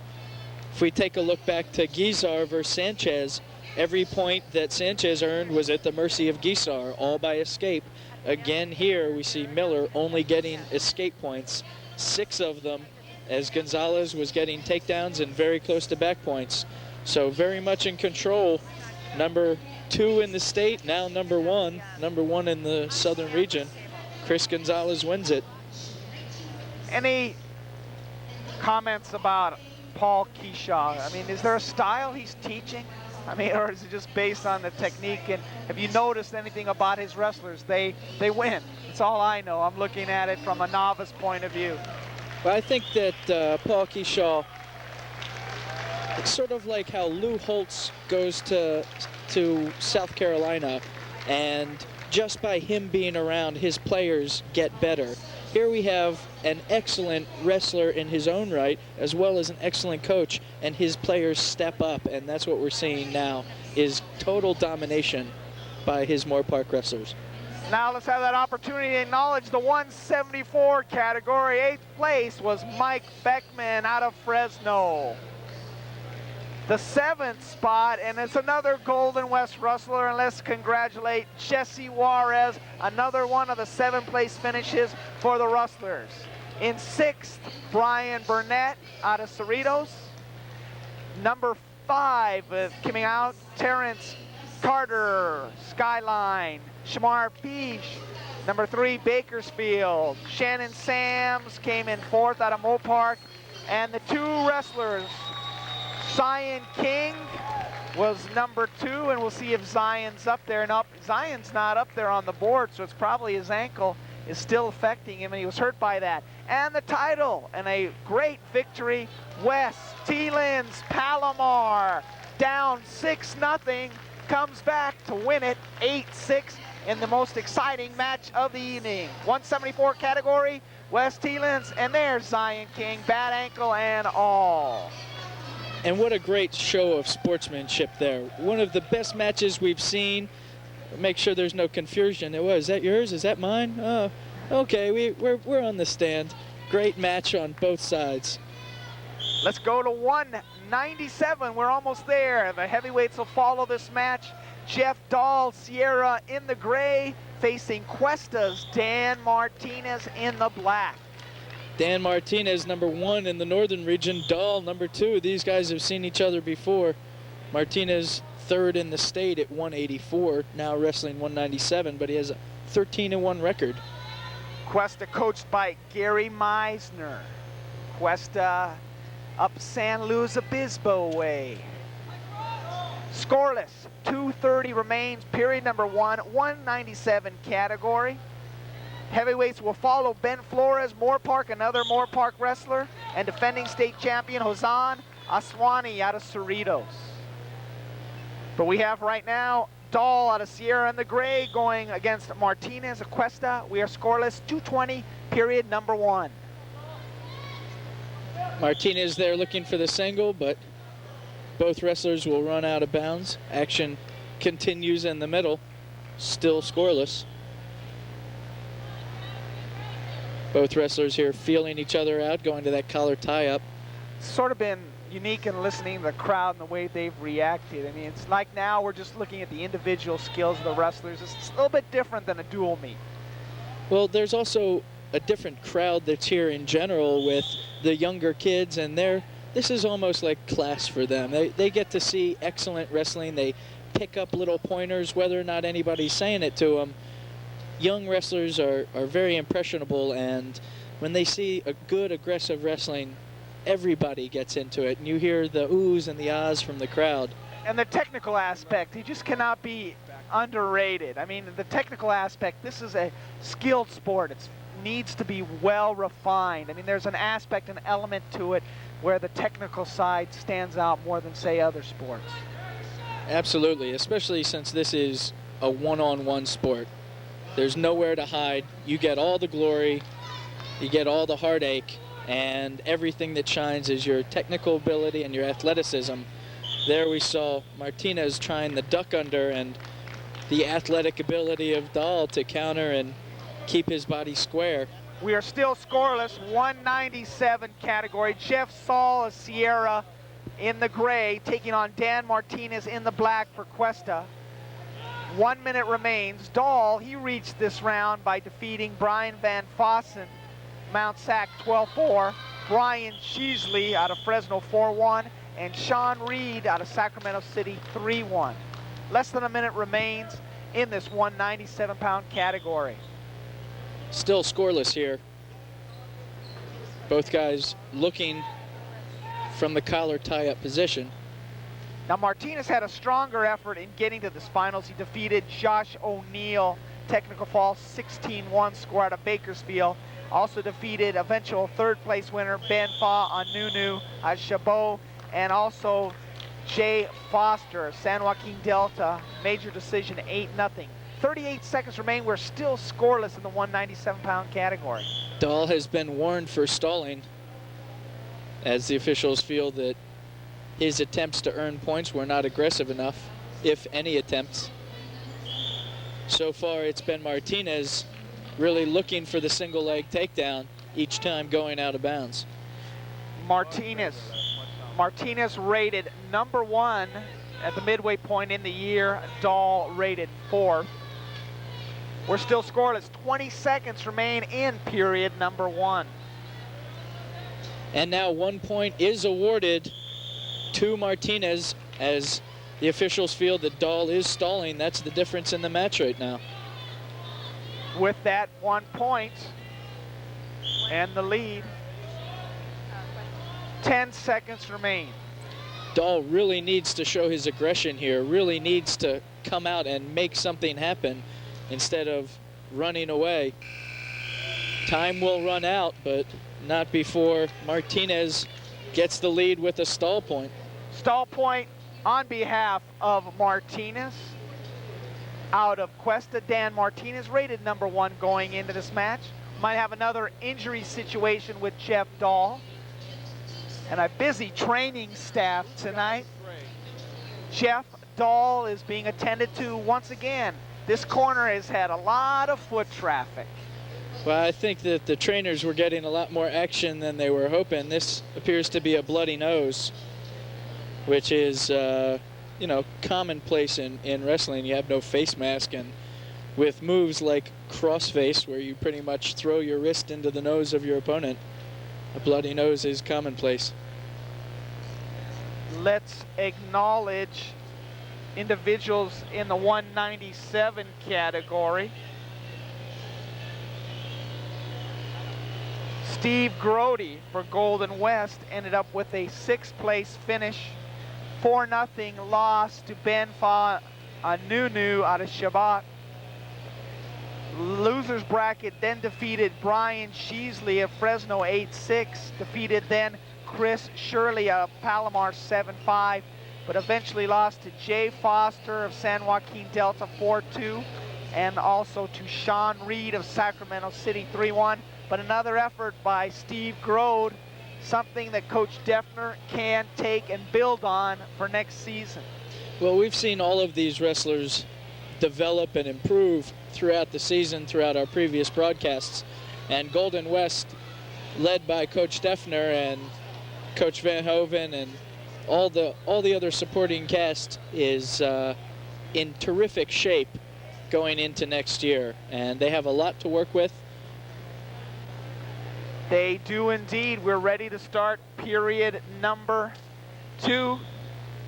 if we take a look back to Guizar versus Sanchez, every point that Sanchez earned was at the mercy of Guizar, all by escape. Again here, we see Miller only getting escape points, 6 of them, as Gonzales was getting takedowns and very close to back points. So very much in control. #2 in the state, now #1 in the southern region. Chris Gonzales wins it. Any comments about Paul Keyshaw? I mean, is there a style he's teaching? I mean, or is it just based on the technique? And have you noticed anything about his wrestlers? They win. That's all I know. I'm looking at it from a novice point of view. Well, I think that Paul Keyshaw, it's sort of like how Lou Holtz goes to South Carolina, and just by him being around, his players get better. Here we have an excellent wrestler in his own right, as well as an excellent coach, and his players step up, and that's what we're seeing now, is total domination by his Moorpark wrestlers. Now let's have that opportunity to acknowledge the 174 category. 8th place was Mike Beckman out of Fresno. The 7th spot, and it's another Golden West wrestler, and let's congratulate Jesse Juarez, another one of the 7th-place finishes for the Rustlers. In 6th, Brian Burnett out of Cerritos. #5 coming out, Terrence Carter, Skyline. Shamar Peach, #3, Bakersfield. Shannon Sams came in 4th out of Moorpark. And the 2 wrestlers, Zion King was #2, and we'll see if Zion's up there. And Zion's not up there on the board, so it's probably his ankle is still affecting him, and he was hurt by that. And the title, and a great victory, West Tielens Palomar, down 6-0, comes back to win it 8-6 in the most exciting match of the evening. 174 category, West Tielens, and there's Zion King, bad ankle and all. And what a great show of sportsmanship there. One of the best matches we've seen. Make sure there's no confusion. Is that yours? Is that mine? Oh, okay, we're on the stand. Great match on both sides. Let's go to 197. We're almost there. The heavyweights will follow this match. Jeff Dahl, Sierra in the gray, facing Cuesta's Dan Martinez in the black. Dan Martinez, #1 in the northern region. Dahl, #2. These guys have seen each other before. Martinez, 3rd in the state at 184, now wrestling 197, but he has a 13-1 record. Cuesta coached by Gary Meisner. Cuesta up San Luis Obispo way. Scoreless, 2:30 remains, period #1, 197 category. Heavyweights will follow Ben Flores, Moorpark, another Moorpark wrestler, and defending state champion Hossin Aswani out of Cerritos. But we have right now Dahl out of Sierra in the gray going against Martinez of Cuesta. We are scoreless, 2:20, period #1. Martinez there looking for the single, but both wrestlers will run out of bounds. Action continues in the middle, still scoreless. Both wrestlers here feeling each other out, going to that collar tie-up. Sort of been unique in listening to the crowd and the way they've reacted. I mean, it's like now we're just looking at the individual skills of the wrestlers. It's a little bit different than a dual meet. Well, there's also a different crowd that's here in general with the younger kids, and this is almost like class for them. They get to see excellent wrestling. They pick up little pointers, whether or not anybody's saying it to them. Young wrestlers are very impressionable, and when they see a good, aggressive wrestling, everybody gets into it, and you hear the oohs and the ahs from the crowd. And the technical aspect, he just cannot be underrated. I mean, the technical aspect, this is a skilled sport. It needs to be well refined. I mean, there's an aspect, an element to it where the technical side stands out more than, say, other sports. Absolutely, especially since this is a one-on-one sport. There's nowhere to hide. You get all the glory, you get all the heartache, and everything that shines is your technical ability and your athleticism. There we saw Martinez trying the duck under, and the athletic ability of Dahl to counter and keep his body square. We are still scoreless, 197 category. Jeff Saul of Sierra in the gray, taking on Dan Martinez in the black for Cuesta. 1 minute remains. Dahl, he reached this round by defeating Brian Van Fossen, Mount Sac 12-4, Brian Cheesley out of Fresno 4-1, and Sean Reed out of Sacramento City 3-1. Less than a minute remains in this 197-pound category. Still scoreless here. Both guys looking from the collar tie-up position. Now Martinez had a stronger effort in getting to this finals. He defeated Josh O'Neill, technical fall 16-1 score out of Bakersfield. Also defeated eventual third place winner Ben Fa Anunu at Chabot, and also Jay Foster, San Joaquin Delta, major decision 8-0. 38 seconds remain. We're still scoreless in the 197-pound category. Dahl has been warned for stalling, as the officials feel that his attempts to earn points were not aggressive enough, if any attempts. So far, it's been Martinez really looking for the single leg takedown each time going out of bounds. Martinez rated #1 at the midway point in the year. Dahl rated 4th. We're still scoreless. 20 seconds remain in period #1. And now 1 point is awarded to Martinez, as the officials feel that Dahl is stalling. That's the difference in the match right now. With that 1 point and the lead, 10 seconds remain. Dahl really needs to show his aggression here, really needs to come out and make something happen instead of running away. Time will run out, but not before Martinez gets the lead with a stall point. Stall point on behalf of Martinez. Out of Cuesta, Dan Martinez rated #1 going into this match. Might have another injury situation with Jeff Dahl. And a busy training staff tonight. Jeff Dahl is being attended to once again. This corner has had a lot of foot traffic. Well, I think that the trainers were getting a lot more action than they were hoping. This appears to be a bloody nose, which is, you know, commonplace in wrestling. You have no face mask, and with moves like crossface, where you pretty much throw your wrist into the nose of your opponent, a bloody nose is commonplace. Let's acknowledge individuals in the 197 category. Steve Grody for Golden West ended up with a 6th place finish. 4-0 loss to Ben Fa Anunu out of Chabot. Losers bracket then defeated Brian Cheesley of Fresno 8-6. Defeated then Chris Shirley of Palomar 7-5. But eventually lost to Jay Foster of San Joaquin Delta 4-2. And also to Sean Reed of Sacramento City 3-1. But another effort by Steve Grode, something that Coach Defner can take and build on for next season. Well, we've seen all of these wrestlers develop and improve throughout the season, throughout our previous broadcasts. And Golden West, led by Coach Defner and Coach Van Hoven and all the other supporting cast is in terrific shape going into next year, and they have a lot to work with. They do indeed. We're ready to start period number 2,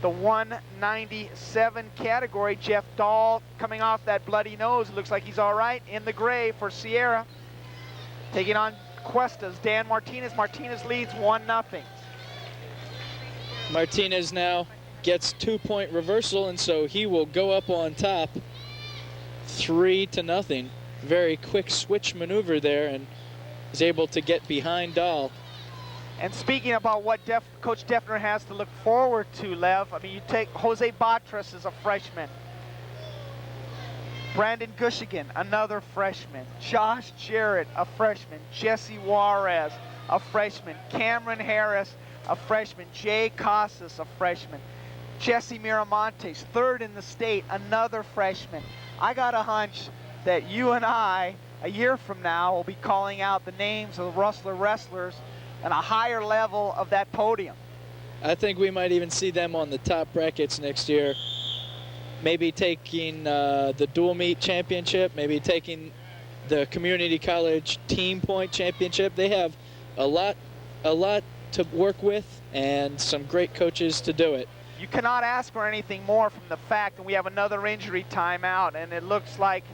the 197 category. Jeff Dahl coming off that bloody nose. Looks like he's all right in the gray for Sierra. Taking on Cuesta's Dan Martinez. Martinez leads 1-0. Martinez now gets 2-point reversal, and so he will go up on top 3-0. Very quick switch maneuver there, and is able to get behind Dahl. And speaking about what Coach Defner has to look forward to, Lev, I mean, you take Jose Batras as a freshman. Brandon Gushigan, another freshman. Josh Jarrett, a freshman. Jesse Juarez, a freshman. Cameron Harris, a freshman. Jay Casas, a freshman. Jesse Miramontes, third in the state, another freshman. I got a hunch that you and I, a year from now, will be calling out the names of the Rustler wrestlers and a higher level of that podium. I think we might even see them on the top brackets next year. Maybe taking the dual meet championship, maybe taking the community college team point championship. They have a lot to work with and some great coaches to do it. You cannot ask for anything more from the fact that we have another injury timeout, and it looks like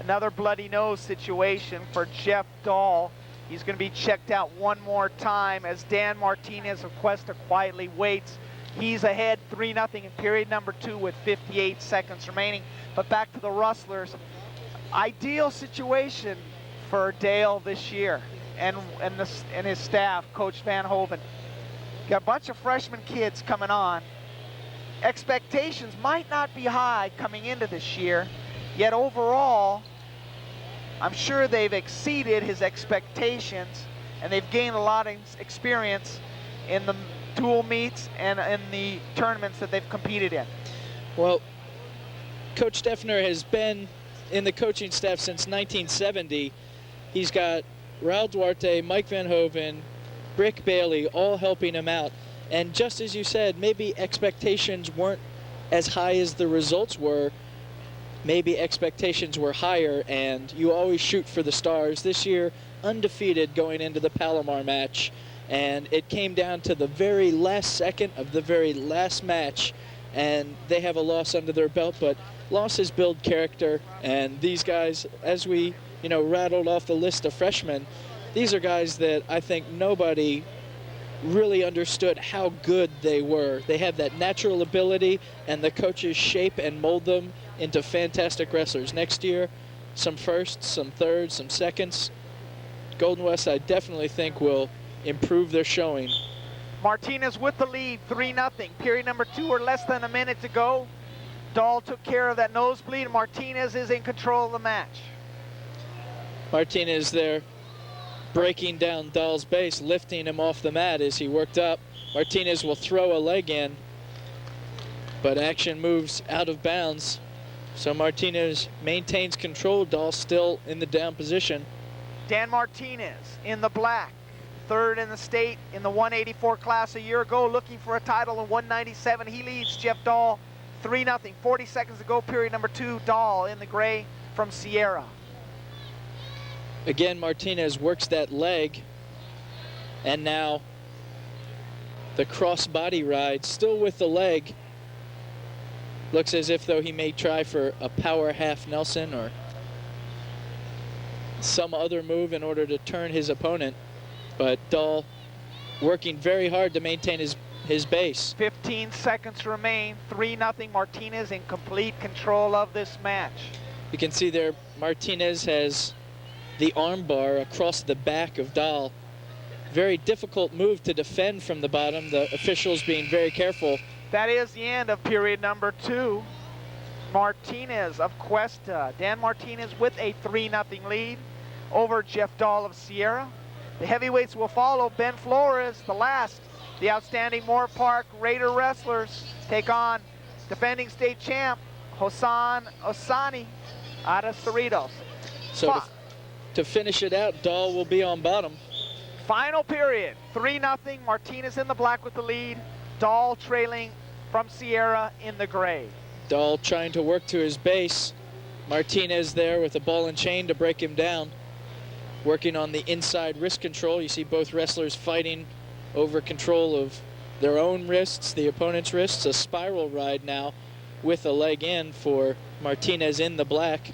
another bloody nose situation for Jeff Dahl. He's going to be checked out one more time as Dan Martinez of Cuesta quietly waits. He's ahead 3-0 in period number 2 with 58 seconds remaining. But back to the Rustlers. Ideal situation for Dale this year and his staff, Coach Van Hoven. Got a bunch of freshman kids coming on. Expectations might not be high coming into this year, yet overall, I'm sure they've exceeded his expectations, and they've gained a lot of experience in the dual meets and in the tournaments that they've competed in. Well, Coach Defner has been in the coaching staff since 1970. He's got Raul Duarte, Mike Van Hoven, Brick Bailey, all helping him out. And just as you said, maybe expectations weren't as high as the results were. Maybe expectations were higher, and you always shoot for the stars. This year, undefeated going into the Palomar match, and it came down to the very last second of the very last match, and they have a loss under their belt, but losses build character, and these guys, as we rattled off the list of freshmen, these are guys that I think nobody really understood how good they were. They have that natural ability, and the coaches shape and mold them into fantastic wrestlers. Next year, some firsts, some thirds, some seconds. Golden West, I definitely think, will improve their showing. Martinez with the lead, 3-0. Period number 2, or less than a minute to go. Dahl took care of that nosebleed. Martinez is in control of the match. Martinez there breaking down Dahl's base, lifting him off the mat as he worked up. Martinez will throw a leg in, but action moves out of bounds. So Martinez maintains control. Dahl still in the down position. Dan Martinez in the black, third in the state in the 184 class a year ago, looking for a title in 197. He leads Jeff Dahl 3-0. 40 seconds to go, period number 2. Dahl in the gray from Sierra. Again, Martinez works that leg, and now the cross-body ride, still with the leg. Looks as if though he may try for a power half Nelson or some other move in order to turn his opponent, but Dahl working very hard to maintain his base. 15 seconds remain, 3-0. Martinez in complete control of this match. You can see there Martinez has the arm bar across the back of Dahl. Very difficult move to defend from the bottom, the officials being very careful. That is the end of period number 2. Martinez of Cuesta. Dan Martinez with a 3-0 lead over Jeff Dahl of Sierra. The heavyweights will follow. Ben Flores, the last. The outstanding Moorpark Raider wrestlers take on defending state champ Oshani out of Cerritos. So to finish it out, Dahl will be on bottom. Final period, 3-0. Martinez in the black with the lead. Dahl trailing from Sierra in the gray. Dahl trying to work to his base. Martinez there with a ball and chain to break him down. Working on the inside wrist control. You see both wrestlers fighting over control of their own wrists, the opponent's wrists. A spiral ride now with a leg in for Martinez in the black.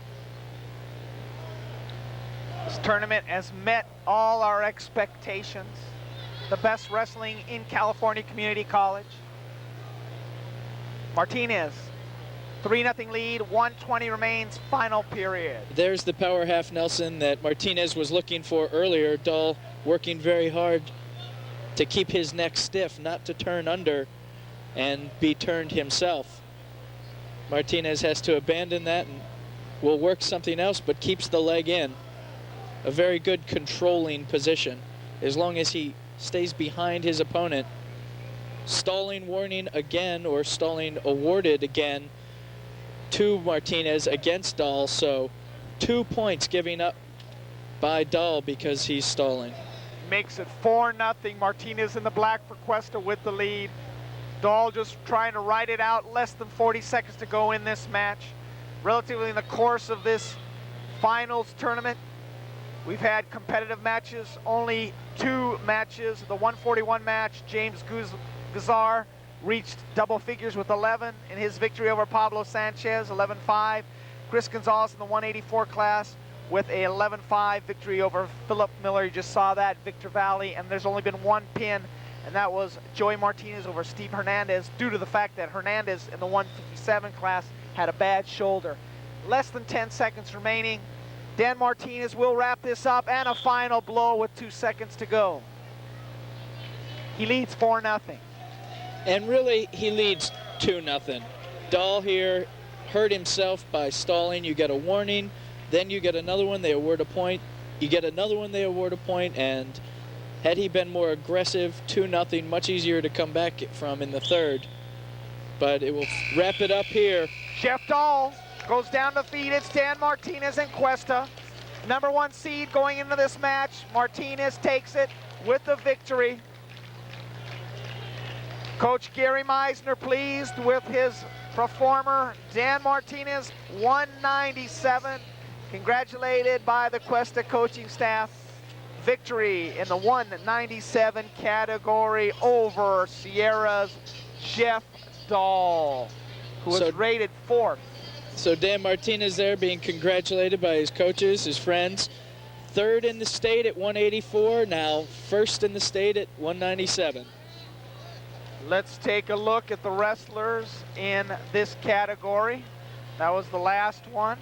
This tournament has met all our expectations. The best wrestling in California Community College. Martinez, 3-0 lead, 1:20 remains, final period. There's the power half Nelson that Martinez was looking for earlier. Dahl working very hard to keep his neck stiff, not to turn under and be turned himself. Martinez has to abandon that and will work something else, but keeps the leg in. A very good controlling position as long as he stays behind his opponent. Stalling warning again, or stalling awarded again to Martinez against Dahl, so 2 points giving up by Dahl because he's stalling. Makes it 4-0. Martinez in the black for Cuesta with the lead. Dahl just trying to ride it out. Less than 40 seconds to go in this match. Relatively in the course of this finals tournament, we've had competitive matches, only 2 matches. The 141 match, James Guizar reached double figures with 11 in his victory over Pablo Sanchez, 11-5. Chris Gonzales in the 184 class with a 11-5 victory over Philip Miller. You just saw that, Victor Valley, and there's only been 1 pin, and that was Joey Martinez over Steve Hernandez, due to the fact that Hernandez in the 157 class had a bad shoulder. Less than 10 seconds remaining. Dan Martinez will wrap this up, and a final blow with 2 seconds to go. He leads 4-0. And really, he leads 2-0. Dahl here hurt himself by stalling. You get a warning, then you get another one, they award a point. You get another one, they award a point, and had he been more aggressive, 2-0, much easier to come back from in the third. But it will wrap it up here. Jeff Dahl goes down to feet. It's Dan Martinez and Cuesta. Number 1 seed going into this match. Martinez takes it with the victory. Coach Gary Meisner pleased with his performer. Dan Martinez, 197. Congratulated by the Cuesta coaching staff. Victory in the 197 category over Sierra's Jeff Dahl, who was rated 4th. So Dan Martinez there being congratulated by his coaches, his friends. 3rd in the state at 184, now 1st in the state at 197. Let's take a look at the wrestlers in this category. That was the last one.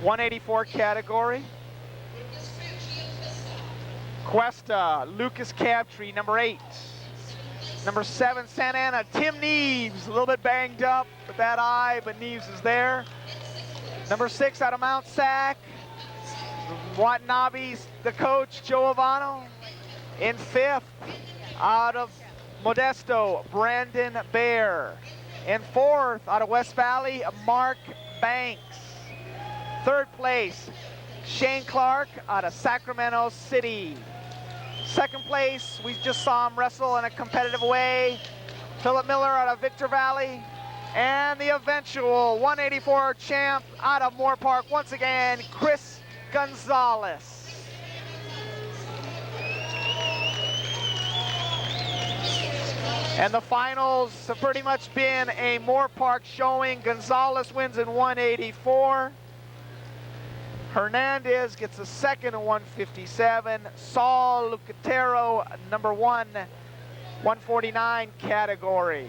184 category. Cuesta, Lucas Cabtree, number 8. Number 7, Santa Ana, Tim Neves, a little bit banged up with that eye, but Neves is there. Number 6 out of Mount Sac, Watanabe's the coach, Joe Avano. In 5th, out of Modesto, Brandon Bear. In 4th, out of West Valley, Mark Banks. 3rd place, Shane Clark out of Sacramento City. 2nd place, we just saw him wrestle in a competitive way, Philip Miller out of Victor Valley. And the eventual 184 champ out of Moorpark, once again, Chris Gonzales. And the finals have pretty much been a Moorpark showing. Gonzales wins in 184. Hernandez gets a 2nd in 157. Saul Lucatero, number 1, 149 category.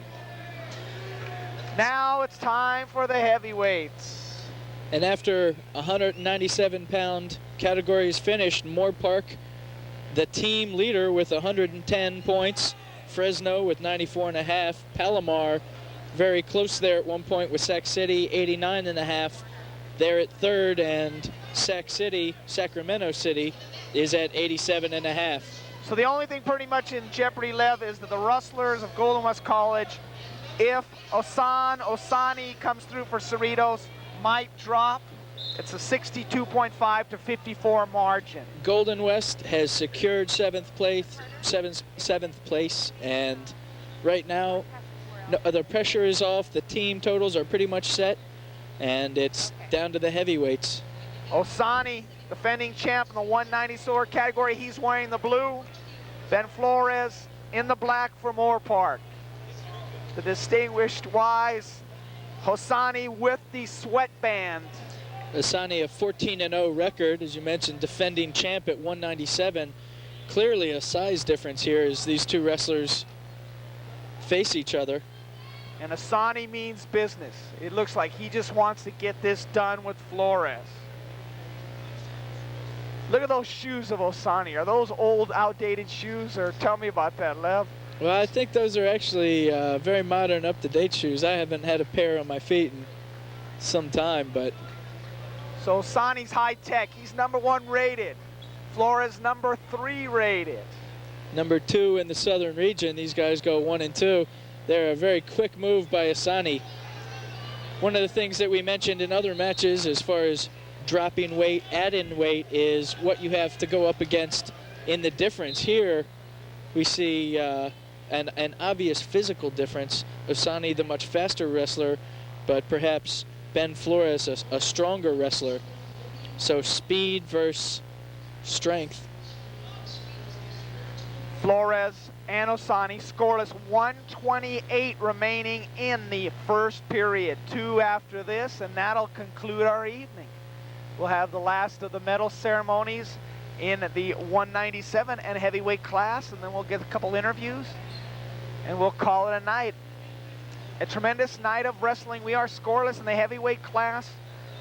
Now it's time for the heavyweights. And after 197-pound category is finished, Moorpark, the team leader with 110 points. Fresno with 94.5. Palomar very close there at one point with Sac City, 89.5. They're at 3rd, and Sacramento City is at 87.5. So the only thing pretty much in jeopardy left is that the Rustlers of Golden West College, if Oshani comes through for Cerritos, might drop. It's a 62.5 to 54 margin. Golden West has secured seventh place, and right now the pressure is off. The team totals are pretty much set, and it's down to the heavyweights. Oshani, defending champ in the 190 silver category, he's wearing the blue. Ben Flores in the black for Moorpark. The distinguished wise Oshani with the sweatband. Oshani, a 14-0 record, as you mentioned, defending champ at 197. Clearly a size difference here as these two wrestlers face each other. And Oshani means business. It looks like he just wants to get this done with Flores. Look at those shoes of Oshani. Are those old, outdated shoes, or tell me about that, Lev? Well, I think those are actually very modern, up-to-date shoes. I haven't had a pair on my feet in some time, but... So Oshani's high-tech. He's #1 rated. Flores #3 rated. #2 in the southern region. These guys go 1 and 2. They're a very quick move by Oshani. One of the things that we mentioned in other matches as far as dropping weight, add-in weight, is what you have to go up against in the difference. Here we see an obvious physical difference. Oshani, the much faster wrestler, but perhaps Ben Flores, a stronger wrestler. So speed versus strength. Flores and Oshani scoreless, 1:28 remaining in the first period. 2 after this, and that'll conclude our evening. We'll have the last of the medal ceremonies in the 197 and heavyweight class, and then we'll get a couple interviews, and we'll call it a night. A tremendous night of wrestling. We are scoreless in the heavyweight class.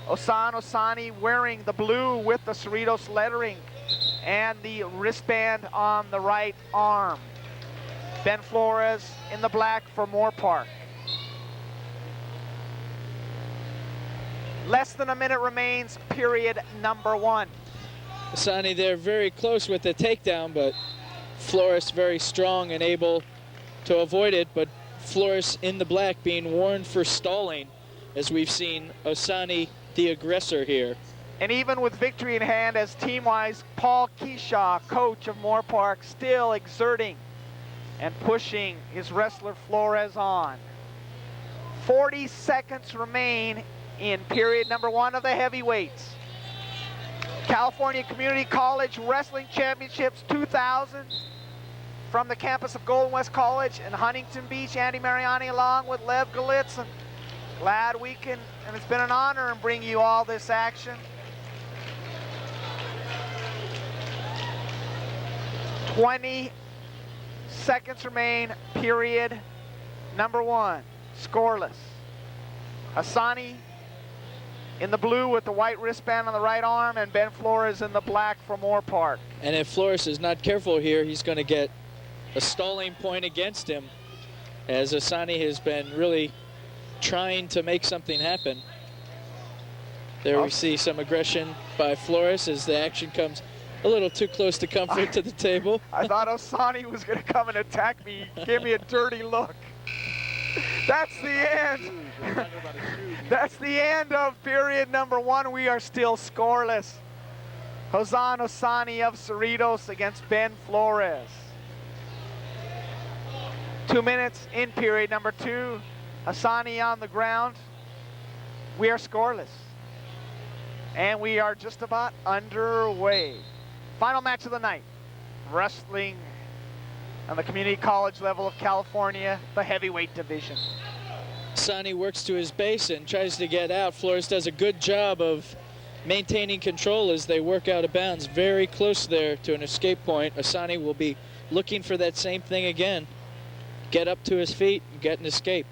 Oshani wearing the blue with the Cerritos lettering and the wristband on the right arm. Ben Flores in the black for Moorpark. Less than a minute remains, period #1. Oshani there very close with the takedown, but Flores very strong and able to avoid it, but Flores in the black being warned for stalling, as we've seen Oshani the aggressor here. And even with victory in hand, as team-wise, Paul Keyshaw, coach of Moorpark, still exerting and pushing his wrestler Flores on. 40 seconds remain in period #1 of the heavyweights. California Community College Wrestling Championships 2000 from the campus of Golden West College in Huntington Beach. Andy Mariani along with Lev Galitzin. Glad we can, and it's been an honor, and bring you all this action. 20 seconds remain, period #1, scoreless. Oshani in the blue with the white wristband on the right arm, and Ben Flores in the black for Moorpark. And if Flores is not careful here, he's going to get a stalling point against him, as Oshani has been really trying to make something happen. There we see some aggression by Flores as the action comes a little too close to comfort to the table. I thought Oshani was going to come and attack me. He gave me a dirty look. That's the end. That's the end of period #1. We are still scoreless. Oshani of Cerritos against Ben Flores. 2 minutes in period #2. Oshani on the ground. We are scoreless. And we are just about underway. Final match of the night. Wrestling on the community college level of California, the heavyweight division. Oshani works to his base and tries to get out. Flores does a good job of maintaining control as they work out of bounds. Very close there to an escape point. Oshani will be looking for that same thing again. Get up to his feet and get an escape.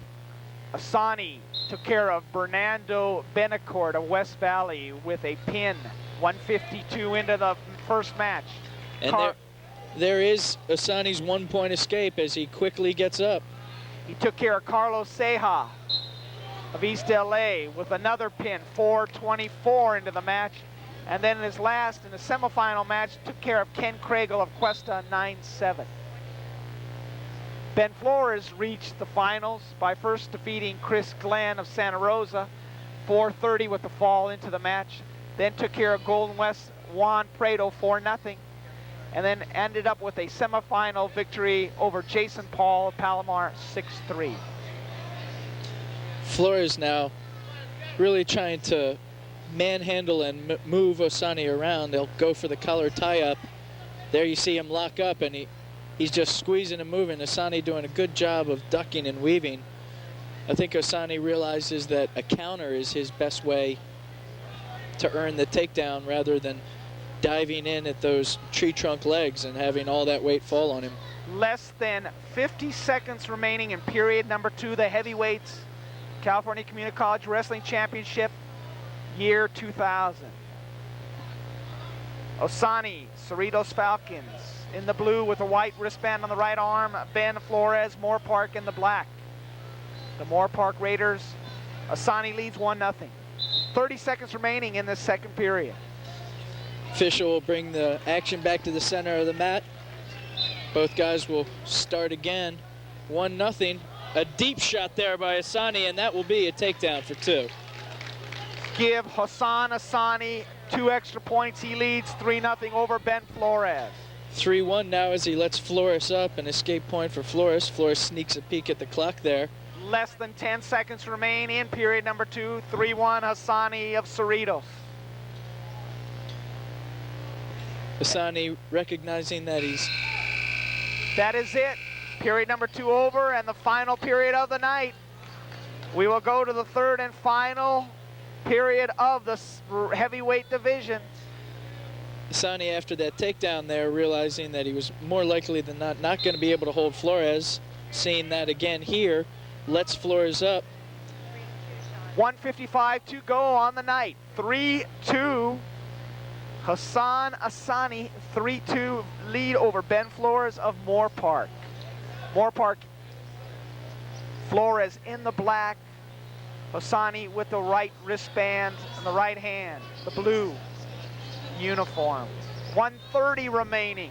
Oshani took care of Bernardo Benacourt of West Valley with a pin. 152 into the first match. And there is Oshani's 1-point escape as he quickly gets up. He took care of Carlos Ceja of East LA with another pin, 4:24 into the match. And then in his last, in the semifinal match, took care of Ken Craigle of Cuesta, 9-7. Ben Flores reached the finals by first defeating Chris Glenn of Santa Rosa 4:30 with the fall into the match. Then took care of Golden West Juan Prado 4-0. And then ended up with a semifinal victory over Jason Paul of Palomar 6-3. Flores now really trying to manhandle and move Oshani around. They'll go for the collar tie-up. There you see him lock up, and he's just squeezing and moving. Oshani doing a good job of ducking and weaving. I think Oshani realizes that a counter is his best way to earn the takedown rather than diving in at those tree trunk legs and having all that weight fall on him. Less than 50 seconds remaining in period number 2, the heavyweights California Community College Wrestling Championship, year 2000. Oshani, Cerritos Falcons, in the blue with a white wristband on the right arm. Ben Flores, Moorpark in the black. The Moorpark Raiders. Oshani leads 1-0. 30 seconds remaining in this second period. Official will bring the action back to the center of the mat. Both guys will start again. 1-0. A deep shot there by Oshani, and that will be a takedown for 2. Give Oshani 2 extra points. He leads 3-0 over Ben Flores. 3-1 now as he lets Flores up. An escape point for Flores. Flores sneaks a peek at the clock there. Less than 10 seconds remain in period number 2. 3-1 Oshani of Cerritos. Oshani recognizing that That is it. Period number 2 over, and the final period of the night. We will go to the third and final period of the heavyweight division. Oshani, after that takedown there, realizing that he was more likely than not going to be able to hold Flores. Seeing that again here, lets Flores up. 1:55 to go on the night. 3-2. Oshani 3-2 lead over Ben Flores of Moorpark. Moorpark, Flores in the black. Oshani with the right wristband and the right hand, the blue uniform. 1:30 remaining.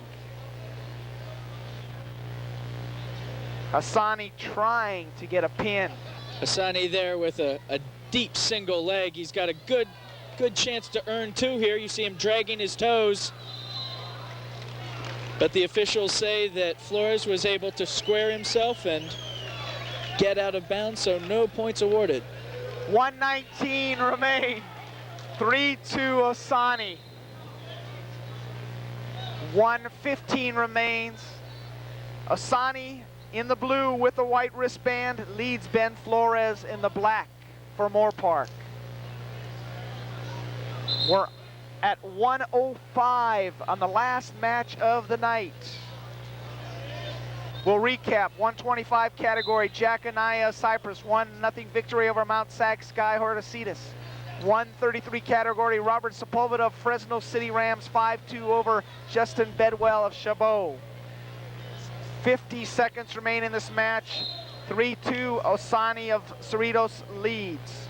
Oshani trying to get a pin. Oshani there with a deep single leg. He's got a good chance to earn 2 here. You see him dragging his toes. But the officials say that Flores was able to square himself and get out of bounds, so no points awarded. 1:19 remain. 3-2 Oshani. 1:15 remains. Oshani in the blue with the white wristband leads Ben Flores in the black for Moorpark. We're at 1:05 on the last match of the night. We'll recap. 125 category, Jack Anaya, Cypress, 1-0 victory over Mount Sac Sky Horcasitas. 133 category, Robert Sepulveda of Fresno City Rams, 5-2 over Justin Bedwell of Chabot. 50 seconds remain in this match. 3-2, Oshani of Cerritos leads.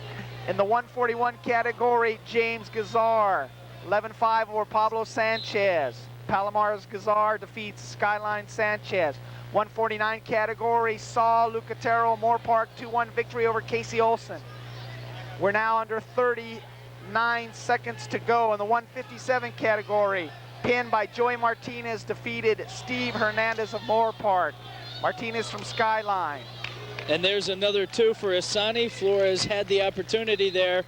In the 141 category, James Guizar, 11-5 over Pablo Sanchez. Palomar's Guizar defeats Skyline Sanchez. 149 category, Saul Lucatero, Moorpark, 2-1 victory over Casey Olson. We're now under 39 seconds to go. In the 157 category, pinned by Joey Martinez, defeated Steve Hernandez of Moorpark. Martinez from Skyline. And there's another 2 for Oshani. Flores had the opportunity there,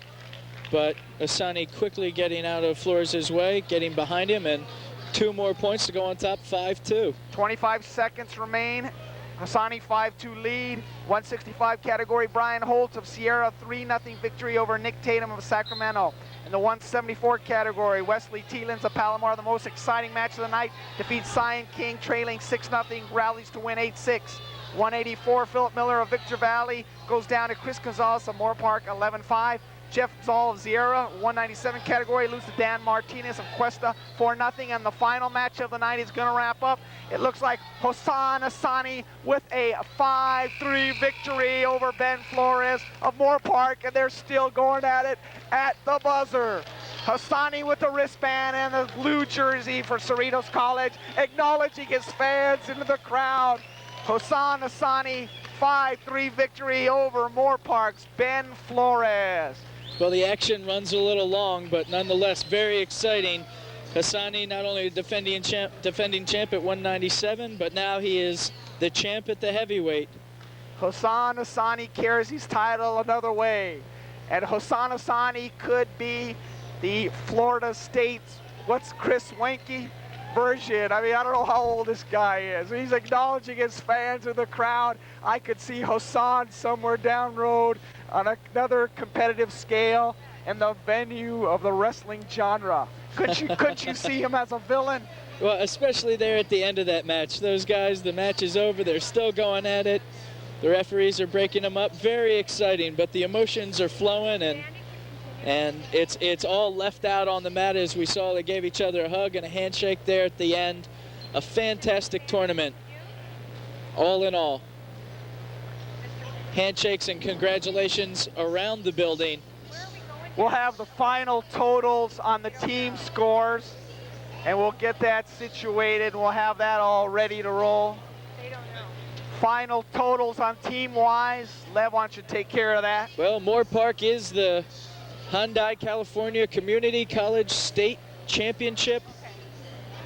but Oshani quickly getting out of Flores' way, getting behind him, and 2 more points to go on top, 5-2. 25 seconds remain. Oshani 5-2 lead. 165 category, Brian Holt of Sierra, 3-0 victory over Nick Tatum of Sacramento. In the 174 category, Wesley Tielens of Palomar, the most exciting match of the night, defeats Sion King, trailing 6-0, rallies to win 8-6. 184, Philip Miller of Victor Valley goes down to Chris Gonzales of Moorpark, 11-5. Jeff Zoll of Sierra, 197 category, loses to Dan Martinez of Cuesta, 4-0. And the final match of the night is going to wrap up. It looks like Oshani with a 5-3 victory over Ben Flores of Moorpark, and they're still going at it at the buzzer. Oshani with the wristband and the blue jersey for Cerritos College, acknowledging his fans into the crowd. Oshani, 5-3 victory over Moorpark's Ben Flores. Well, the action runs a little long, but nonetheless very exciting. Oshani not only defending champ at 197, but now he is the champ at the heavyweight. Oshani carries his title another way. And Oshani could be the Florida State's, what's Chris Wenke version. I mean, I don't know how old this guy is. He's acknowledging his fans in the crowd. I could see Hossin somewhere down road on another competitive scale in the venue of the wrestling genre. Couldn't you see him as a villain? Well, especially there at the end of that match. Those guys, the match is over. They're still going at it. The referees are breaking them up. Very exciting, but the emotions are flowing, and it's all left out on the mat. As we saw, they gave each other a hug and a handshake there at the end. A fantastic tournament, all in all. Handshakes and congratulations around the building. We'll have the final totals on the team scores, and we'll get that situated. We'll have that all ready to roll. Final totals on team-wise. Lev, why don't you take care of that? Well, Moorpark is the Hyundai California Community College State Championship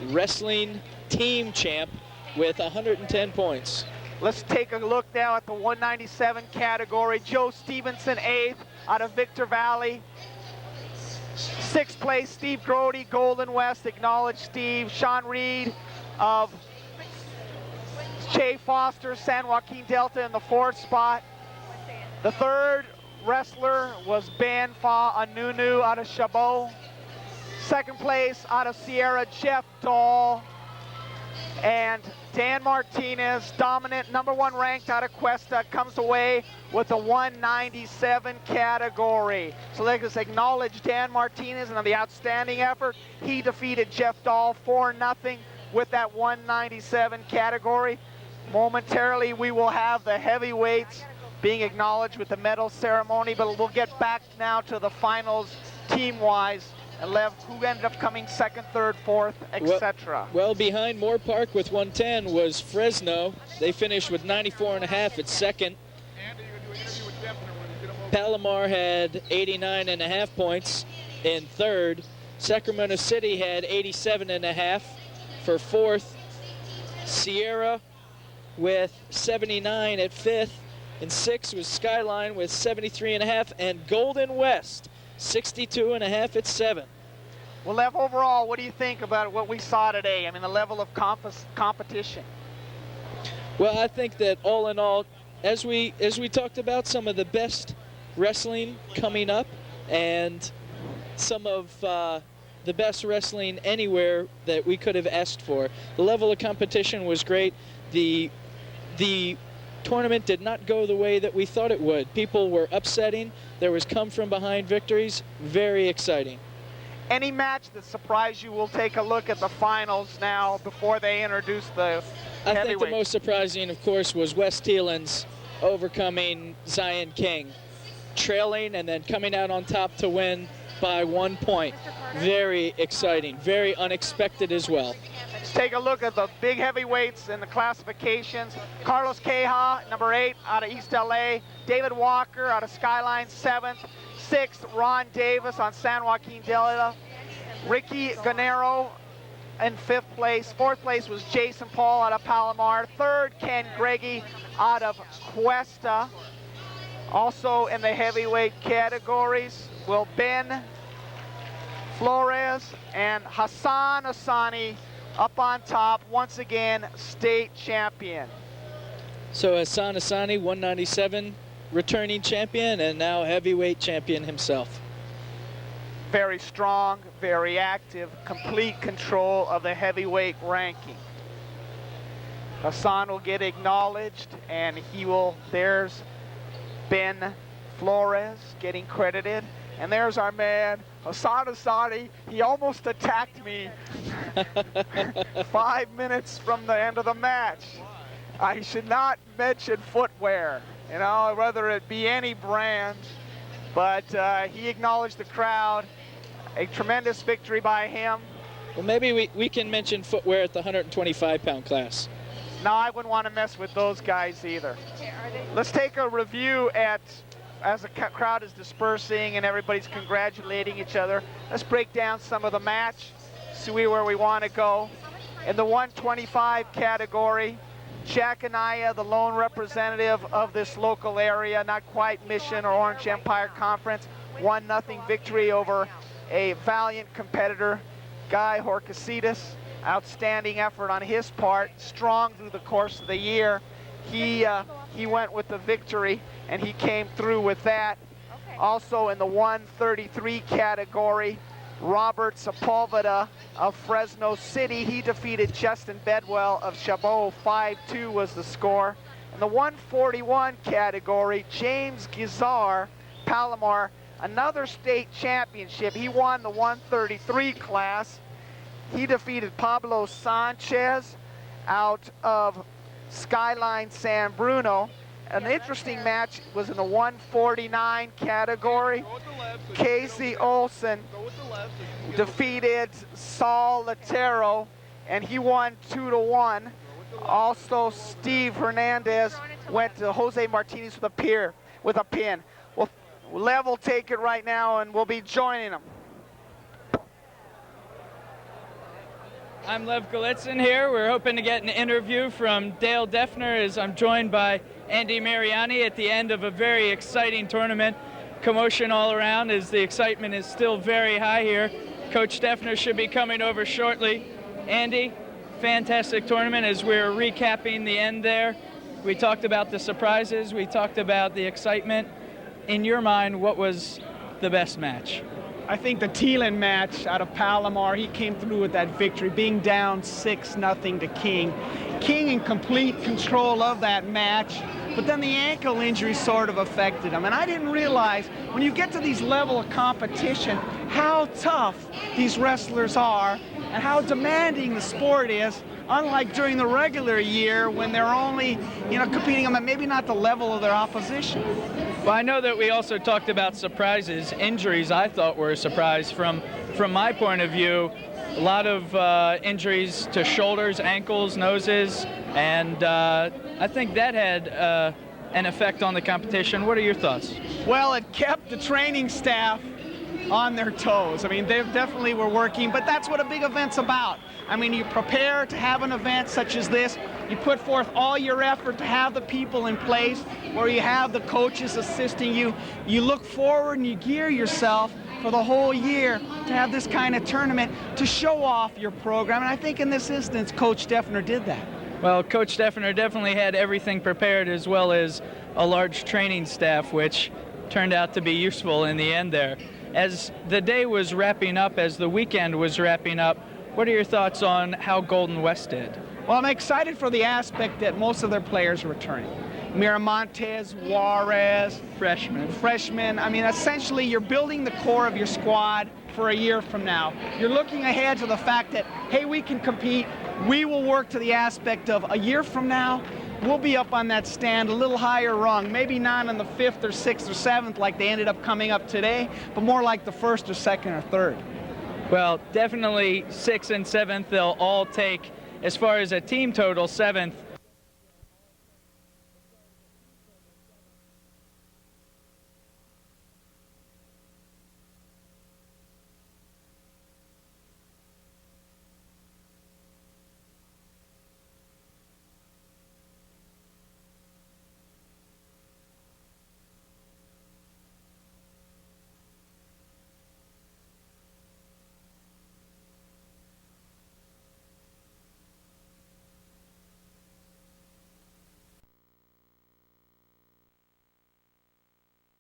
Wrestling Team Champ with 110 points. Let's take a look now at the 197 category. Joe Stevenson, 8th out of Victor Valley. 6th place, Steve Grody, Golden West. Acknowledge Steve. Sean Reed of Che Foster, San Joaquin Delta in the 4th spot. The 3rd wrestler was Ben Fa Anunu out of Chabot. 2nd place out of Sierra, Jeff Dahl. And Dan Martinez, dominant, #1 ranked out of Cuesta, comes away with the 197 category. So let's acknowledge Dan Martinez and the outstanding effort. He defeated Jeff Dahl 4-0 with that 197 category. Momentarily, we will have the heavyweights being acknowledged with the medal ceremony, but we'll get back now to the finals team-wise. And Lev, who ended up coming 2nd, 3rd, 4th, etc. Well, behind Moorpark with 110 was Fresno. They finished with 94.5 at 2nd. Palomar had 89.5 points in 3rd. Sacramento City had 87.5 for 4th. Sierra with 79 at 5th. And 6th was Skyline with 73.5, and Golden West 62.5 at 7. Well, Lev, overall, what do you think about what we saw today? I mean, the level of competition. Well, I think that all in all, as we talked about, some of the best wrestling coming up, and some of the best wrestling anywhere that we could have asked for. The level of competition was great. The tournament did not go the way that we thought it would. People were upsetting. There was come from behind victories. Very exciting. Any match that surprised you? We'll take a look at the finals now before they introduce the I think the heavyweights. most surprising, of course, was West Tielens overcoming Zion King, trailing and then coming out on top to win by 1 point. Very exciting, very unexpected as well. Let's take a look at the big heavyweights in the classifications. Carlos Queja, #8 out of East LA. David Walker out of Skyline, 7th. 6th, Ron Davis on San Joaquin Delta. Ricky Ganero in 5th place. 4th place was Jason Paul out of Palomar. 3rd, Ken Greggy out of Cuesta. Also in the heavyweight categories will Ben Flores and Hassan Oshani up on top, once again, state champion. So Hassan Oshani, 197, returning champion, and now heavyweight champion himself. Very strong, very active, complete control of the heavyweight ranking. Hassan will get acknowledged, and he will, there's Ben Flores getting credited, and there's our man, Hassan Oshani. He almost attacked me 5 minutes from the end of the match. I should not mention footwear, you know, whether it be any brand, but he acknowledged the crowd. A tremendous victory by him. Well, maybe we can mention footwear at the 125-pound class. No, I wouldn't want to mess with those guys either. Let's take a review at as the crowd is dispersing and everybody's congratulating each other, let's break down some of the match, see where we want to go. In the 125 category, Jack Anaya, the lone representative of this local area, not quite Mission or Orange Empire Conference, 1-0 victory over a valiant competitor, Guy Horcasitas. Outstanding effort on his part, strong through the course of the year. He went with the victory, and he came through with that. Okay. Also in the 133 category, Robert Sepulveda of Fresno City. He defeated Justin Bedwell of Chabot. 5-2 was the score. In the 141 category, James Guizar, Palomar, another state championship. He won the 133 class. He defeated Pablo Sanchez out of Skyline San Bruno. An interesting match was in the 149 category. Casey Olson defeated Saul Lucatero, and he won 2-1. Also, Steve Hernandez went to Jose Martinez with a pin. Well, Lev will take it right now, and we'll be joining him. I'm Lev Galitzin here. We're hoping to get an interview from Dale Defner as I'm joined by Andy Mariani at the end of a very exciting tournament. Commotion all around as the excitement is still very high here. Coach Defner should be coming over shortly. Andy, fantastic tournament as we're recapping the end there. We talked about the surprises. We talked about the excitement. In your mind, what was the best match? I think the Tielens match out of Palomar, he came through with that victory, being down 6-0 to King. King in complete control of that match, but then the ankle injury sort of affected him. And I didn't realize, when you get to these level of competition, how tough these wrestlers are and how demanding the sport is, unlike during the regular year when they're only, competing on maybe not the level of their opposition. Well, I know that we also talked about surprises. Injuries I thought were a surprise from my point of view. A lot of injuries to shoulders, ankles, noses, and I think that had an effect on the competition. What are your thoughts? Well, it kept the training staff on their toes. I mean, they definitely were working, but that's what a big event's about. I mean, you prepare to have an event such as this. You put forth all your effort to have the people in place, where you have the coaches assisting you. You look forward and you gear yourself for the whole year to have this kind of tournament to show off your program. And I think in this instance, Coach Defner did that. Well, Coach Defner definitely had everything prepared, as well as a large training staff, which turned out to be useful in the end there. As the day was wrapping up, as the weekend was wrapping up, what are your thoughts on how Golden West did? Well, I'm excited for the aspect that most of their players are returning. Miramontes, Juarez. Freshmen. I mean, essentially, you're building the core of your squad for a year from now. You're looking ahead to the fact that, hey, we can compete. We will work to the aspect of a year from now, we'll be up on that stand a little higher rung, maybe not in the 5th or 6th or 7th like they ended up coming up today, but more like the 1st or 2nd or 3rd. Well, definitely 6th and 7th they'll all take. As far as a team total, 7th,